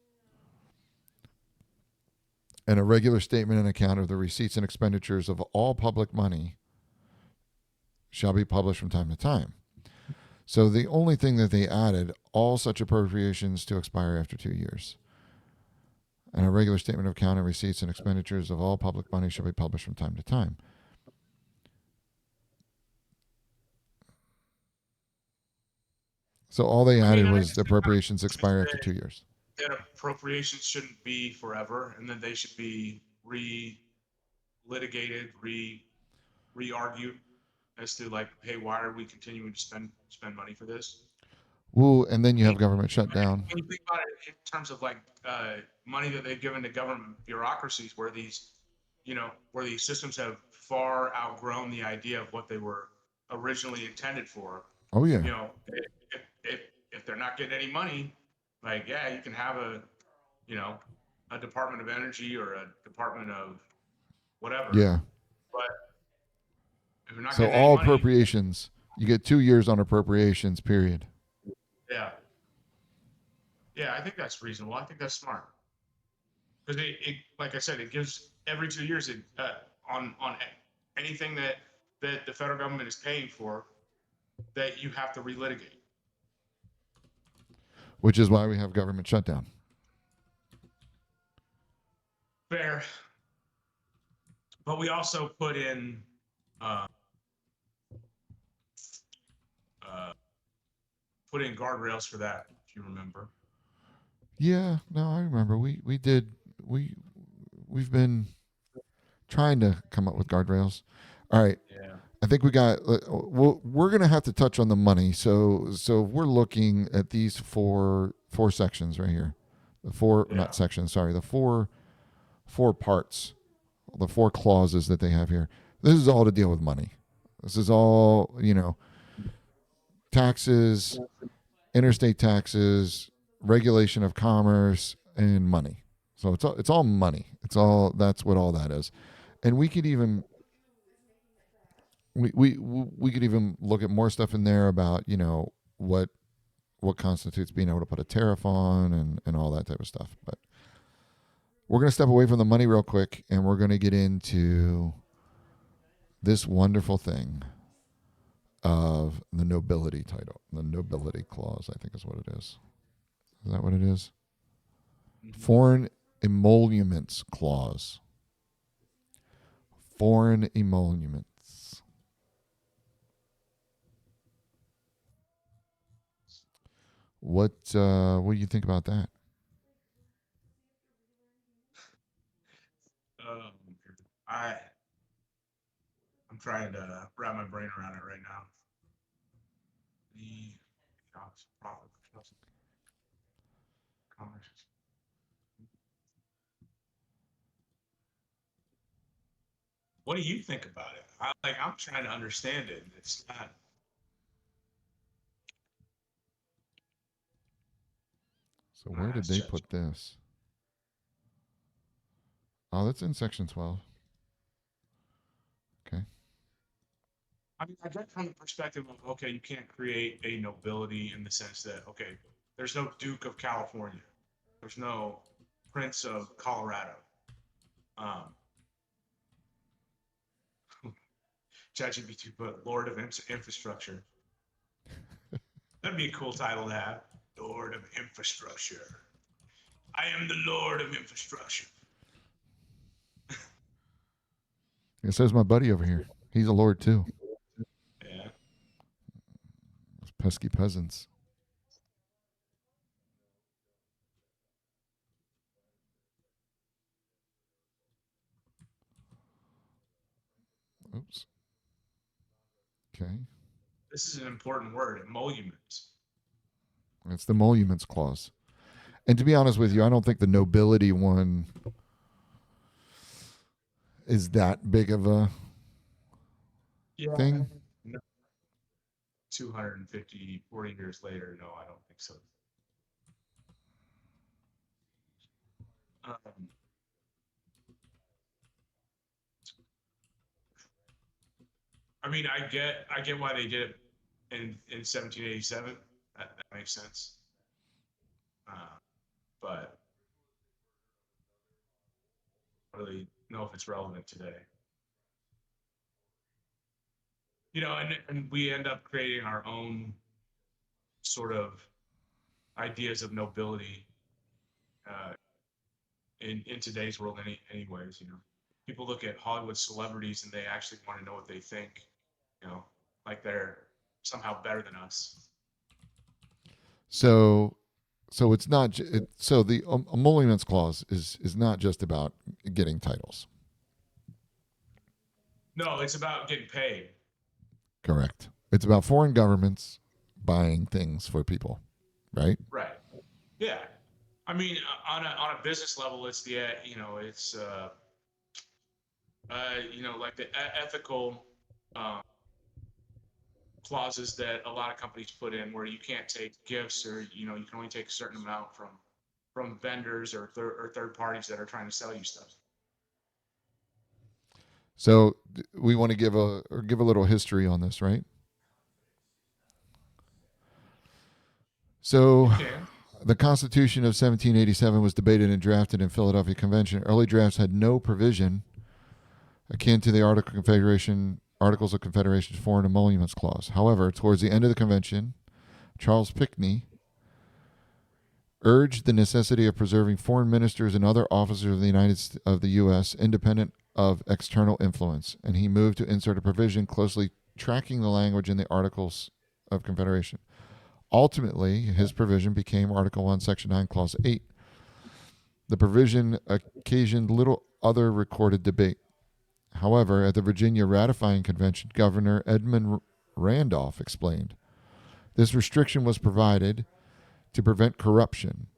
And a regular statement and account of the receipts and expenditures of all public money shall be published from time to time. So the only thing that they added, all such appropriations to expire after 2 years. And a regular statement of account of receipts and expenditures of all public money shall be published from time to time. So all they added was the appropriations expire after 2 years. That appropriations shouldn't be forever, and then they should be re-litigated, re-argued. as to like, hey, why are we continuing to spend money for this? Well, and then you I have mean, government shutdown. when you think about it in terms of like money that they've given to government bureaucracies, where these systems have far outgrown the idea of what they were originally intended for. Oh yeah, If they're not getting any money, like yeah, you can have you know a Department of Energy or a Department of whatever, yeah. but if you're not So getting any all money, appropriations, you get 2 years on appropriations. Period. yeah, yeah, I think that's reasonable. I think that's smart because like I said, it gives every 2 years on anything that the federal government is paying for that you have to relitigate. Which is why we have government shutdown. Fair, but we also uh, uh, put in guardrails for that, if you remember. Yeah, no, I remember. We did we we've been trying to come up with guardrails. All right, Yeah. I think we got. We're gonna have to touch on the money. So we're looking at these four sections right here. The four, Yeah. not sections. Sorry, the four parts, the four clauses that they have here. This is all to deal with money. This is all taxes, interstate taxes, regulation of commerce, and money. So it's all money. That's what all that is, and we could even we could even look at more stuff in there about what constitutes being able to put a tariff on and all that type of stuff. But we're going to step away from the money real quick, and we're going to get into this wonderful thing of the nobility title, the nobility clause. I think is what it is. Is that what it is? Foreign emoluments clause. Foreign emoluments. What do you think about that? Um, I I'm trying to wrap my brain around it right now. The profit commerce. What do you think about it? I'm trying to understand it. It's not. So where did It's they just. put this? Oh, that's in section 12. Okay. I mean, I get from the perspective of okay, you can't create a nobility in the sense that okay, there's no Duke of California, there's no Prince of Colorado. Um, ChatGPT put Lord of Infrastructure. That'd be a cool title to have. Lord of Infrastructure. I am the Lord of Infrastructure. It says my buddy over here. He's a lord too. Yeah. Those pesky peasants. Oops. Okay. This is an important word, emoluments. It's the emoluments clause. And to be honest with you, I don't think the nobility one is that big of a Yeah. thing. No, 250, 40 years later, no, I don't think so. Um, I mean, I get why they did it in 1787. That makes sense. Uh, but I don't really know if it's relevant today. And we end up creating our own sort of ideas of nobility uh, in today's world, anyways. People look at Hollywood celebrities and they actually want to know what they think. Like they're somehow better than us. So it's not so the emoluments clause is not just about getting titles. No, it's about getting paid. Correct. It's about foreign governments buying things for people, right? Right. Yeah. I mean, on a business level, it's the it's like the ethical clauses that a lot of companies put in, where you can't take gifts, or you can only take a certain amount from vendors or third parties that are trying to sell you stuff. So we want to give a little history on this, right? So You can. the Constitution of 1787 was debated and drafted in Philadelphia Convention. Early drafts had no provision akin to the Articles of Confederation's Foreign Emoluments Clause. However, towards the end of the convention, Charles Pinckney urged the necessity of preserving foreign ministers and other officers of the U.S. independent of external influence, and he moved to insert a provision closely tracking the language in the Articles of Confederation. Ultimately, his provision became Article 1, Section 9, Clause 8. The provision occasioned little other recorded debate. However, at the Virginia Ratifying Convention, Governor Edmund Randolph explained this restriction was provided to prevent corruption.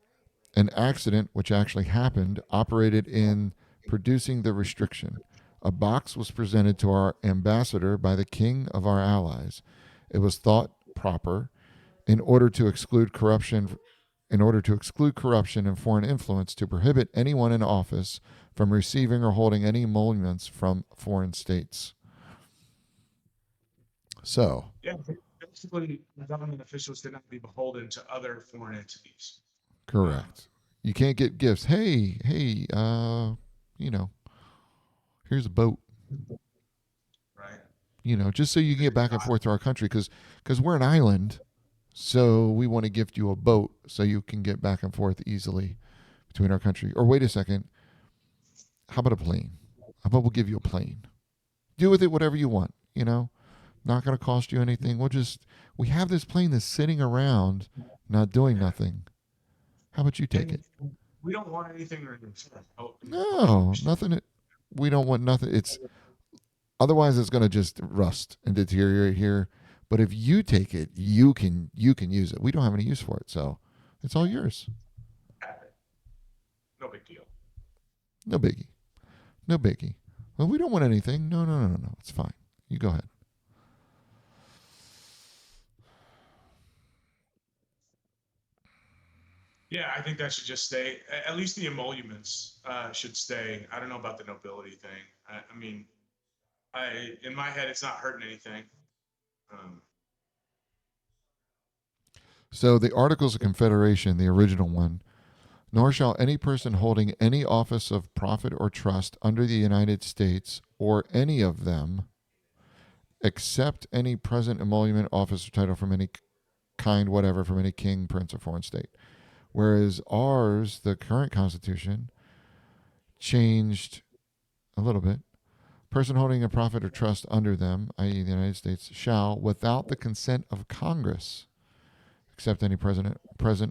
An accident, which actually happened, operated in producing the restriction. A box was presented to our ambassador by the king of our allies. It was thought proper, in order to exclude corruption and foreign influence, to prohibit anyone in office from receiving or holding any emoluments from foreign states. So, Yeah. Basically, government officials did not be beholden to other foreign entities. correct. You can't get gifts. Hey, here's a boat. Right. Just so you can get back and forth to our country, because we're an island, so we want to gift you a boat so you can get back and forth easily between our country. Or wait a second, how about a plane? How about we'll give you a plane? Do with it whatever you want. Not going to cost you anything. We have this plane that's sitting around, not doing nothing. How about you take And it? we don't want anything in return. No, nothing. We don't want nothing. Otherwise it's going to just rust and deteriorate here. But if you take it, you can use it. We don't have any use for it, so it's all yours. No big deal. No biggie. No biggie. Well, we don't want anything. No, no, no, no, no. It's fine. You go ahead. Yeah, I think that should just stay. At least the emoluments should stay. I don't know about the nobility thing. I mean, in my head, it's not hurting anything. Um, So the Articles of Confederation, the original one, nor shall any person holding any office of profit or trust under the United States or any of them accept any present emolument, office, or title from any kind whatever from any king, prince, or foreign state. Whereas ours, the current Constitution, changed a little bit. Person holding a profit or trust under them, i.e., the United States, shall, without the consent of Congress, accept any present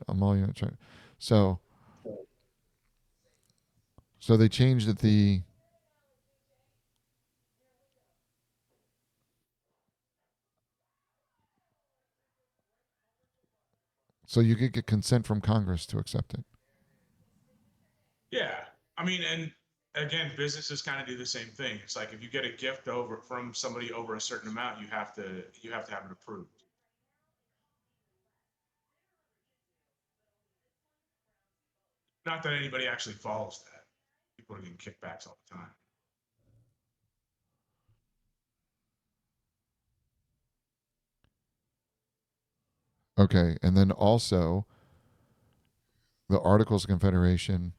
emolument. So they changed it. So you could get consent from Congress to accept it. yeah, I mean, and again, businesses kind of do the same thing. It's like if you get a gift from somebody over a certain amount, you have to have it approved. Not that anybody actually follows that. People are getting kickbacks all the time. Okay, and then also the Articles of Confederation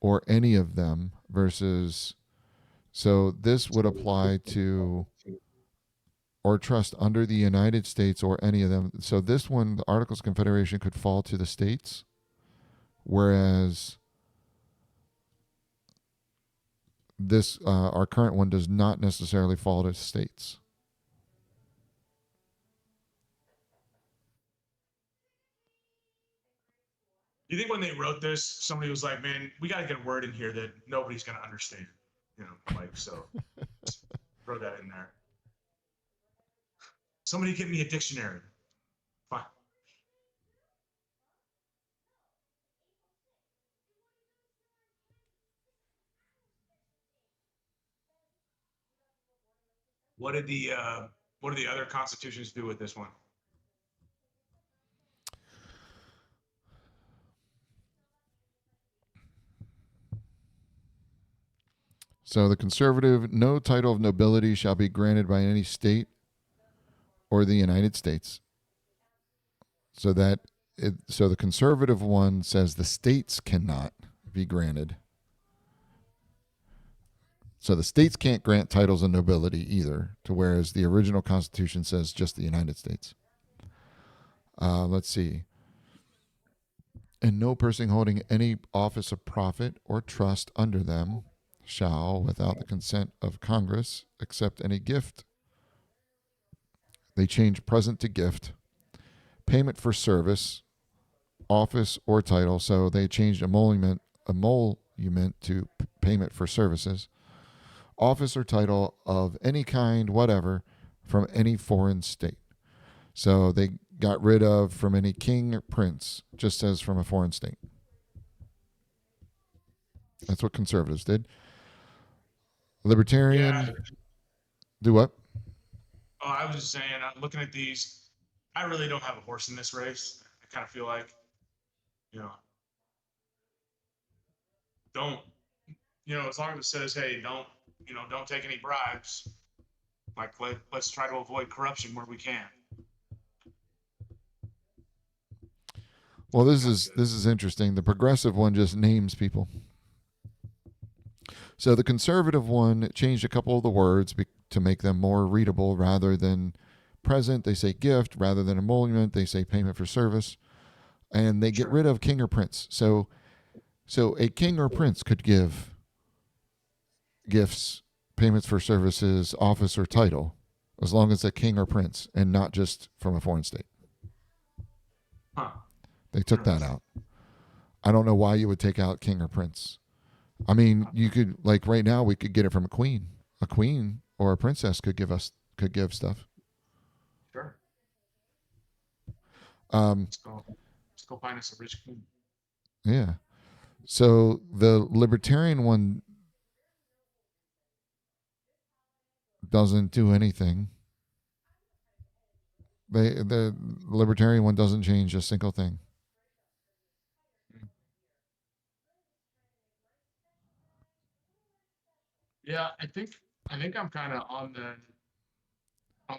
or any of them versus. So this would apply to or trust under the United States or any of them. So this one, the Articles of Confederation, could fall to the states, whereas this our current one does not necessarily fall to states. You think when they wrote this, somebody was like, "Man, we got to get a word in here that nobody's gonna understand," so throw that in there. Somebody get me a dictionary. Fine. What did the other constitutions do with this one? So the conservative, no title of nobility shall be granted by any state or the United States. So so the conservative one says the states cannot be granted. So the states can't grant titles of nobility either, to whereas the original Constitution says just the United States. Let's see. And no person holding any office of profit or trust under them shall, without the consent of Congress, accept any gift. They change present to gift. Payment for service, office, or title. So they changed emolument to payment for services. Office or title of any kind, whatever, from any foreign state. So they got rid of from any king or prince, just says from a foreign state. That's what conservatives did. Libertarian, Yeah. do what? Oh, I was just saying, I'm looking at these. I really don't have a horse in this race. I kind of feel like, you know, don't, as long as it says, hey, don't take any bribes. Like, let's try to avoid corruption where we can. Well, this is interesting. The progressive one just names people. So the conservative one changed a couple of the words to make them more readable. Rather than present, they say gift. Rather than emolument, they say payment for service. And they get rid of king or prince. So a king or prince could give gifts, payments for services, office, or title, as long as a king or prince and not just from a foreign state. Huh. They took that out. I don't know why you would take out king or prince. I mean, you could, like right now, we could get it from a queen. A queen or a princess could give stuff. Sure. Um, let's go find us a rich queen. Yeah. So the libertarian one doesn't do anything. The libertarian one doesn't change a single thing. Yeah, I think I'm kind of on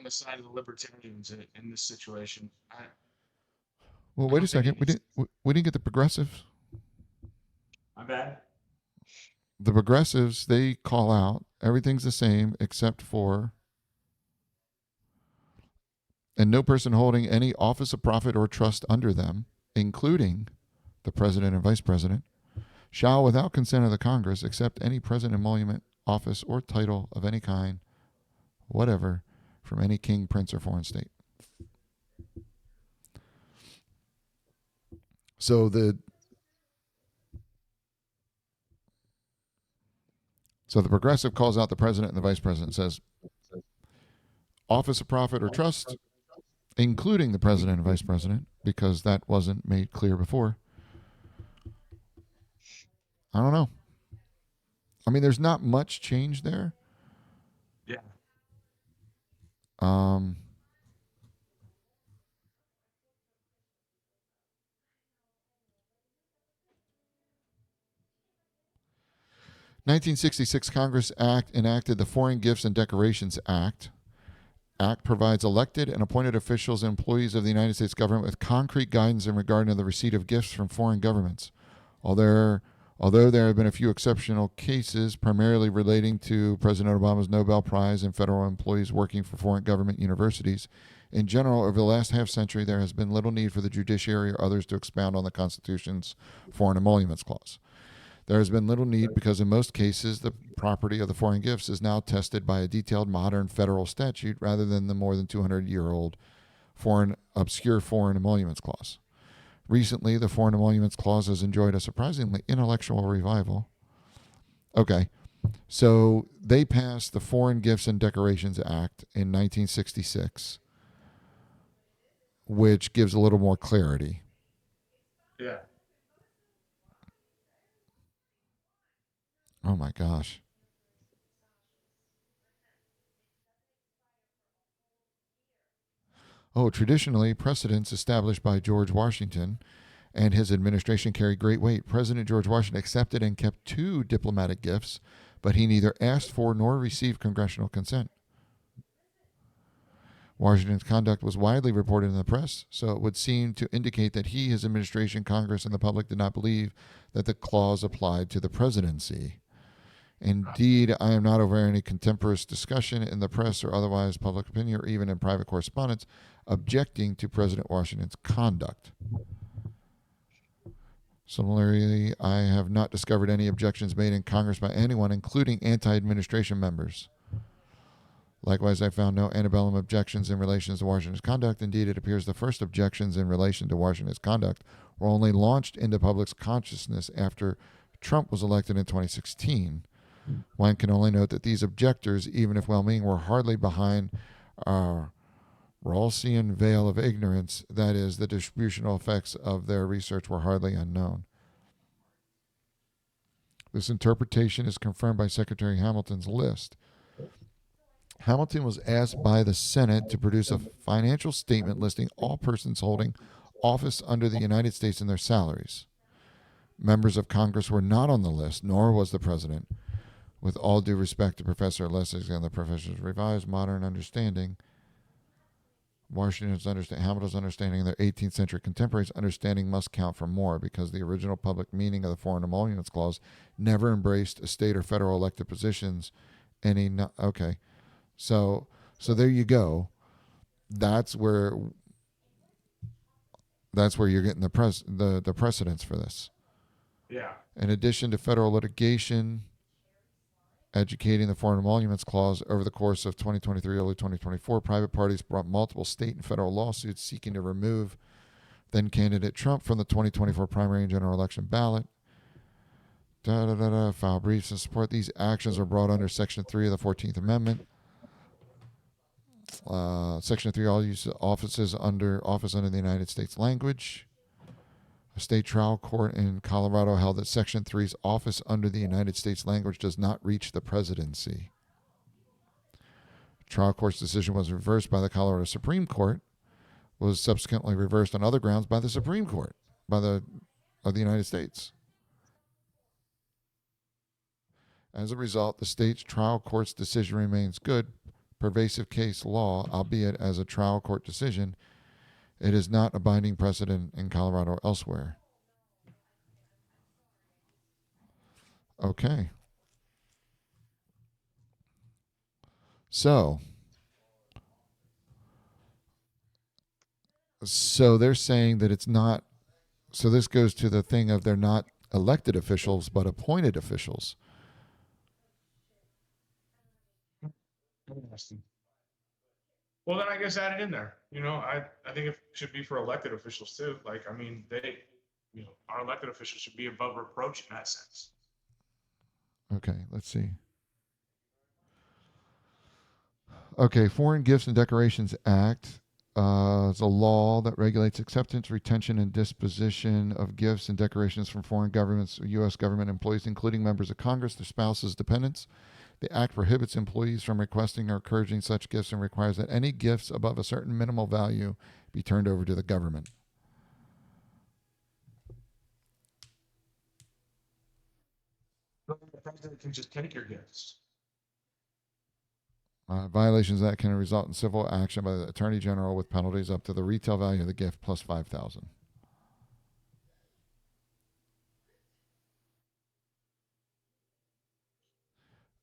the side of the libertarians in this situation. Well, I wait a don't think second. We didn't get the progressives. My bad. The progressives, they call out everything's the same except for, and no person holding any office of profit or trust under them, including the president and vice president, shall, without consent of the Congress, accept any present emolument, office, or title of any kind, whatever, from any king, prince, or foreign state. So the progressive calls out the president and the vice president, says office of profit or trust, including the president and vice president, because that wasn't made clear before. I don't know. I mean, there's not much change there. Yeah. 1966 Congress enacted the Foreign Gifts and Decorations Act. Act provides elected and appointed officials and employees of the United States government with concrete guidance in regard to the receipt of gifts from foreign governments. Although there have been a few exceptional cases, primarily relating to President Obama's Nobel Prize and federal employees working for foreign government universities, in general, over the last half century, there has been little need for the judiciary or others to expound on the Constitution's Foreign Emoluments Clause. There has been little need because in most cases the property of the foreign gifts is now tested by a detailed modern federal statute rather than the more than 200-year-old obscure foreign emoluments clause. Recently, the foreign emoluments clause has enjoyed a surprisingly intellectual revival. Okay, so they passed the Foreign Gifts and Decorations Act in 1966. which gives a little more clarity. Yeah. Oh my gosh. Oh, traditionally, precedents established by George Washington and his administration carry great weight. President George Washington accepted and kept 2 diplomatic gifts, but he neither asked for nor received congressional consent. Washington's conduct was widely reported in the press, so it would seem to indicate that he, his administration, Congress, and the public did not believe that the clause applied to the presidency. Indeed, I am not aware of any contemporaneous discussion in the press or otherwise public opinion or even in private correspondence objecting to President Washington's conduct. Similarly, I have not discovered any objections made in Congress by anyone, including anti-administration members. Likewise, I found no antebellum objections in relation to Washington's conduct. Indeed, it appears the first objections in relation to Washington's conduct were only launched into public's consciousness after Trump was elected in 2016. One can only note that these objectors, even if well-meaning, were hardly behind a Rawlsian veil of ignorance. That is, the distributional effects of their research were hardly unknown. This interpretation is confirmed by Secretary Hamilton's list. Hamilton was asked by the Senate to produce a financial statement listing all persons holding office under the United States and their salaries. Members of Congress were not on the list, nor was the president. With all due respect to Professor Lessig and the professor's revised modern understanding, Hamilton's understanding and their 18th century contemporaries' understanding must count for more because the original public meaning of the Foreign Emoluments Clause never embraced a state or federal elected positions. Okay. So there you go. That's where you're getting the precedents for this. Yeah. In addition to federal litigation, educating the Foreign Emoluments Clause over the course of 2023, early 2024, private parties brought multiple state and federal lawsuits seeking to remove then candidate Trump from the 2024 primary and general election ballot. File briefs in support. These actions are brought under Section 3 of the 14th Amendment. Section 3, all use of office under the United States language. A state trial court in Colorado held that Section 3's office under the United States language does not reach the presidency. Trial court's decision was reversed by the Colorado Supreme Court, was subsequently reversed on other grounds by the Supreme Court of the United States. As a result, the state's trial court's decision remains good, pervasive case law, albeit as a trial court decision. It is not a binding precedent in Colorado or elsewhere. Okay. So they're saying that it's not. So this goes to the thing of they're not elected officials, but appointed officials. Interesting. Well, then I guess add it in there. I think it should be for elected officials too. Like, I mean, our elected officials should be above reproach in that sense. Okay, let's see. Okay, Foreign Gifts and Decorations Act is a law that regulates acceptance, retention, and disposition of gifts and decorations from foreign governments or U.S. government employees, including members of Congress, their spouses, dependents. The act prohibits employees from requesting or encouraging such gifts and requires that any gifts above a certain minimal value be turned over to the government. The president can just take your gifts. Violations of that can result in civil action by the Attorney General with penalties up to the retail value of the gift plus $5,000.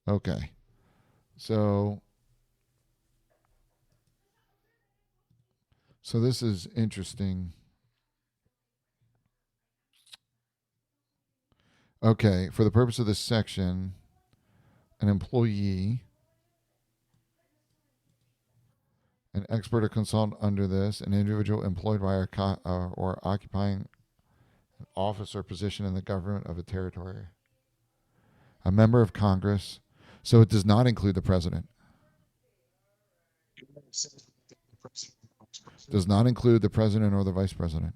Okay. So this is interesting. Okay, for the purpose of this section, an employee, an expert or consultant under this, an individual employed by or occupying an office or position in the government of a territory, a member of Congress, so it does not include the president. Does not include the president or the vice president.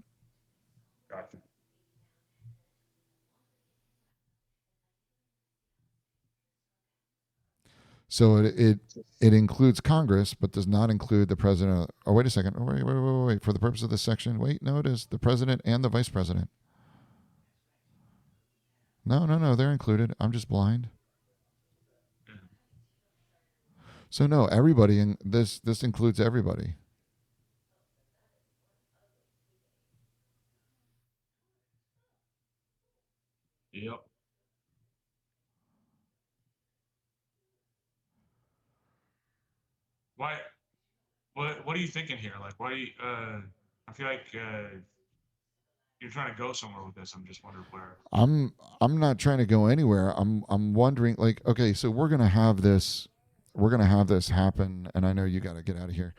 Gotcha. So it includes Congress, but does not include the president. Oh, wait a second. Oh, wait. For the purpose of this section, wait, no, it is the president and the vice president. No, they're included. I'm just blind. So no, everybody in this includes everybody. Yep. Why? What are you thinking here? Like, why? I feel like you're trying to go somewhere with this. I'm just wondering where. I'm not trying to go anywhere. I'm wondering, like, okay, so we're gonna have this happen, and I know you got to get out of here.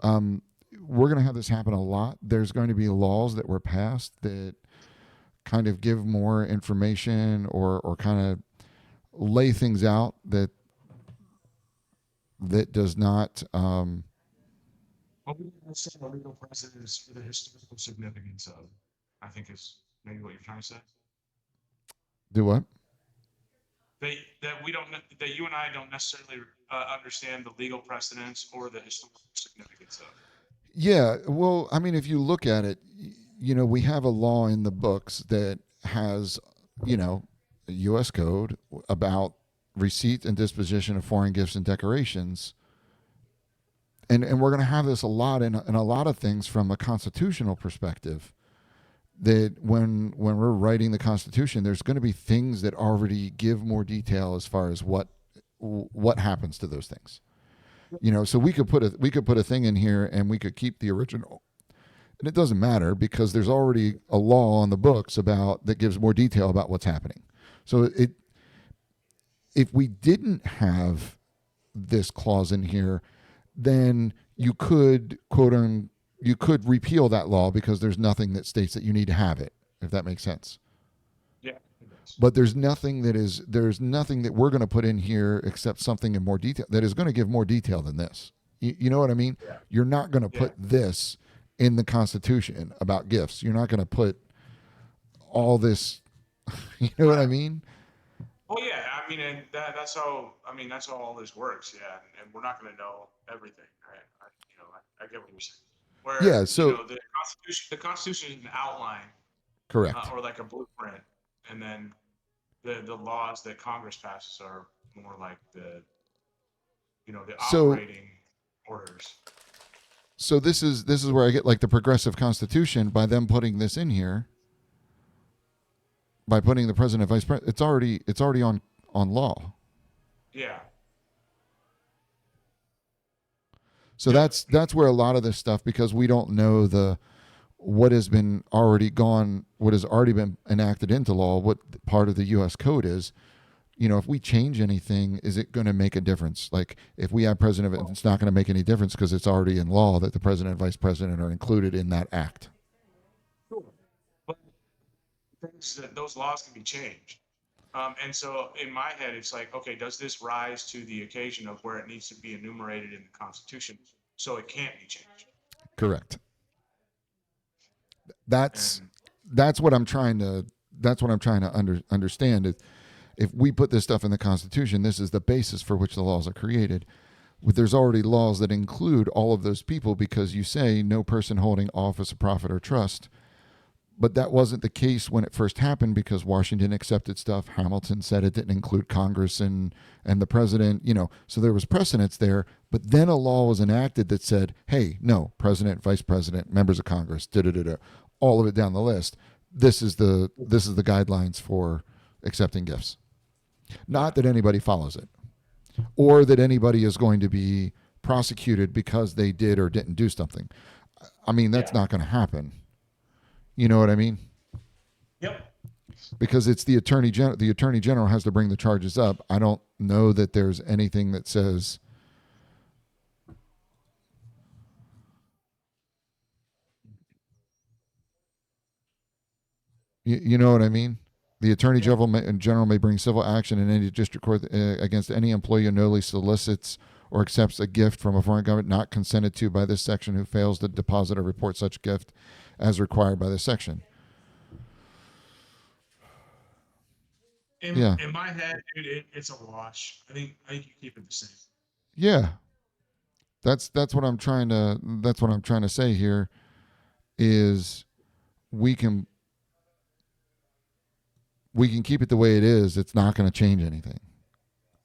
Um, we're gonna have this happen a lot. There's going to be laws that were passed that kind of give more information or kind of lay things out that does not. Well, we understand the legal precedents for the historical significance of. I think is maybe what you're trying to say. Do what? That we don't that you and I don't necessarily understand the legal precedents or the historical significance of. Yeah, well, I mean, if you look at it, we have a law in the books that has, a U.S. code about receipt and disposition of foreign gifts and decorations. And we're going to have this a lot in a lot of things from a constitutional perspective. That when we're writing the Constitution, there's going to be things that already give more detail as far as what happens to those things. So we could put a thing in here and we could keep the original, and it doesn't matter because there's already a law on the books about that gives more detail about what's happening. So if we didn't have this clause in here, then you could you could repeal that law because there's nothing that states that you need to have it, if that makes sense. Yeah. But there's nothing that we're going to put in here except something in more detail that is going to give more detail than this. You know what I mean? Yeah. You're not going to put this in the Constitution about gifts. You're not going to put all this. You know what I mean? Well, yeah. I mean, and that's how. I mean, that's how all this works. Yeah, and we're not going to know everything, right? I get what you're saying. Where Yeah. So the Constitution is an outline correct. or like a blueprint, and then the laws that Congress passes are more like the So operating orders. so this is where I get like the progressive Constitution by them putting this in here. By putting the president, vice president, it's already on law. Yeah. So that's where a lot of this stuff, because we don't know what has already been enacted into law, what part of the U.S. code is. If we change anything, is it going to make a difference? Like if we have president, it's not going to make any difference because it's already in law that the president and vice president are included in that act. Sure. But the thing is that those laws can be changed. And so in my head, it's like, okay, does this rise to the occasion of where it needs to be enumerated in the Constitution so it can't be changed? Correct. That's And that's what I'm trying to understand. If we put this stuff in the Constitution, this is the basis for which the laws are created. There's already laws that include all of those people because you say no person holding office of profit or trust. But that wasn't the case when it first happened because Washington accepted stuff. Hamilton said it didn't include Congress and the president, so there was precedence there. But then a law was enacted that said, hey, no, president, vice president, members of Congress, all of it down the list. This is the guidelines for accepting gifts. Not that anybody follows it or that anybody is going to be prosecuted because they did or didn't do something. I mean, that's not going to happen. You know what I mean? Yep. Because it's the attorney general. The attorney general has to bring the charges up. I don't know that there's anything that says. You know what I mean? The attorney general may bring civil action in any district court against any employee who knowingly solicits or accepts a gift from a foreign government not consented to by this section who fails to deposit or report such gift as required by this section. Yeah. In my head, dude, it's a wash. I think you keep it the same. Yeah. That's what I'm trying to say here is we can keep it the way it is. It's not going to change anything.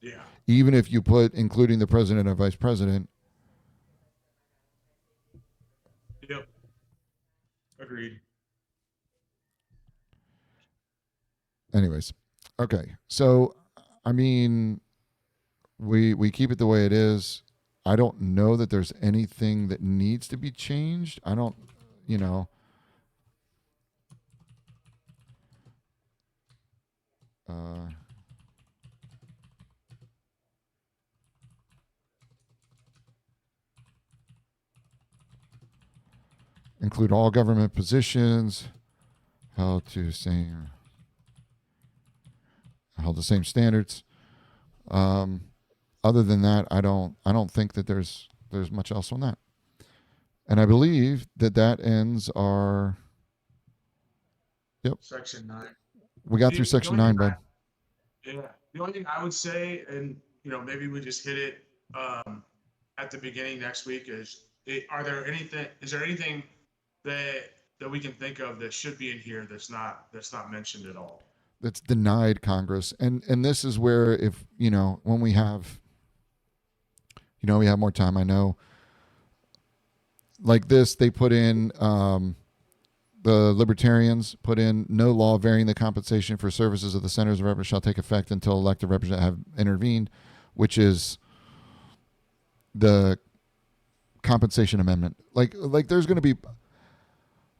Yeah. Even if you put including the president and vice president. Yep. Agreed. Anyways, okay. So, I mean, we keep it the way it is. I don't know that there's anything that needs to be changed. I don't, you know. Include all government positions held the same standards. Other than that, I don't think that there's much else on that. And I believe that ends our. Yep. Section 9. We got through section 9, bud. Yeah. The only thing I would say, and maybe we just hit it at the beginning next week, is is there anything that we can think of that should be in here that's not mentioned at all? That's denied Congress, and this is where, if when we have we have more time. I know, like this, they put in the Libertarians put in no law varying the compensation for services of the senators of representatives shall take effect until elected representatives have intervened, which is the compensation amendment. Like there's going to be.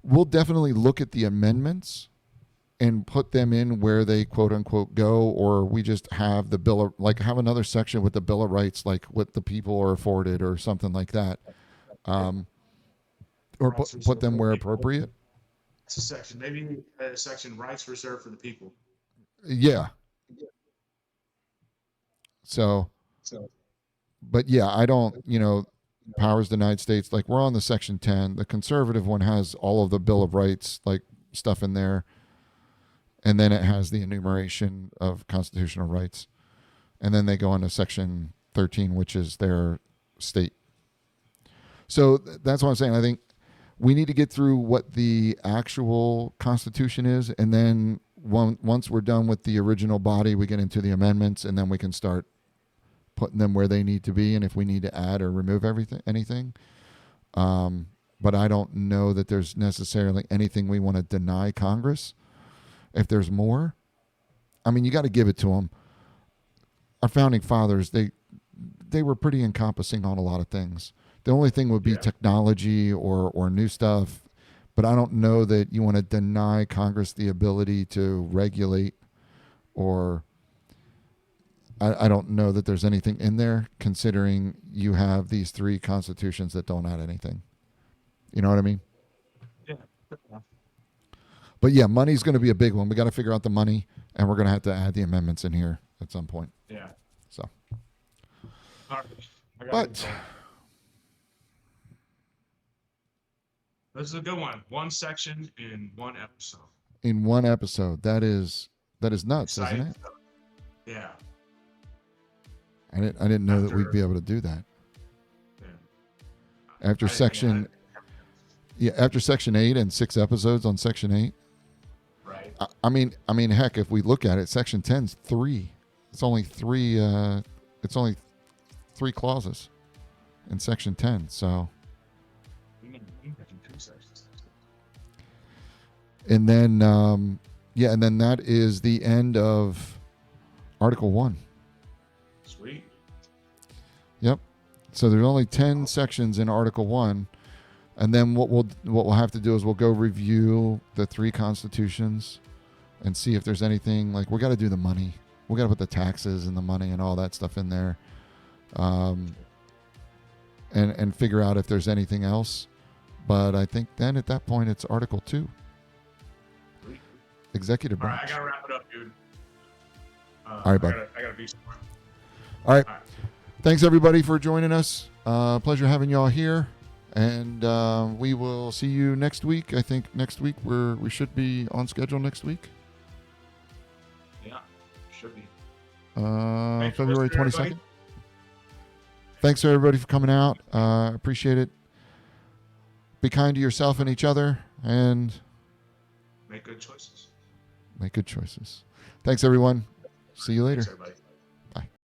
We'll definitely look at the amendments and put them in where they quote unquote go, or we just have the bill of, have another section with the Bill of Rights, like what the people are afforded or something like that. Or put them where appropriate. It's a section, maybe a section, rights reserved for the people. Yeah. So, but yeah, I don't, powers denied states, like we're on the section 10. The conservative one has all of the Bill of Rights, like stuff in there. And then it has the enumeration of constitutional rights. And then they go on to section 13, which is their state. So that's what I'm saying. I think we need to get through what the actual Constitution is. And then once we're done with the original body, we get into the amendments, and then we can start putting them where they need to be. And if we need to add or remove anything. But I don't know that there's necessarily anything we want to deny Congress. If there's more, I mean, you got to give it to them. Our founding fathers, they were pretty encompassing on a lot of things. The only thing would be technology or new stuff, but I don't know that you want to deny Congress the ability to regulate, or I don't know that there's anything in there, considering you have these 3 constitutions that don't add anything. You know what I mean? Yeah. But yeah, money's going to be a big one. We got to figure out the money, and we're going to have to add the amendments in here at some point. Yeah. So. All right. But this is a good one. One section in one episode. In one episode, that is nuts, Exciting isn't it? stuff. Yeah. I didn't know that we'd be able to do that. Yeah. After section 8 and 6 episodes on section 8. Right. I mean, heck, if we look at it, section 10's 3. It's only 3. It's only 3 clauses in section 10. So. And then, and then that is the end of Article 1. Sweet. Yep. So there's only 10 sections in Article 1. And then what we'll have to do is we'll go review the 3 constitutions and see if there's anything, like we got to do the money. We got to put the taxes and the money and all that stuff in there. And figure out if there's anything else. But I think then at that point it's Article 2. Executive branch. All right, I got to wrap it up, dude. All right, bud. I got to be somewhere. All right. Thanks everybody for joining us. Pleasure having y'all here, and we will see you next week. I think next week we should be on schedule next week. Yeah, should be. Thanks for February listening, 22nd. everybody. Thanks everybody for coming out. Appreciate it. Be kind to yourself and each other, and Make good choices. make good choices. Thanks everyone. See you later. Thanks, everybody.